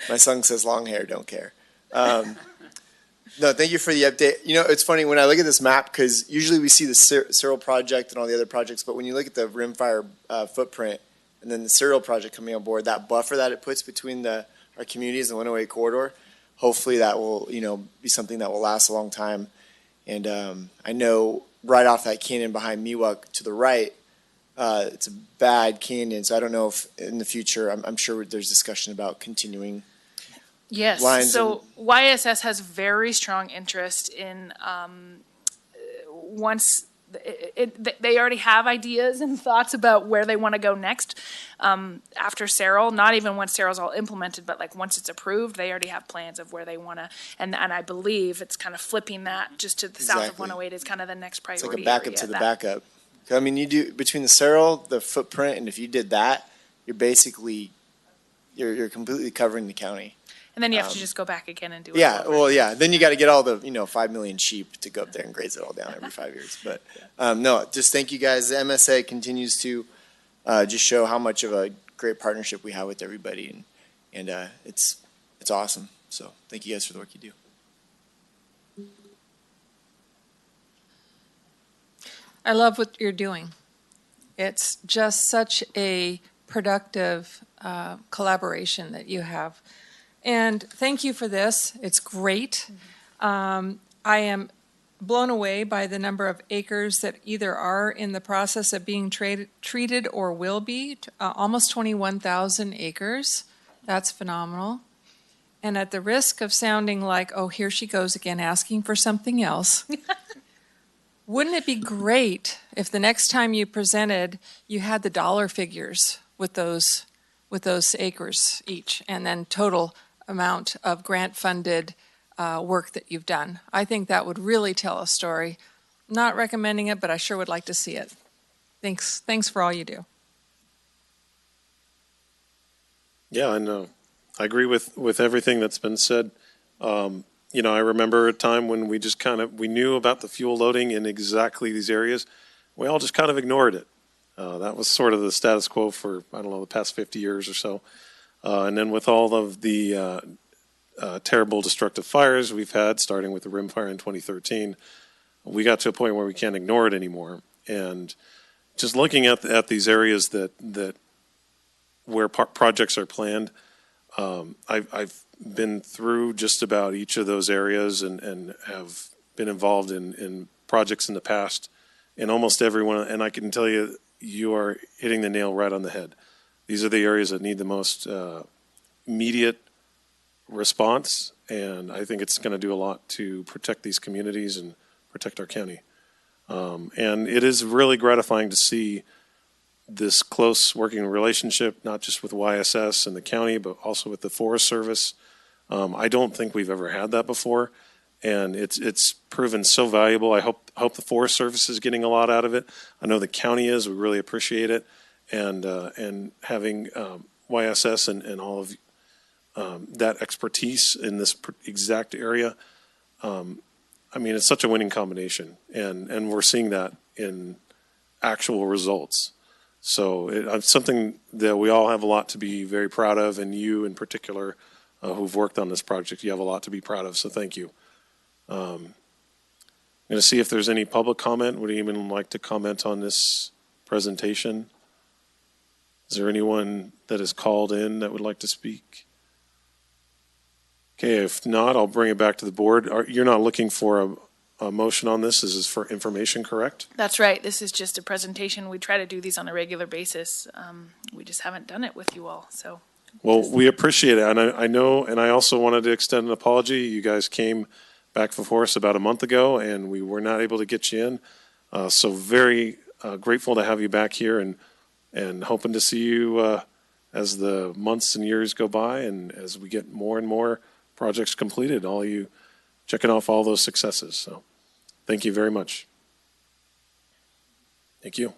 My son says long hair, don't care. No, thank you for the update. It's funny when I look at this map, because usually we see the Cyril project and all the other projects, but when you look at the rimfire footprint and then the Cyril project coming on board, that buffer that it puts between our communities, the 108 corridor, hopefully that will, be something that will last a long time. And I know right off that canyon behind Miwok to the right, it's a bad canyon. So I don't know if in the future, I'm sure there's discussion about continuing. Yes. Lines So YSS has very strong interest in once they already have ideas and thoughts about where they want to go next after Cyril. Not even once Cyril's all implemented, but like once it's approved, they already have plans of where they want to. And I believe it's kind of flipping that just to the south of Exactly. 108 is kind of the next priority. It's like a backup area. to the backup. I mean, you do between the Cyril, the footprint, and if you did that, you're basically you're completely covering the county. And then you have to just go back again and do it. Yeah, over. well, yeah. Then you got to get all the 5 million sheep to go up there and graze it all down every 5 years. But no, just thank you guys. The MSA continues to just show how much of a great partnership we have with everybody, and it's awesome. So thank you guys for the work you do. I love what you're doing. It's just such a productive collaboration that you have. And thank you for this. It's great. I am blown away by the number of acres that either are in the process of being treated or will be. Almost 21,000 acres. That's phenomenal. And at the risk of sounding like, oh, here she goes again asking for something else, wouldn't it be great if the next time you presented, you had the dollar figures with those acres each, and then total amount of grant-funded work that you've done? I think that would really tell a story. Not recommending it, but I sure would like to see it. Thanks for all you do. Yeah, I know. I agree with everything that's been said. I remember a time when we just we knew about the fuel loading in exactly these areas. We all just kind of ignored it. That was sort of the status quo for, the past 50 years or so. And then with all of the terrible destructive fires we've had, starting with the rim fire in 2013, we got to a point where we can't ignore it anymore. And just looking at these areas that where projects are planned, I've been through just about each of those areas and have been involved in projects in the past, and almost everyone. And I can tell you, you are hitting the nail right on the head. These are the areas that need the most immediate response, and I think it's going to do a lot to protect these communities and protect our county. And it is really gratifying to see this close working relationship, not just with YSS and the county, but also with the Forest Service. I don't think we've ever had that before, and it's proven so valuable. I hope the Forest Service is getting a lot out of it. I know the county is. We really appreciate it, and having YSS and all of that expertise in this exact area. I mean, it's such a winning combination, and we're seeing that in actual results. So it's something that we all have a lot to be very proud of, and you in particular, who've worked on this project, you have a lot to be proud of, so thank you. I'm going to see if there's any public comment. Would anyone like to comment on this presentation? Is there anyone that is called in that would like to speak? Okay, if not, I'll bring it back to the board. You're not looking for a motion on this? This is for information, correct? That's right. This is just a presentation. We try to do these on a regular basis. We just haven't done it with you all, so. Well, we appreciate it, and I know, and I also wanted to extend an apology. You guys came back before us about a month ago, and we were not able to get you in. So very grateful to have you back here, and hoping to see you as the months and years go by, and as we get more and more projects completed, all you checking off all those successes. So thank you very much. Thank you.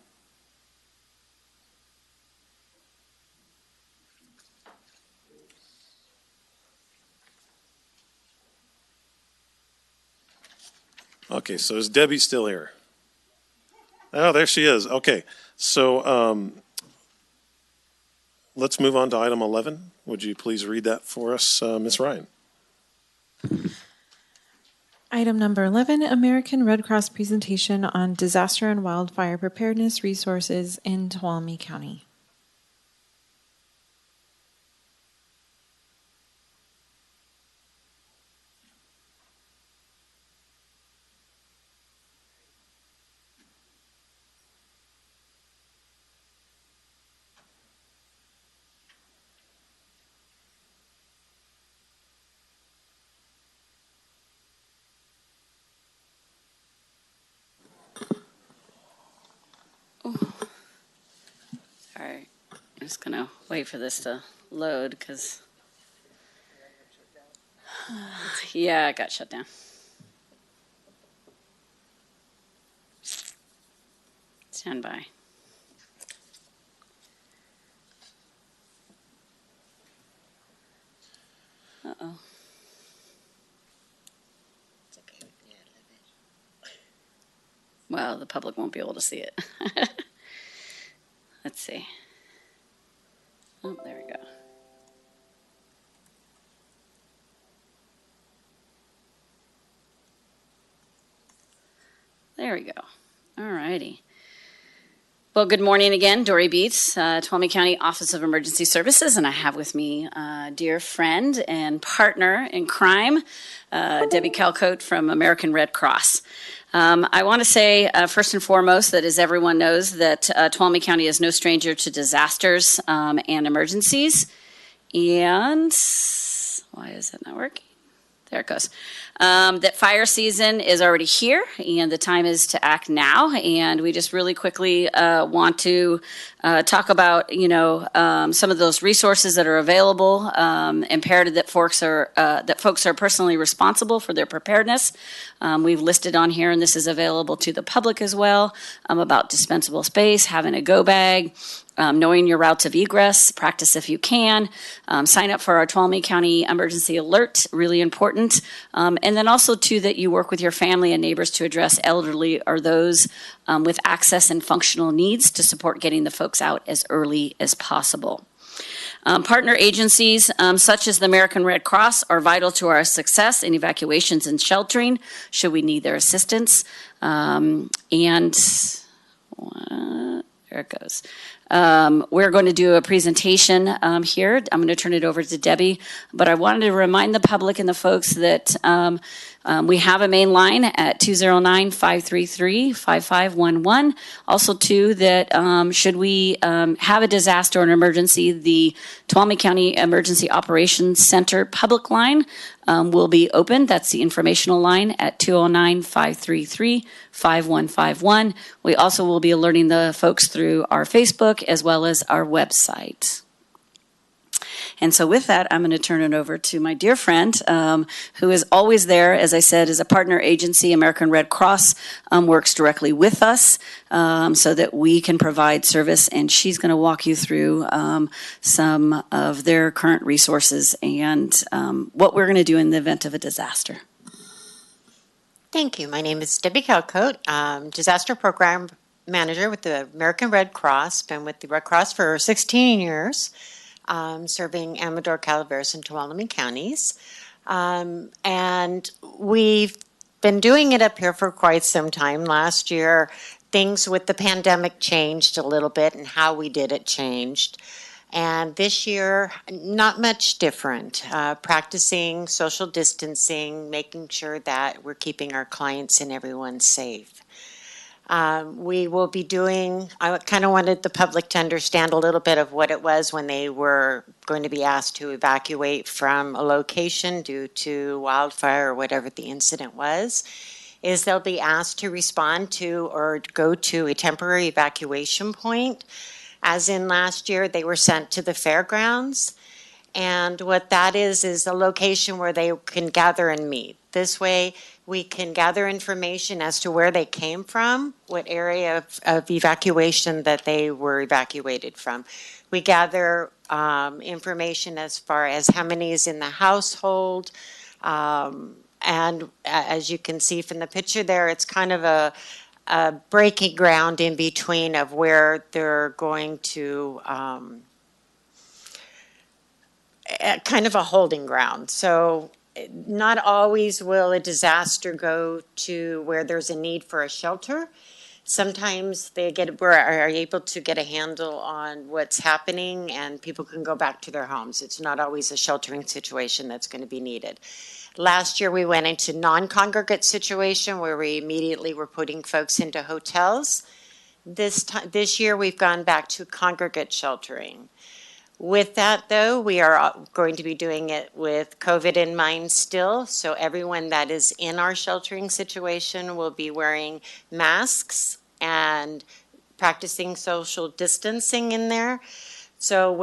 Okay, so is Debbie still here? Oh, there she is. Okay, so let's move on to item 11. Would you please read that for us, Ms. Ryan? Item number 11, American Red Cross presentation on disaster and wildfire preparedness resources in Tuolumne County. All right, I'm just gonna wait for this to load because, yeah, it got shut down. Stand by. Uh-oh. Well, the public won't be able to see it. Let's see. Oh, there we go. There we go. All righty. Well, good morning again. Dory Beats, Tuolumne County Office of Emergency Services, and I have with me a dear friend and partner in crime, Debbie Calcote from American Red Cross. I want to say, first and foremost, that as everyone knows, that Tuolumne County is no stranger to disasters and emergencies. And why is it not working? There it goes. That fire season is already here, and the time is to act now. And we just really quickly want to talk about, some of those resources that are available, imperative that folks are personally responsible for their preparedness. We've listed on here, and this is available to the public as well, about dispensable space, having a go bag, knowing your routes of egress, practice if you can, sign up for our Tuolumne County Emergency Alert, really important. And then also, too, that you work with your family and neighbors to address elderly or those with access and functional needs to support getting the folks out as early as possible. Partner agencies such as the American Red Cross are vital to our success in evacuations and sheltering, should we need their assistance. There it goes. We're going to do a presentation here. I'm going to turn it over to Debbie, but I wanted to remind the public and the folks that We have a main line at 209-533-5511. Also, too, that should we have a disaster or an emergency, the Tuolumne County Emergency Operations Center public line will be open. That's the informational line at 209-533-5151. We also will be alerting the folks through our Facebook as well as our website. And so with that, I'm going to turn it over to my dear friend, who is always there, as I said, is a partner agency. American Red Cross works directly with us so that we can provide service. And she's going to walk you through some of their current resources and what we're going to do in the event of a disaster. Thank you. My name is Debbie Calcote, Disaster Program Manager with the American Red Cross. Been with the Red Cross for 16 years. Serving Amador, Calaveras, and Tuolumne counties. And we've been doing it up here for quite some time. Last year, things with the pandemic changed a little bit and how we did it changed. And this year, not much different. Practicing social distancing, making sure that we're keeping our clients and everyone safe. We will be doing, I kind of wanted the public to understand a little bit of what it was when they were going to be asked to evacuate from a location due to wildfire or whatever the incident was, is they'll be asked to respond to or go to a temporary evacuation point. As in last year, they were sent to the fairgrounds. And what that is a location where they can gather and meet. This way, we can gather information as to where they came from, what area of evacuation that they were evacuated from. We gather information as far as how many is in the household. And as you can see from the picture there, it's kind of a breaking ground in between of where they're going to kind of a holding ground. So not always will a disaster go to where there's a need for a shelter. Sometimes are able to get a handle on what's happening and people can go back to their homes. It's not always a sheltering situation that's going to be needed. Last year we went into non-congregate situation where we immediately were putting folks into hotels. This year we've gone back to congregate sheltering. With that, though, we are going to be doing it with COVID in mind still. So everyone that is in our sheltering situation will be wearing masks and practicing social distancing in there. So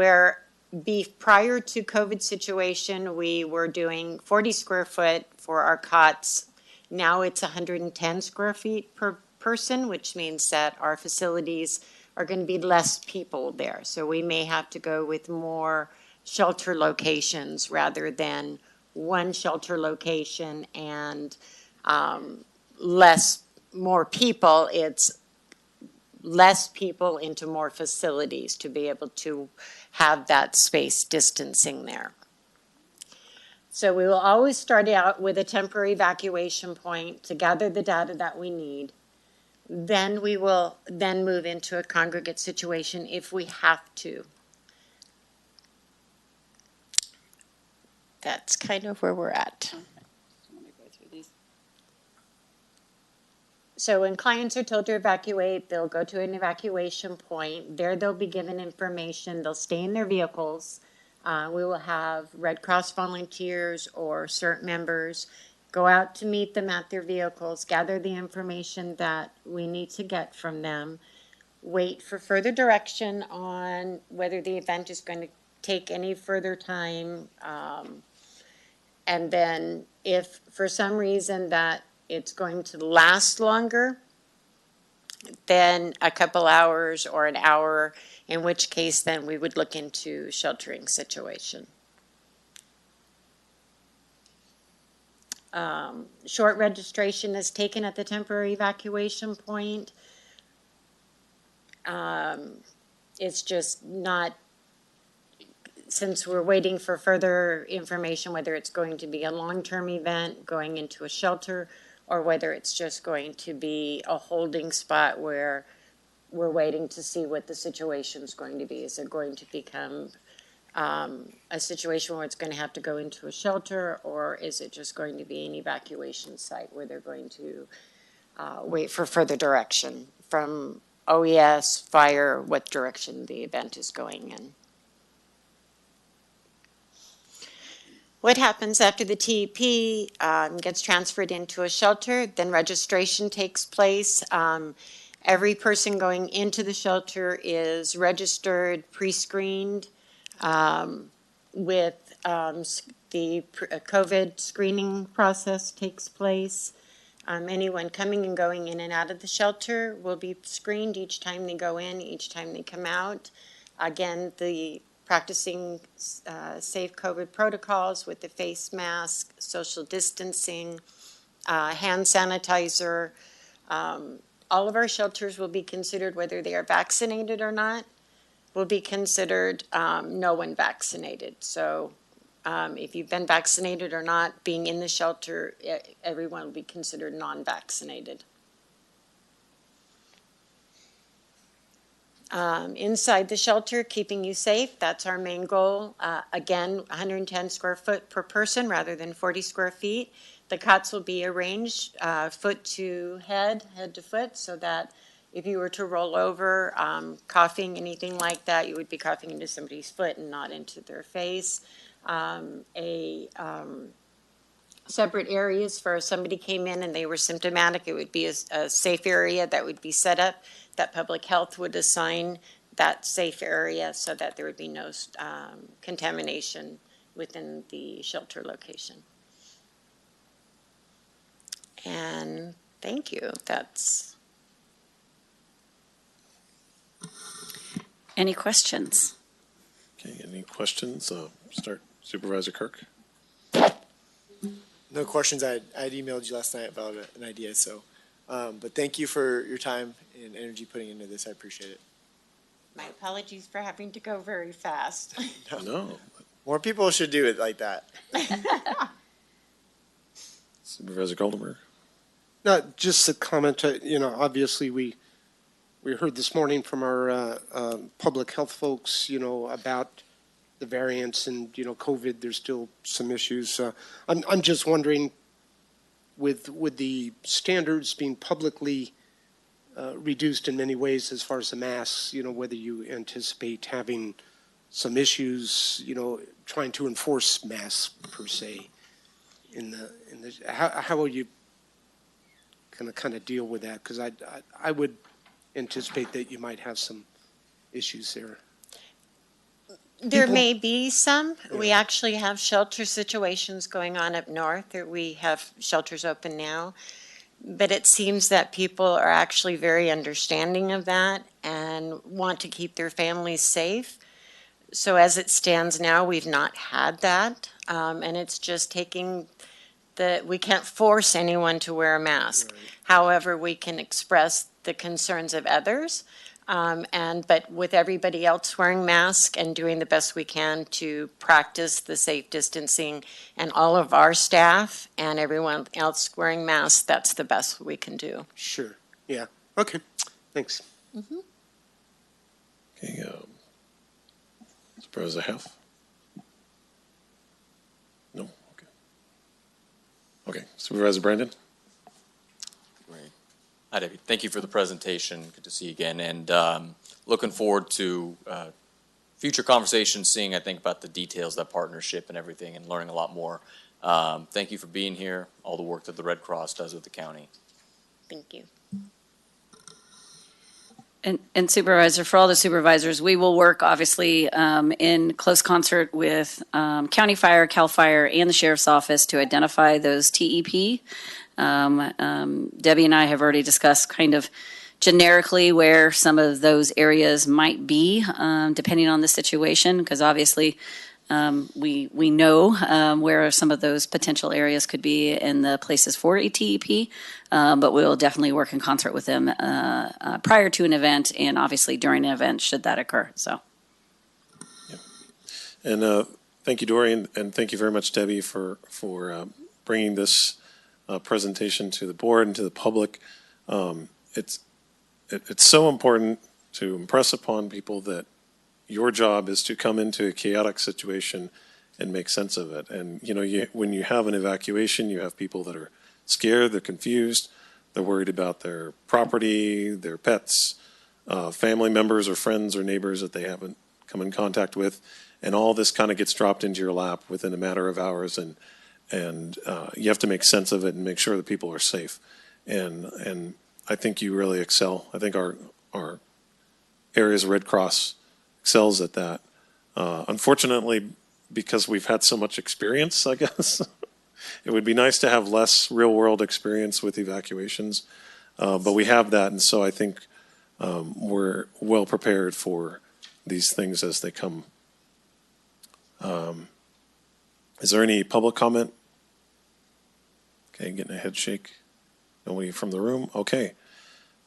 prior to COVID situation, we were doing 40 square foot for our cots. Now it's 110 square feet per person, which means that our facilities are going to be less people there. So we may have to go with more shelter locations rather than one shelter location and more people. It's less people into more facilities to be able to have that space distancing there. So we will always start out with a temporary evacuation point to gather the data that we need. Then we will then move into a congregate situation if we have to. That's kind of where we're at. So when clients are told to evacuate, they'll go to an evacuation point. There they'll be given information. They'll stay in their vehicles. We will have Red Cross volunteers or CERT members go out to meet them at their vehicles, gather the information that we need to get from them, wait for further direction on whether the event is going to take any further time. And then if for some reason that it's going to last longer, then a couple hours or an hour, in which case then we would look into sheltering situation. Short registration is taken at the temporary evacuation point. It's just not, since we're waiting for further information, whether it's going to be a long-term event, going into a shelter, or whether it's just going to be a holding spot where we're waiting to see what the situation is going to be. Is it going to become a situation where it's going to have to go into a shelter, or is it just going to be an evacuation site where they're going to wait for further direction from OES, fire, what direction the event is going in? What happens after the TEP gets transferred into a shelter? Then registration takes place. Every person going into the shelter is registered, pre-screened with the COVID screening process takes place. Anyone coming and going in and out of the shelter will be screened each time they go in, each time they come out. Again, the practicing safe COVID protocols with the face mask, social distancing, hand sanitizer. All of our shelters will be considered, whether they are vaccinated or not, will be considered no one vaccinated. So if you've been vaccinated or not, being in the shelter, everyone will be considered non-vaccinated. Inside the shelter, keeping you safe, that's our main goal. Again, 110 square foot per person rather than 40 square feet. The cots will be arranged foot to head, head to foot, so that if you were to roll over, coughing, anything like that, you would be coughing into somebody's foot and not into their face. Separate areas for if somebody came in and they were symptomatic, it would be a safe area that would be set up, that public health would assign that safe area so that there would be no contamination within the shelter location. And thank you. That's. Any questions? Okay, any questions? Start Supervisor Kirk. No questions. I had emailed you last night about an idea, so, but thank you for your time and energy putting into this. I appreciate it. My apologies for having to go very fast. No. More people should do it like that. Supervisor Goldenberg. No, just a comment, obviously we heard this morning from our public health folks, about the variants and, COVID, there's still some issues. I'm just wondering, with the standards being publicly reduced in many ways as far as the masks, whether you anticipate having some issues, trying to enforce masks per se how will you kind of deal with that? Because I would anticipate that you might have some issues there. There may be some. Yeah. We actually have shelter situations going on up north. We have shelters open now. But it seems that people are actually very understanding of that and want to keep their families safe. So as it stands now, we've not had that. And it's just taking we can't force anyone to wear a mask. Right. However, we can express the concerns of others. But with everybody else wearing masks and doing the best we can to practice the safe distancing, and all of our staff and everyone else wearing masks, that's the best we can do. Sure. Yeah. Okay. Thanks. Mm-hmm. Okay. Supervisor Heff? No? Okay. Okay. Supervisor Brandon? Hi, Debbie. Thank you for the presentation. Good to see you again. And looking forward to future conversations, seeing, I think, about the details of that partnership and everything, and learning a lot more. Thank you for being here, all the work that the Red Cross does with the county. Thank you. And Supervisor, for all the supervisors, we will work, obviously, in close concert with County Fire, CAL FIRE, and the Sheriff's Office to identify those TEP. Debbie and I have already discussed kind of generically where some of those areas might be, depending on the situation, because obviously we know where some of those potential areas could be in the places for a TEP, but we'll definitely work in concert with them prior to an event and obviously during an event should that occur. So. Yep. And thank you, Dory, and thank you very much, Debbie, for bringing this presentation to the board and to the public. It's so important to impress upon people that your job is to come into a chaotic situation and make sense of it. And, when you have an evacuation, you have people that are scared, they're confused, they're worried about their property, their pets, family members or friends or neighbors that they haven't come in contact with. And all this kind of gets dropped into your lap within a matter of hours. And you have to make sense of it and make sure that people are safe. And I think you really excel. I think our area's Red Cross excels at that. Unfortunately, because we've had so much experience, I guess, it would be nice to have less real-world experience with evacuations. But we have that, and so I think we're well prepared for these things as they come. Is there any public comment? Okay, getting a head shake. Nobody from the room? Okay.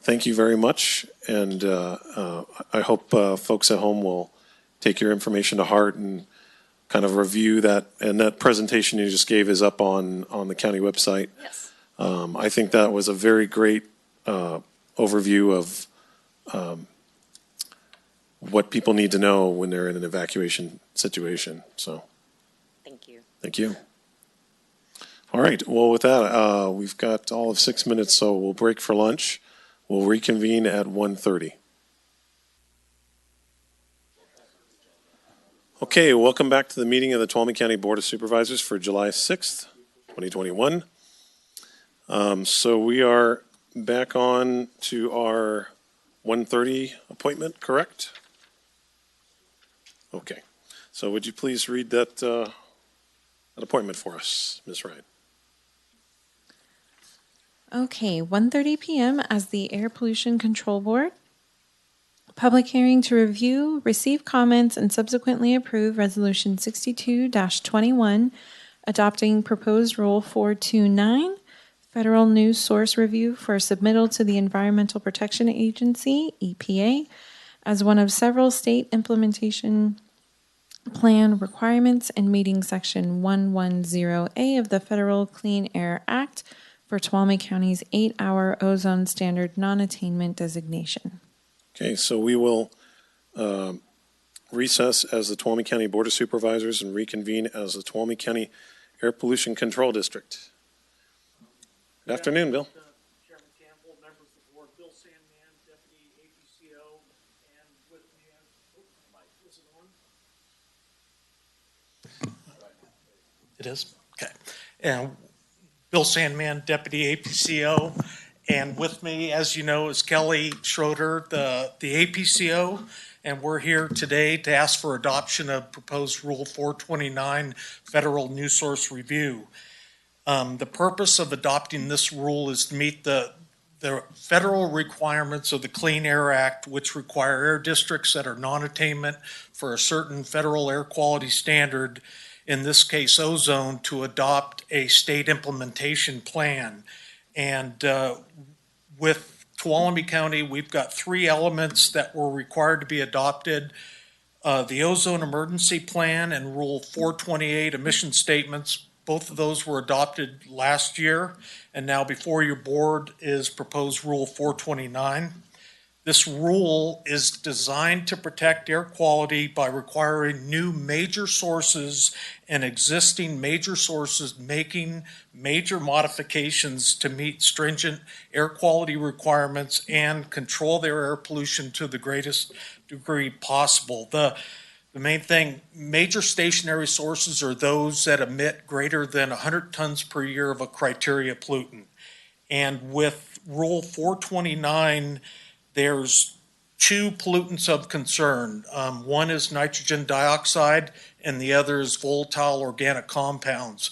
Thank you very much, and I hope folks at home will take your information to heart and kind of review that. And that presentation you just gave is up on the county website. Yes. I think that was a very great overview of what people need to know when they're in an evacuation situation. So, Thank you. thank you. All right. Well, with that, we've got all of 6 minutes, so we'll break for lunch. We'll reconvene at 1:30. Okay, welcome back to the meeting of the Tuolumne County Board of Supervisors for July 6th, 2021. So we are back on to our 1:30 appointment, correct? Okay. So would you please read that appointment for us, Ms. Wright? Okay, 1:30 p.m. as the Air Pollution Control Board. Public hearing to review, receive comments, and subsequently approve Resolution 62-21, adopting proposed Rule 429, Federal News Source Review for submittal to the Environmental Protection Agency, EPA, as one of several state implementation plan requirements and meeting Section 110A of the Federal Clean Air Act for Tuolumne County's 8-hour ozone standard non-attainment designation. Okay, so we will recess as the Tuolumne County Board of Supervisors and reconvene as the Tuolumne County Air Pollution Control District. Good afternoon, Bill. Chairman Campbell, members of the board, Bill Sandman, Deputy APCO, and with me, is it on? It is? Okay. And Bill Sandman, Deputy APCO, and with me, as you know, is Kelly Schroeder, the APCO, and we're here today to ask for adoption of proposed Rule 429, Federal News Source Review. The purpose of adopting this rule is to meet the federal requirements of the Clean Air Act, which require air districts that are non-attainment for a certain federal air quality standard, in this case ozone, to adopt a state implementation plan. And with Tuolumne County, we've got 3 elements that were required to be adopted. The ozone emergency plan and Rule 428 emission statements, both of those were adopted last year. And now before your board is proposed Rule 429. This rule is designed to protect air quality by requiring new major sources and existing major sources making major modifications to meet stringent air quality requirements and control their air pollution to the greatest degree possible. The main thing, major stationary sources are those that emit greater than 100 tons per year of a criteria pollutant. And with Rule 429, there's 2 pollutants of concern. One is nitrogen dioxide and the other is volatile organic compounds.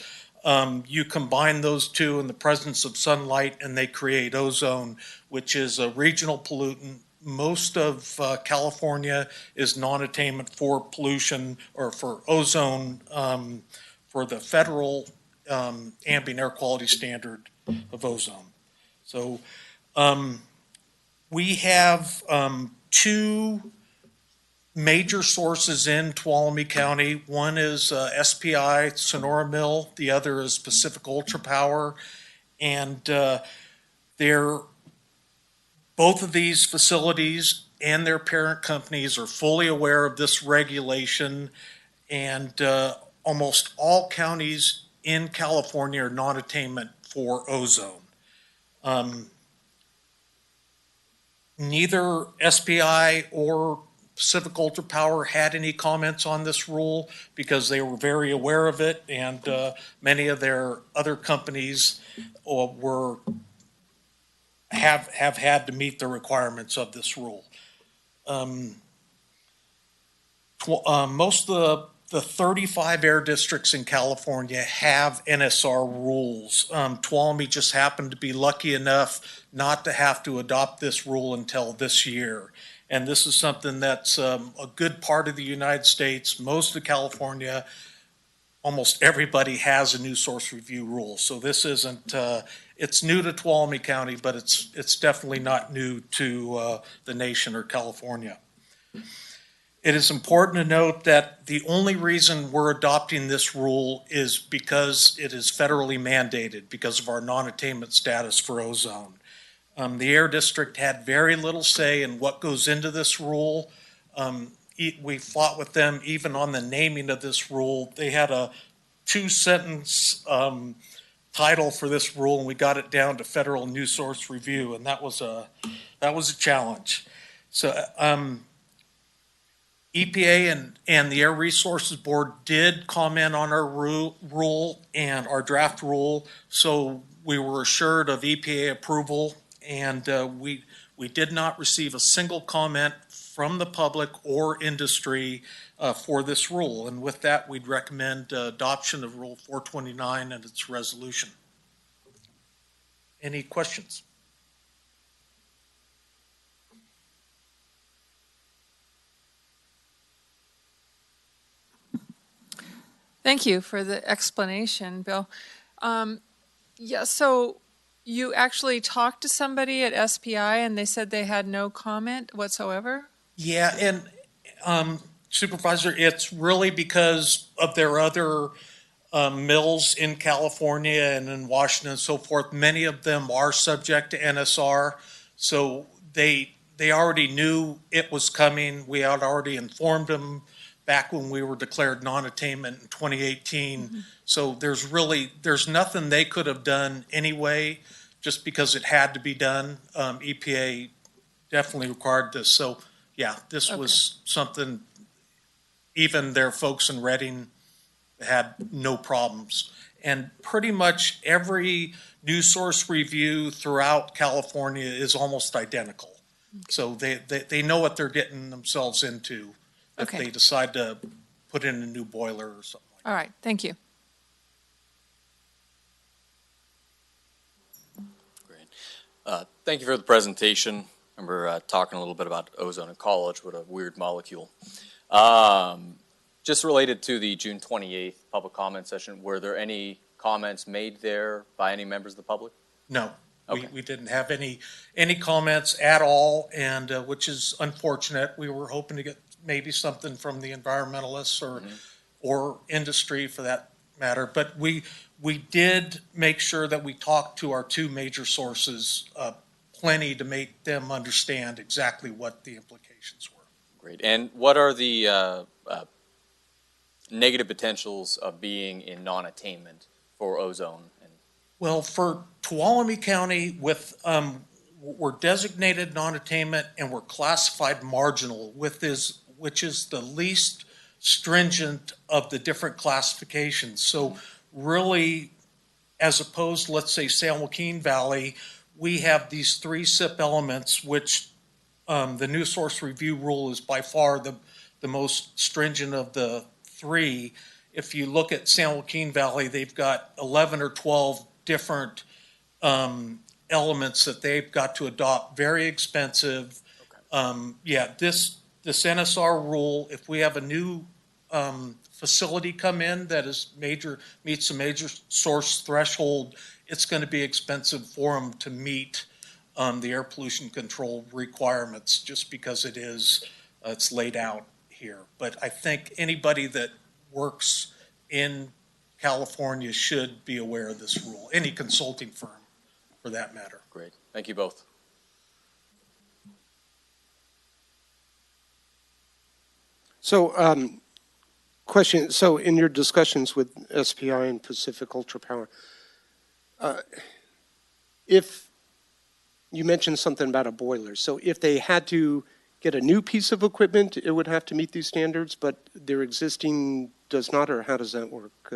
You combine those 2 in the presence of sunlight and they create ozone, which is a regional pollutant. Most of California is non-attainment for pollution or for ozone for the federal ambient air quality standard of ozone. So we have 2 major sources in Tuolumne County. One is SPI, Sonora Mill. The other is Pacific Ultra Power. And both of these facilities and their parent companies are fully aware of this regulation, and almost all counties in California are non-attainment for ozone. Neither SPI or Pacific Ultra Power had any comments on this rule because they were very aware of it, and many of their other companies have had to meet the requirements of this rule. Most of the 35 air districts in California have NSR rules. Tuolumne just happened to be lucky enough not to have to adopt this rule until this year. And this is something that's a good part of the United States. Most of California, almost everybody has a new source review rule. So this isn't, it's new to Tuolumne County, but it's definitely not new to the nation or California. It is important to note that the only reason we're adopting this rule is because it is federally mandated because of our non-attainment status for ozone. The Air District had very little say in what goes into this rule. We fought with them even on the naming of this rule. They had a 2-sentence title for this rule, and we got it down to federal new source review, and that was a challenge. So EPA and the Air Resources Board did comment on our rule and our draft rule, so we were assured of EPA approval, and we did not receive a single comment from the public or industry for this rule. And with that, we'd recommend adoption of Rule 429 and its resolution. Any questions? Thank you for the explanation, Bill. Yeah, so you actually talked to somebody at SPI and they said they had no comment whatsoever? Yeah, and Supervisor, it's really because of their other mills in California and in Washington and so forth. Many of them are subject to NSR, so they already knew it was coming. We had already informed them back when we were declared non-attainment in 2018. Mm-hmm. So there's nothing they could have done anyway, just because it had to be done. EPA definitely required this. So yeah, this was something even their folks in Reading had no problems. And pretty much every new source review throughout California is almost identical. So they know what they're getting themselves into if they decide to put in a new boiler or something like that. All right, thank you. Great. Thank you for the presentation. Remember talking a little bit about ozone in college, what a weird molecule. Just related to the June 28th public comment session, were there any comments made there by any members of the public? No. Okay. We didn't have any comments at all, and which is unfortunate. We were hoping to get maybe something from the environmentalists or industry for that matter. But we did make sure that we talked to our two major sources plenty to make them understand exactly what the implications were. Great. And what are the negative potentials of being in non-attainment for ozone? Well, for Tuolumne County, we're designated non-attainment and we're classified marginal, which is the least stringent of the different classifications. So really, as opposed to, let's say, San Joaquin Valley, we have these 3 SIP elements, which the new source review rule is by far the most stringent of the 3. If you look at San Joaquin Valley, they've got 11 or 12 different elements that they've got to adopt. Very expensive. Yeah, this NSR rule, if we have a new facility come in that meets a major source threshold, it's going to be expensive for them to meet the air pollution control requirements, just because it's laid out here. But I think anybody that works in California should be aware of this rule, any consulting firm for that matter. Great. Thank you both. So, question, so in your discussions with SPI and Pacific Ultra Power, if you mentioned something about a boiler, so if they had to get a new piece of equipment, it would have to meet these standards, but their existing does not, or how does that work?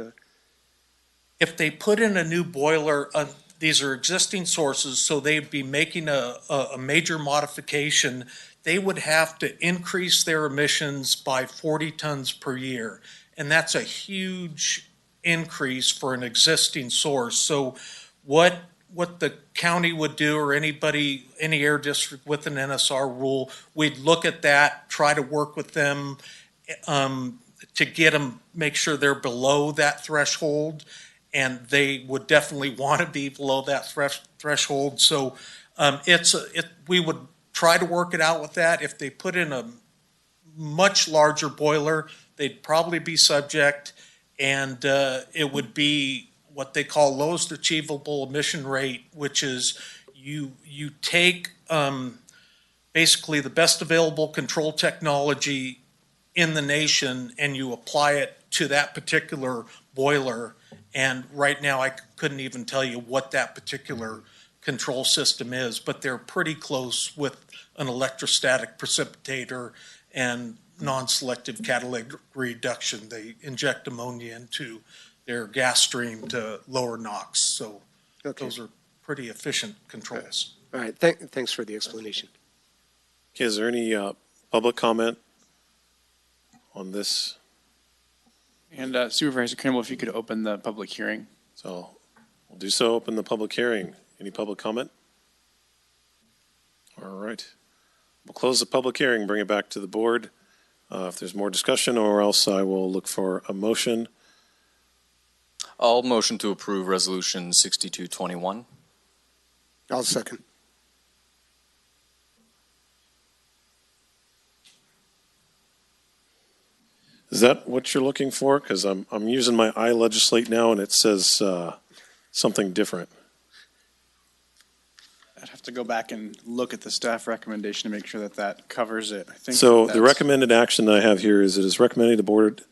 If they put in a new boiler, these are existing sources, so they'd be making a major modification. They would have to increase their emissions by 40 tons per year. And that's a huge increase for an existing source. So what the county would do, or anybody, any air district with an NSR rule, we'd look at that, try to work with them to get them, make sure they're below that threshold. And they would definitely want to be below that threshold. So we would try to work it out with that. If they put in a much larger boiler, they'd probably be subject, and it would be what they call lowest achievable emission rate, which is you take basically the best available control technology in the nation and you apply it to that particular boiler. And right now, I couldn't even tell you what that particular control system is, but they're pretty close with an electrostatic precipitator and non-selective catalytic reduction. They inject ammonia into their gas stream to lower NOx. So those are pretty efficient controls. All right, thanks for the explanation. Okay, is there any public comment on this? And Supervisor Kimball, if you could open the public hearing. So we'll do so, open the public hearing. Any public comment? All right. We'll close the public hearing, bring it back to the board. If there's more discussion, or else I will look for a motion. I'll motion to approve Resolution 6221. I'll second. Is that what you're looking for? Because I'm using my iLegislate now, and it says something different. I'd have to go back and look at the staff recommendation to make sure that that covers it. I think So that's the recommended action that I have here is it is recommended the board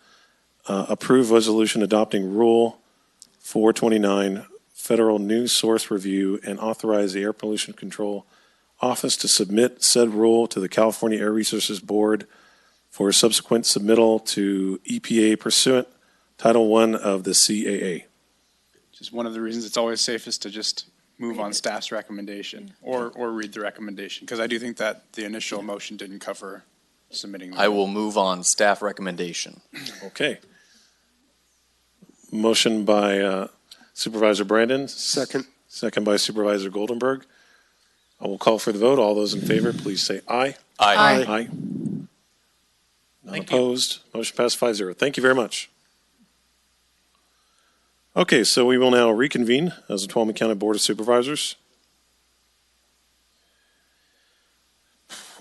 approve resolution adopting Rule 429 Federal News Source Review and authorize the Air Pollution Control Office to submit said rule to the California Air Resources Board for subsequent submittal to EPA pursuant Title I of the CAA. just one of the reasons it's always safest to just move on staff's recommendation or read the recommendation, because I do think that the initial motion didn't cover submitting. I will move on staff recommendation. Okay. Motion by Supervisor Brandon. Second. Second by Supervisor Goldenberg. I will call for the vote. All those in favor, please say aye. Aye. Aye. None opposed. Motion passed 5-0. Thank you very much. Okay, so we will now reconvene as the Tuolumne County Board of Supervisors.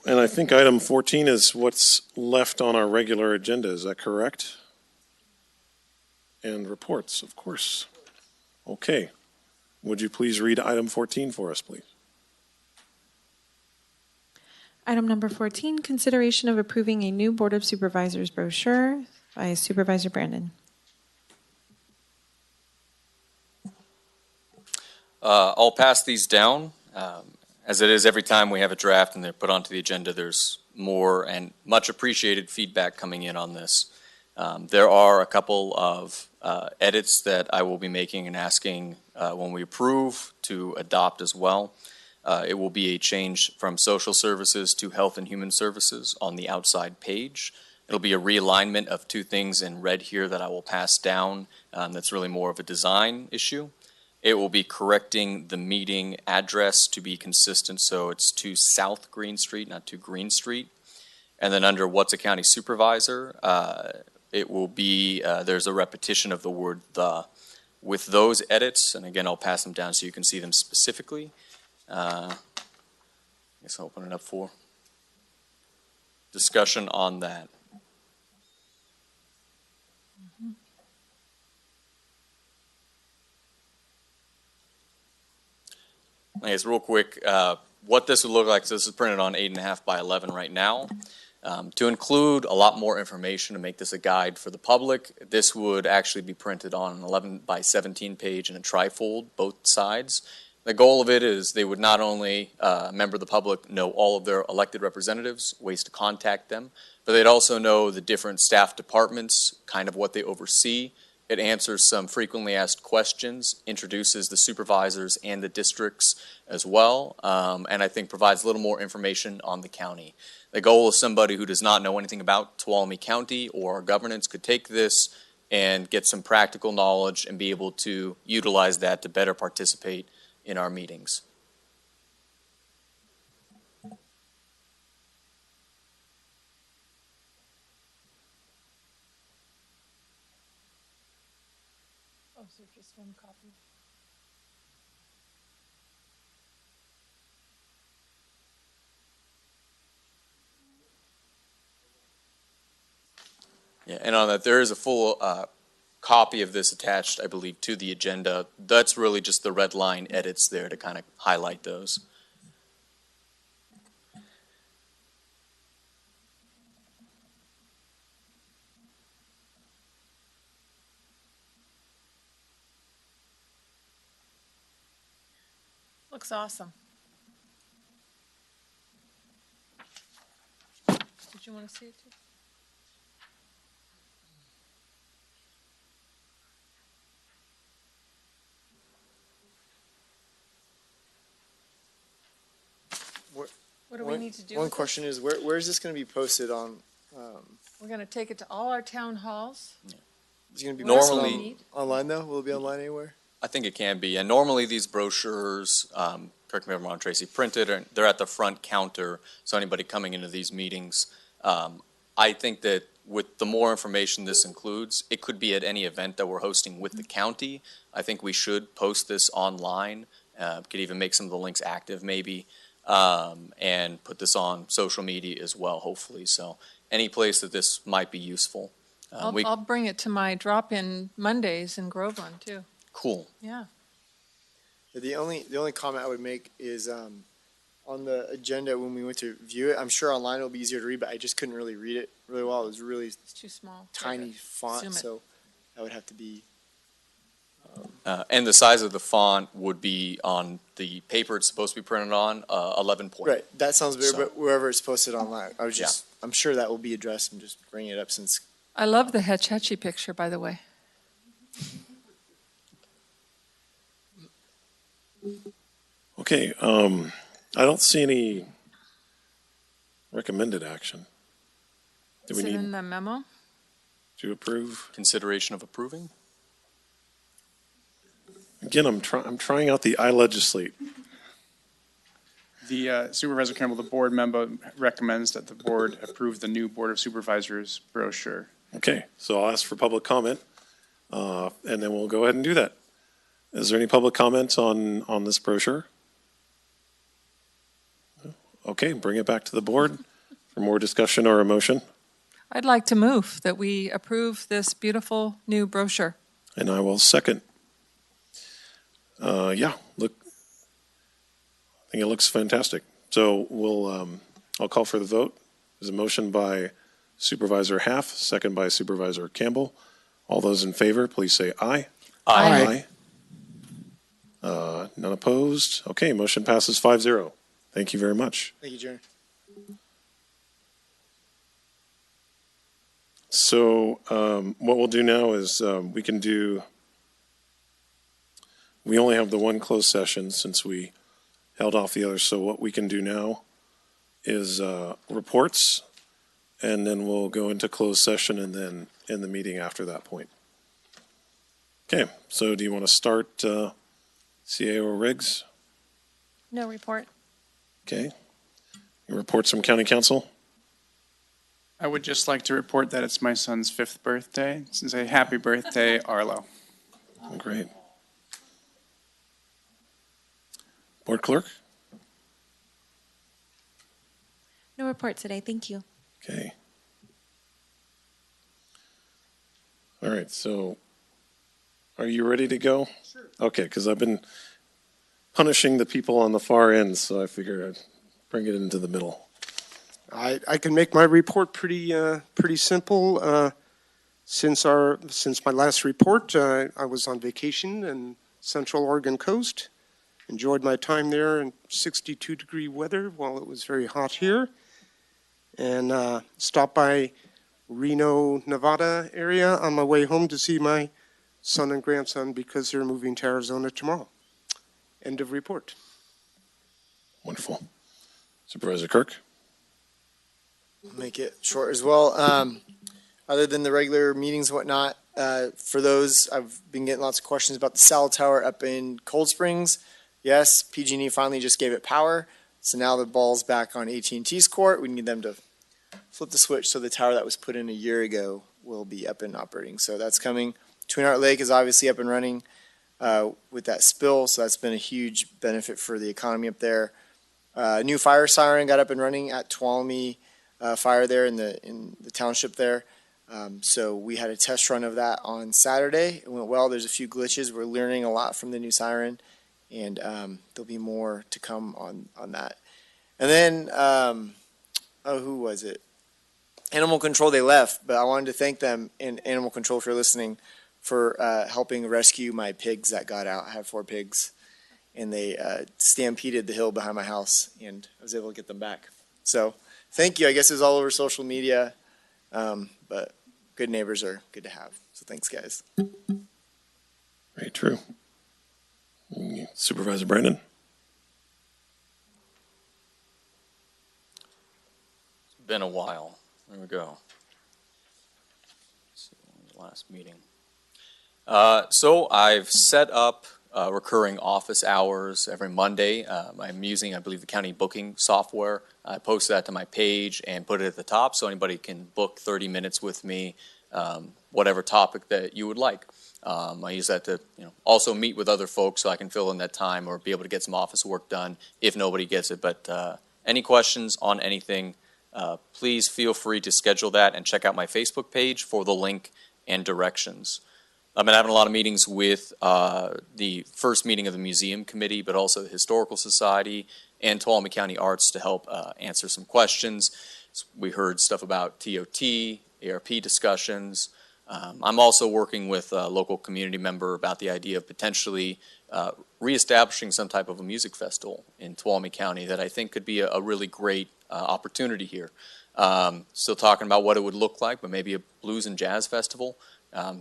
And I think item 14 is what's left on our regular agenda. Is that correct? And reports, of course. Okay. Would you please read item 14 for us, please? Item number 14, consideration of approving a new Board of Supervisors brochure by Supervisor Brandon. I'll pass these down. As it is every time we have a draft and they're put onto the agenda, there's more and much appreciated feedback coming in on this. There are a couple of edits that I will be making and asking when we approve to adopt as well. It will be a change from social services to health and human services on the outside page. It'll be a realignment of two things in red here that I will pass down. That's really more of a design issue. It will be correcting the meeting address to be consistent, so it's to South Green Street, not to Green Street. And then under what's a county supervisor, it will be, there's a repetition of the word the. With those edits, and again, I'll pass them down so you can see them specifically. I guess I'll open it up for discussion on that. I guess real quick, what this would look like, so this is printed on 8.5 by 11 right now. To include a lot more information to make this a guide for the public, this would actually be printed on an 11 by 17 page in a trifold, both sides. The goal of it is they would not only, a member of the public, know all of their elected representatives, ways to contact them, but they'd also know the different staff departments, kind of what they oversee. It answers some frequently asked questions, introduces the supervisors and the districts as well, and I think provides a little more information on the county. The goal is somebody who does not know anything about Tuolumne County or governance could take this and get some practical knowledge and be able to utilize that to better participate in our meetings. Oh, so just one copy. Yeah, and on that, there is a full copy of this attached, I believe, to the agenda. That's really just the red line edits there to kind of highlight those. Looks awesome. Did you want to see it too? What do we need to do? One with question this? is, where is this going to be posted on? We're going to take it to all our town halls. Is it going to be Normally- posted online though? Will it be online anywhere? I think it can be. And normally these brochures, correct me if I'm wrong, Tracy, printed, and they're at the front counter, so anybody coming into these meetings. I think that with the more information this includes, it could be at any event that we're hosting with the county. I think we should post this online, could even make some of the links active maybe, and put this on social media as well, hopefully. So any place that this might be useful. I'll bring it to my drop-in Mondays in Groveland too. Cool. Yeah. The only comment I would make is on the agenda when we went to view it. I'm sure online it'll be easier to read, but I just couldn't really read it really well. It was really It's too small. tiny Zoom font, it. so that would have to be. And the size of the font would be on the paper it's supposed to be printed on, 11 point. Right, that sounds bigger, So- but wherever it's posted online, I was Yeah. just, I'm sure that will be addressed and just bringing it up since. I love the Hetch Hetchy picture, by the way. Okay, I don't see any recommended action. Do we Is it need in the memo? to approve? Consideration of approving? Again, I'm trying out the iLegislate. The Supervisor Campbell, the board member recommends that the board approve the new Board of Supervisors brochure. Okay, so I'll ask for public comment, and then we'll go ahead and do that. Is there any public comment on this brochure? Okay, bring it back to the board for more discussion or a motion, I'd like to move that we approve this beautiful new brochure. and I will second. Yeah, look, I think it looks fantastic. So I'll call for the vote. There's a motion by Supervisor Half, second by Supervisor Campbell. All those in favor, please say aye. Aye. None opposed? Okay, motion passes 5-0. Thank you very much. Thank you, Jerry. So what we'll do now is we only have the one closed session since we held off the other. So what we can do now is reports, and then we'll go into closed session and then end the meeting after that point. Okay, so do you want to start CAO Riggs? No report. Okay. Reports from County Council? I would just like to report that it's my son's 5th birthday. Say happy birthday, Arlo. Great. Board Clerk? No report today, thank you. Okay. All right, so are you ready to go? Sure. Okay, because I've been punishing the people on the far end, so I figured I'd bring it into the middle. I can make my report pretty simple. Since my last report, I was on vacation in Central Oregon coast. Enjoyed my time there in 62-degree weather while it was very hot here, and stopped by Reno, Nevada area on my way home to see my son and grandson because they're moving to Arizona tomorrow. End of report. Wonderful. Supervisor Kirk? Make it short as well. Other than the regular meetings and whatnot, for those, I've been getting lots of questions about the cell tower up in Cold Springs. Yes, PG&E finally just gave it power, so now the ball's back on AT&T's court. We need them to flip the switch so the tower that was put in a year ago will be up and operating. So that's coming. Twin Heart Lake is obviously up and running with that spill, so that's been a huge benefit for the economy up there. New fire siren got up and running at Tuolumne Fire there in the township there. So we had a test run of that on Saturday. It went well. There's a few glitches. We're learning a lot from the new siren, and there'll be more to come on that. And then, who was it? Animal Control, they left, but I wanted to thank them, and Animal Control, if you're listening, for helping rescue my pigs that got out. I have 4 pigs, and they stampeded the hill behind my house, and I was able to get them back. So thank you. I guess it's all over social media, but good neighbors are good to have. So thanks, guys. Very true. Supervisor Brandon? It's been a while. There we go. Last meeting. So I've set up recurring office hours every Monday. I'm using, I believe, the county booking software. I post that to my page and put it at the top so anybody can book 30 minutes with me, whatever topic that you would like. I use that to also meet with other folks so I can fill in that time or be able to get some office work done if nobody gets it. But any questions on anything, please feel free to schedule that and check out my Facebook page for the link and directions. I've been having a lot of meetings with the first meeting of the museum committee, but also the Historical Society and Tuolumne County Arts to help answer some questions. We heard stuff about TOT, ARP discussions. I'm also working with a local community member about the idea of potentially reestablishing some type of a music festival in Tuolumne County that I think could be a really great opportunity here. Still talking about what it would look like, but maybe a blues and jazz festival.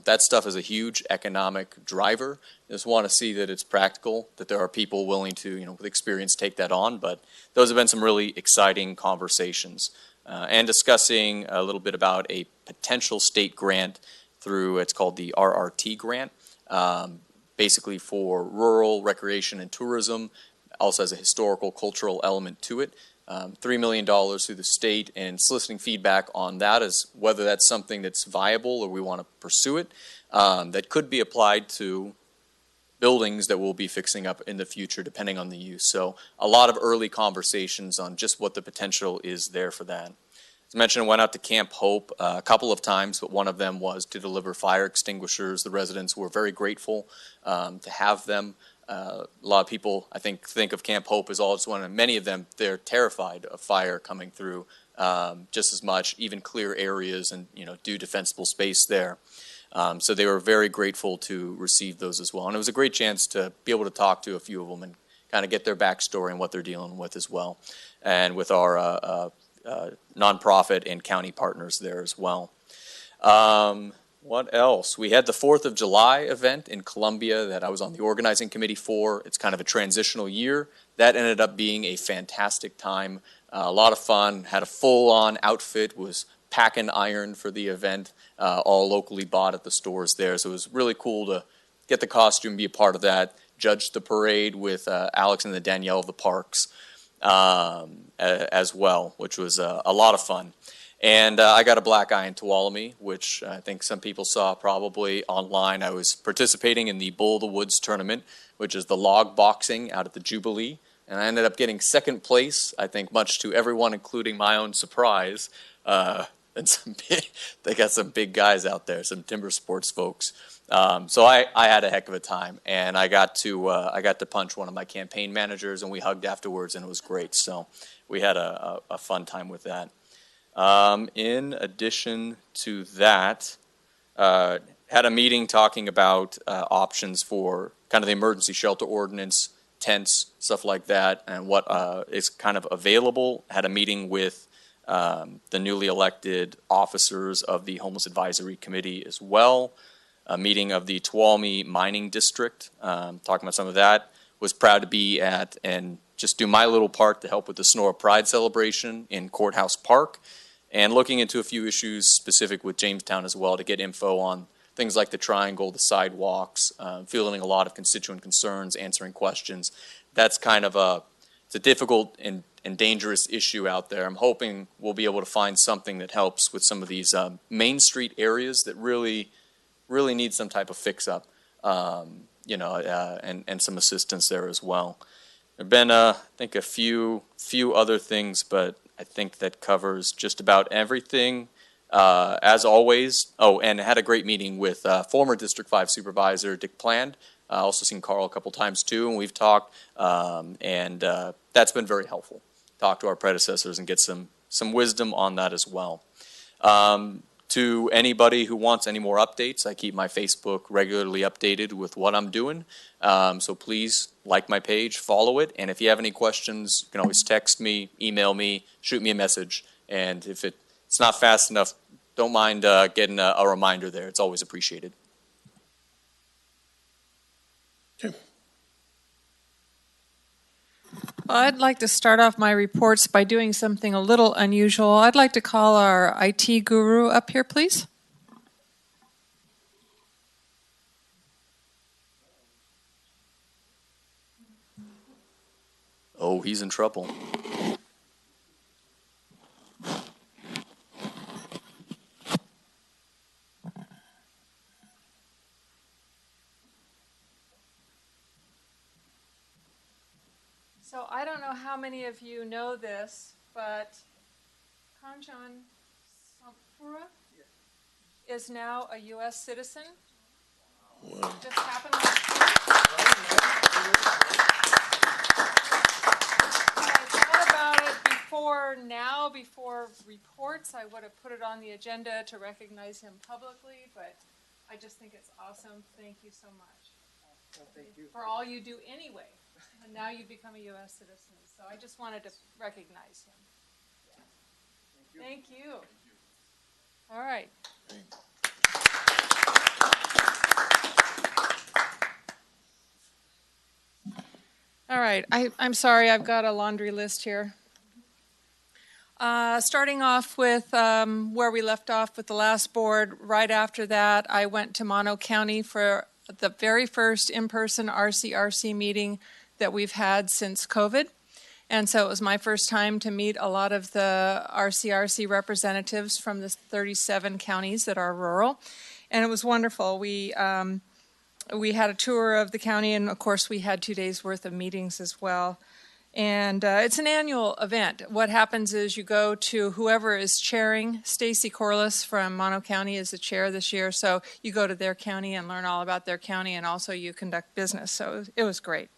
That stuff is a huge economic driver. Just want to see that it's practical, that there are people willing to, with experience, take that on. But those have been some really exciting conversations. And discussing a little bit about a potential state grant through, it's called the RRT grant, basically for rural recreation and tourism, also has a historical, cultural element to it. $3 million through the state, and soliciting feedback on that as whether that's something that's viable or we want to pursue it, that could be applied to buildings that we'll be fixing up in the future depending on the use. So a lot of early conversations on just what the potential is there for that. As mentioned, I went out to Camp Hope a couple of times, but one of them was to deliver fire extinguishers. The residents were very grateful to have them. A lot of people, I think of Camp Hope as all just one, and many of them, they're terrified of fire coming through just as much, even clear areas and, do defensible space there. So they were very grateful to receive those as well. And it was a great chance to be able to talk to a few of them and kind of get their backstory and what they're dealing with as well. And with our nonprofit and county partners there as well. What else? We had the 4th of July event in Columbia that I was on the organizing committee for. It's kind of a transitional year. That ended up being a fantastic time. A lot of fun. Had a full-on outfit. Was packing iron for the event. All locally bought at the stores there. So it was really cool to get the costume, be a part of that. Judge the parade with Alex and the Danielle of the Parks as well, which was a lot of fun. And I got a black eye in Tuolumne, which I think some people saw probably online. I was participating in the Bull of the Woods tournament, which is the log boxing out at the Jubilee. And I ended up getting second place, I think much to everyone, including my own surprise. And they got some big guys out there, some timber sports folks. So I had a heck of a time, and I got to punch one of my campaign managers, and we hugged afterwards, and it was great. So we had a fun time with that. In addition to that, had a meeting talking about options for kind of the emergency shelter ordinance, tents, stuff like that, and what is kind of available. Had a meeting with the newly elected officers of the Homeless Advisory Committee as well. A meeting of the Tuolumne Mining District, talking about some of that. Was proud to be at and just do my little part to help with the Sonora Pride celebration in Courthouse Park, and looking into a few issues specific with Jamestown as well to get info on things like the triangle, the sidewalks, fielding a lot of constituent concerns, answering questions. That's kind of it's a difficult and dangerous issue out there. I'm hoping we'll be able to find something that helps with some of these Main Street areas that really need some type of fix-up, and some assistance there as well. There have been, I think, a few other things, but I think that covers just about everything. As always, and had a great meeting with former District 5 Supervisor Dick Pland. Also seen Carl a couple times too, and we've talked, and that's been very helpful. Talk to our predecessors and get some wisdom on that as well. To anybody who wants any more updates, I keep my Facebook regularly updated with what I'm doing. So please like my page, follow it, and if you have any questions, you can always text me, email me, shoot me a message, and if it's not fast enough, don't mind getting a reminder there. It's always appreciated. Well, I'd like to start off my reports by doing something a little unusual. I'd like to call our IT guru up here, please. Oh, he's in trouble. So I don't know how many of you know this, but Kanjan Sampura is now a U.S. citizen. Wow. Just happened last week. I thought about it before reports. I would have put it on the agenda to recognize him publicly, but I just think it's awesome. Thank you so much. Well, thank you. For all you do anyway. And now you've become a U.S. citizen. So I just wanted to recognize him. Thank you. All right. All right. I'm sorry. I've got a laundry list here. Starting off with where we left off with the last board, right after that, I went to Mono County for the very first in-person RCRC meeting that we've had since COVID. And so it was my first time to meet a lot of the RCRC representatives from the 37 counties that are rural. And it was wonderful. We had a tour of the county, and of course we had 2 days worth of meetings as well. And it's an annual event. What happens is you go to whoever is chairing. Stacy Corliss from Mono County is the chair this year. So you go to their county and learn all about their county, and also you conduct business. So it was great.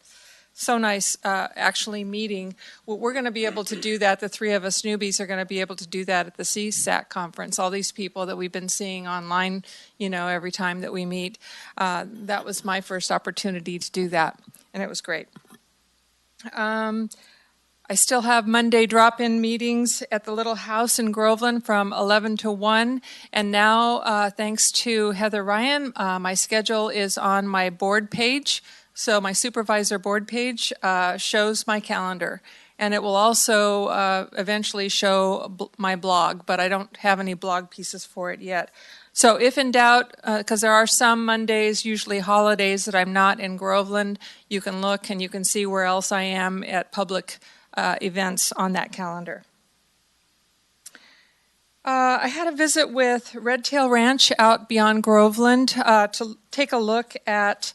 So nice actually meeting. Well, we're going to be able to do that. The three of us newbies are going to be able to do that at the CSAC conference. All these people that we've been seeing online, every time that we meet. That was my first opportunity to do that, and it was great. I still have Monday drop-in meetings at the Little House in Groveland from 11 to 1. And now, thanks to Heather Ryan, my schedule is on my board page. So my supervisor board page shows my calendar. And it will also eventually show my blog, but I don't have any blog pieces for it yet. So if in doubt, because there are some Mondays, usually holidays, that I'm not in Groveland, you can look and you can see where else I am at public events on that calendar. I had a visit with Red Tail Ranch out beyond Groveland to take a look at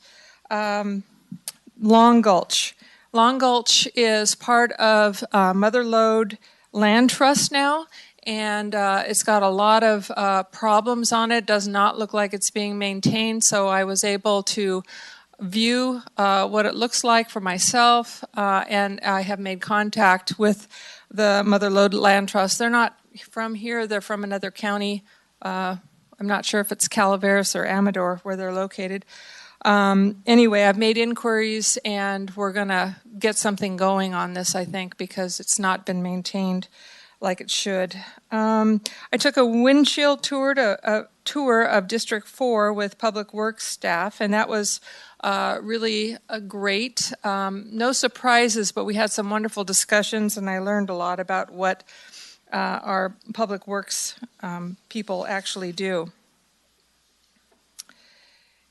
Long Gulch. Long Gulch is part of Mother Lode Land Trust now, and it's got a lot of problems on it. Does not look like it's being maintained, so I was able to view what it looks like for myself, and I have made contact with the Mother Lode Land Trust. They're not from here, they're from another county. I'm not sure if it's Calaveras or Amador where they're located. Anyway, I've made inquiries, and we're going to get something going on this, I think, because it's not been maintained like it should. I took a windshield tour of District 4 with Public Works staff, and that was really great. No surprises, but we had some wonderful discussions, and I learned a lot about what our Public Works people actually do.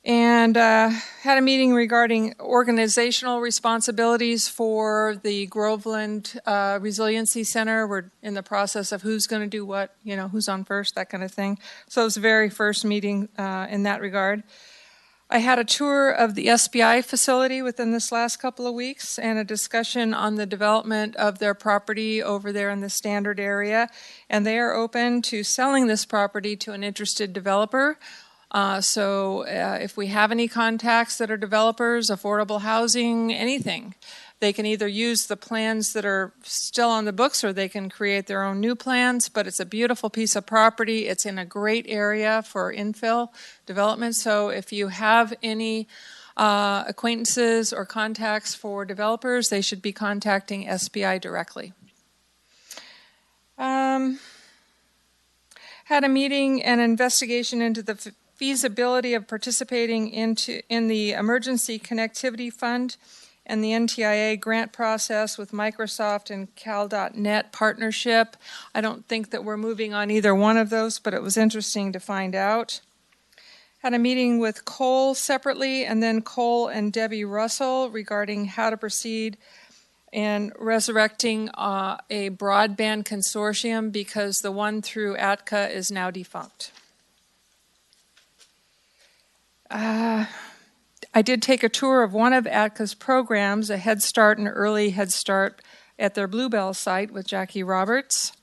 And had a meeting regarding organizational responsibilities for the Groveland Resiliency Center. We're in the process of who's going to do what, who's on first, that kind of thing. So it was the very first meeting in that regard. I had a tour of the SBI facility within this last couple of weeks and a discussion on the development of their property over there in the Standard area. And they are open to selling this property to an interested developer. So if we have any contacts that are developers, affordable housing, anything, they can either use the plans that are still on the books or they can create their own new plans. But it's a beautiful piece of property. It's in a great area for infill development. So if you have any acquaintances or contacts for developers, they should be contacting SBI directly. Had a meeting and investigation into the feasibility of participating in the Emergency Connectivity Fund and the NTIA grant process with Microsoft and Cal.net partnership. I don't think that we're moving on either one of those, but it was interesting to find out. Had a meeting with Cole separately, and then Cole and Debbie Russell regarding how to proceed in resurrecting a broadband consortium because the one through ATCA is now defunct. I did take a tour of one of ATCA's programs, a Head Start and Early Head Start at their Bluebell site with Jackie Roberts.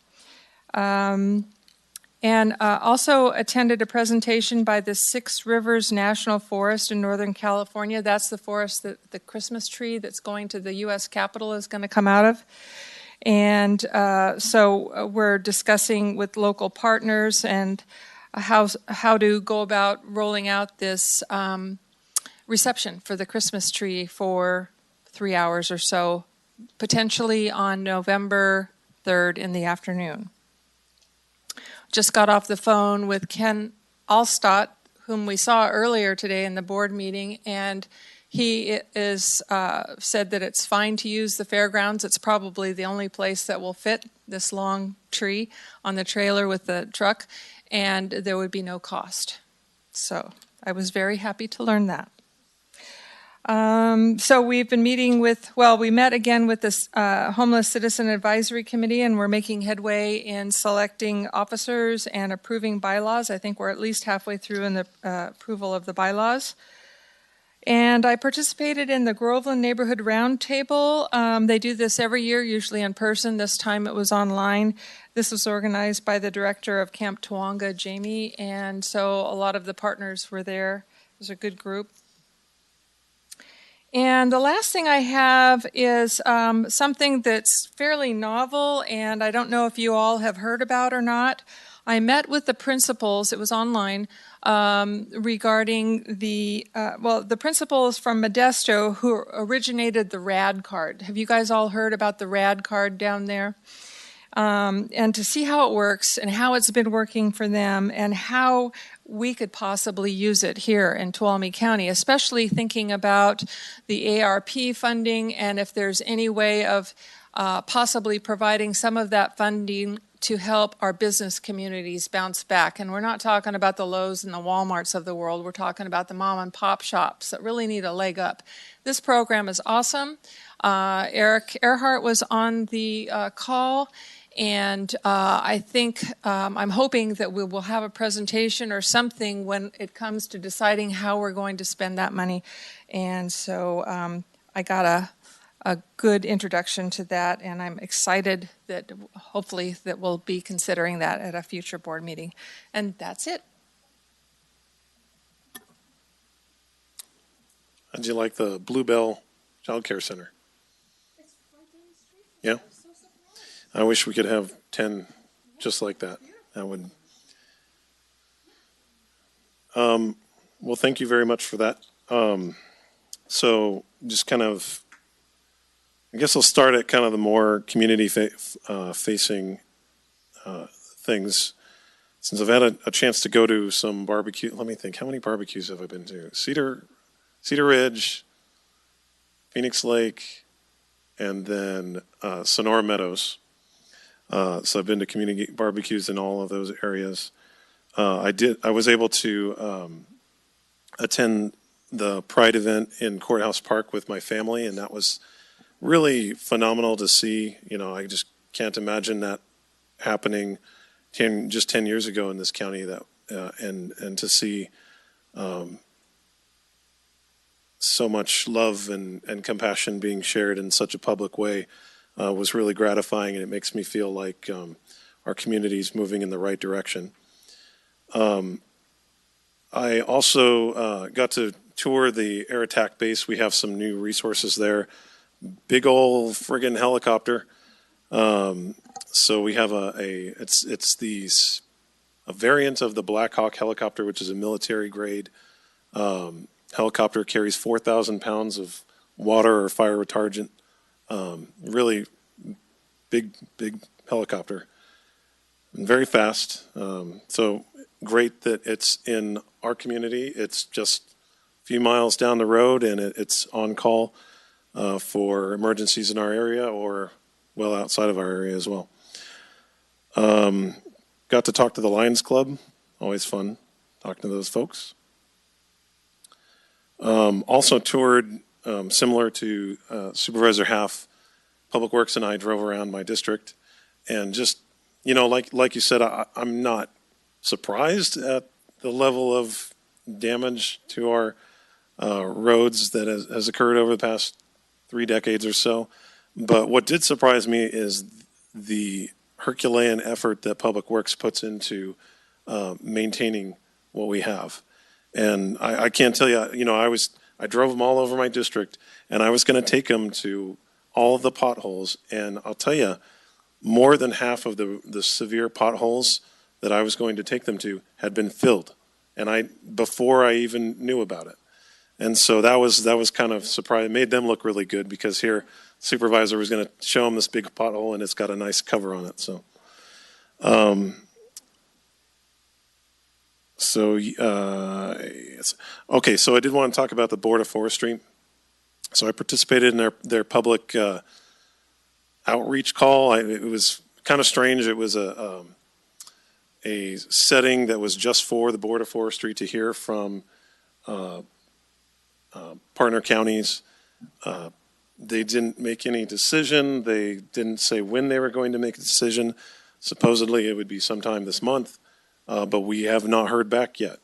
And also attended a presentation by the Six Rivers National Forest in Northern California. That's the forest that the Christmas tree that's going to the U.S. Capitol is going to come out of. And so we're discussing with local partners and how to go about rolling out this reception for the Christmas tree for 3 hours or so, potentially on November 3rd in the afternoon. Just got off the phone with Ken Allstott, whom we saw earlier today in the board meeting, and he is said that it's fine to use the fairgrounds. It's probably the only place that will fit this long tree on the trailer with the truck, and there would be no cost. So I was very happy to learn that. So we've been meeting we met again with this Homeless Citizen Advisory Committee, and we're making headway in selecting officers and approving bylaws. I think we're at least halfway through in the approval of the bylaws. And I participated in the Groveland Neighborhood Roundtable. They do this every year, usually in person. This time it was online. This was organized by the director of Camp Tawonga, Jamie, and so a lot of the partners were there. It was a good group. And the last thing I have is something that's fairly novel, and I don't know if you all have heard about or not. I met with the principals, it was online, regarding the principals from Modesto who originated the RAD card. Have you guys all heard about the RAD card down there? And to see how it works and how it's been working for them and how we could possibly use it here in Tuolumne County, especially thinking about the ARP funding and if there's any way of possibly providing some of that funding to help our business communities bounce back. And we're not talking about the Lowe's and the Walmarts of the world. We're talking about the mom and pop shops that really need a leg up. This program is awesome. Eric Earhart was on the call. And I think I'm hoping that we will have a presentation or something when it comes to deciding how we're going to spend that money. And so I got a good introduction to that, and I'm excited that hopefully that we'll be considering that at a future board meeting. And that's it. How'd you like the Bluebell Child Care Center? Yeah? I wish we could have 10 just like that. That would. Well, thank you very much for that. So just kind of, I guess I'll start at kind of the more community facing things. Since I've had a chance to go to some barbecue, let me think, how many barbecues have I been to? Cedar Ridge, Phoenix Lake, and then Sonora Meadows. So I've been to community barbecues in all of those areas. I was able to attend the Pride event in Courthouse Park with my family, and that was really phenomenal to see. You know, I just can't imagine that happening just 10 years ago in this county, that and to see so much love and compassion being shared in such a public way was really gratifying, and it makes me feel like our community is moving in the right direction. I also got to tour the air attack base. We have some new resources there. Big old friggin' helicopter. So we have a variant of the Black Hawk helicopter, which is a military grade helicopter, carries 4,000 pounds of water or fire retardant. Really big helicopter. And very fast. So great that it's in our community. It's just a few miles down the road, and it's on call for emergencies in our area or well outside of our area as well. Got to talk to the Lions Club. Always fun talking to those folks. Also toured, similar to Supervisor Half, Public Works and I drove around my district, and just, you know, like you said, I'm not surprised at the level of damage to our roads that has occurred over the past 3 decades or so. But what did surprise me is the Herculean effort that Public Works puts into maintaining what we have. And I can't tell you, you know, I drove them all over my district, and I was going to take them to all of the potholes. And I'll tell you, more than half of the severe potholes that I was going to take them to had been filled, and before I even knew about it. And so that was kind of surprising. It made them look really good, because here, supervisor was going to show them this big pothole, and it's got a nice cover on it. So, okay. So I did want to talk about the Board of Forestry. So I participated in their public outreach call. It was kind of strange. It was a setting that was just for the Board of Forestry to hear from partner counties. They didn't make any decision. They didn't say when they were going to make a decision. Supposedly it would be sometime this month, but we have not heard back yet.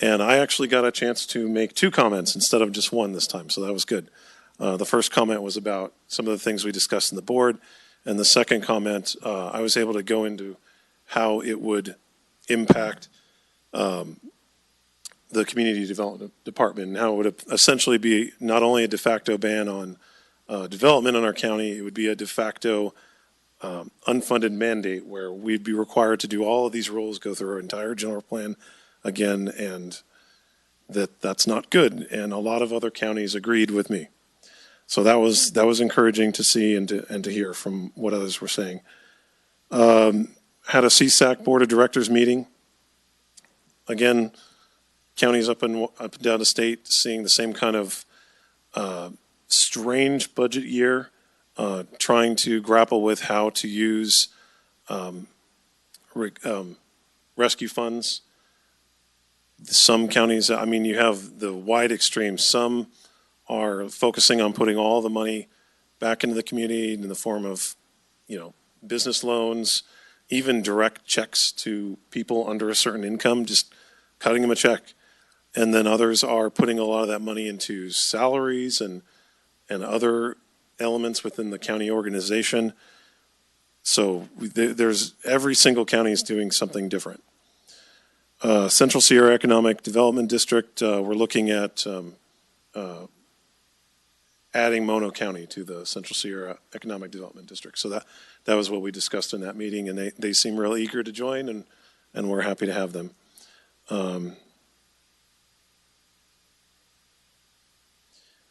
And I actually got a chance to make 2 comments instead of just 1 this time, so that was good. The first comment was about some of the things we discussed in the board, and the second comment, I was able to go into how it would impact the community development department, and how it would essentially be not only a de facto ban on development in our county, it would be a de facto unfunded mandate where we'd be required to do all of these rules, go through our entire general plan again, and that's not good. And a lot of other counties agreed with me. So that was encouraging to see and to hear from what others were saying. Had a CSAC Board of Directors meeting. Again, counties up and down the state seeing the same kind of strange budget year, trying to grapple with how to use rescue funds. Some counties, I mean, you have the wide extremes. Some are focusing on putting all the money back into the community in the form of, you know, business loans, even direct checks to people under a certain income, just cutting them a check. And then others are putting a lot of that money into salaries and other elements within the county organization. So there's every single county is doing something different. Central Sierra Economic Development District, we're looking at adding Mono County to the Central Sierra Economic Development District. So that was what we discussed in that meeting, and they seem real eager to join, and we're happy to have them.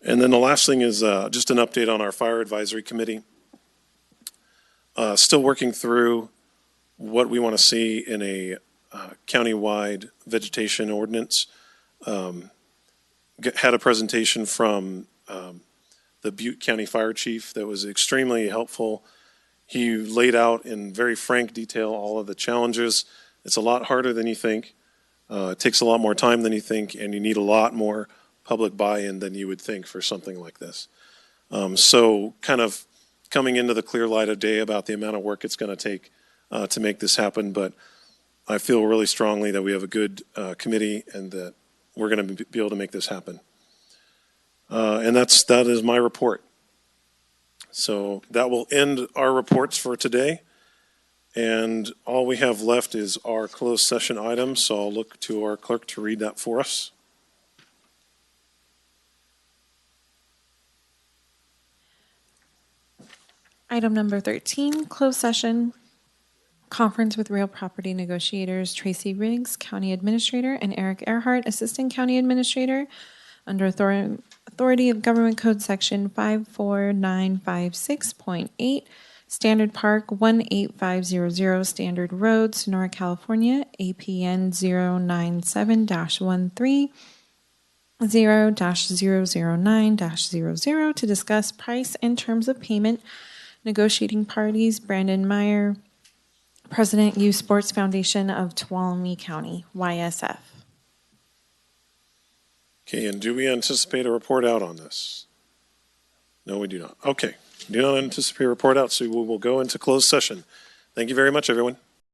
And then the last thing is just an update on our Fire Advisory Committee. Still working through what we want to see in a county-wide vegetation ordinance. Had a presentation from the Butte County Fire Chief that was extremely helpful. He laid out in very frank detail all of the challenges. It's a lot harder than you think. It takes a lot more time than you think, and you need a lot more public buy-in than you would think for something like this. So kind of coming into the clear light of day about the amount of work it's going to take to make this happen, but I feel really strongly that we have a good committee and that we're going to be able to make this happen. And that is my report. So that will end our reports for today. And all we have left is our closed session items. So I'll look to our clerk to read that for us. Item number 13, closed session. Conference with real property negotiators Tracy Riggs, County Administrator, and Eric Earhart, Assistant County Administrator, under Authority of Government Code Section 54956.8, Standard Park 18500, Standard Road, Sonora, California, APN 097-13 0-009-00 to discuss price and terms of payment. Negotiating parties, Brandon Meyer, President, Youth Sports Foundation of Tuolumne County, YSF. Okay, and do we anticipate a report out on this? No, we do not. Okay, do not anticipate a report out, so we will go into closed session. Thank you very much, everyone.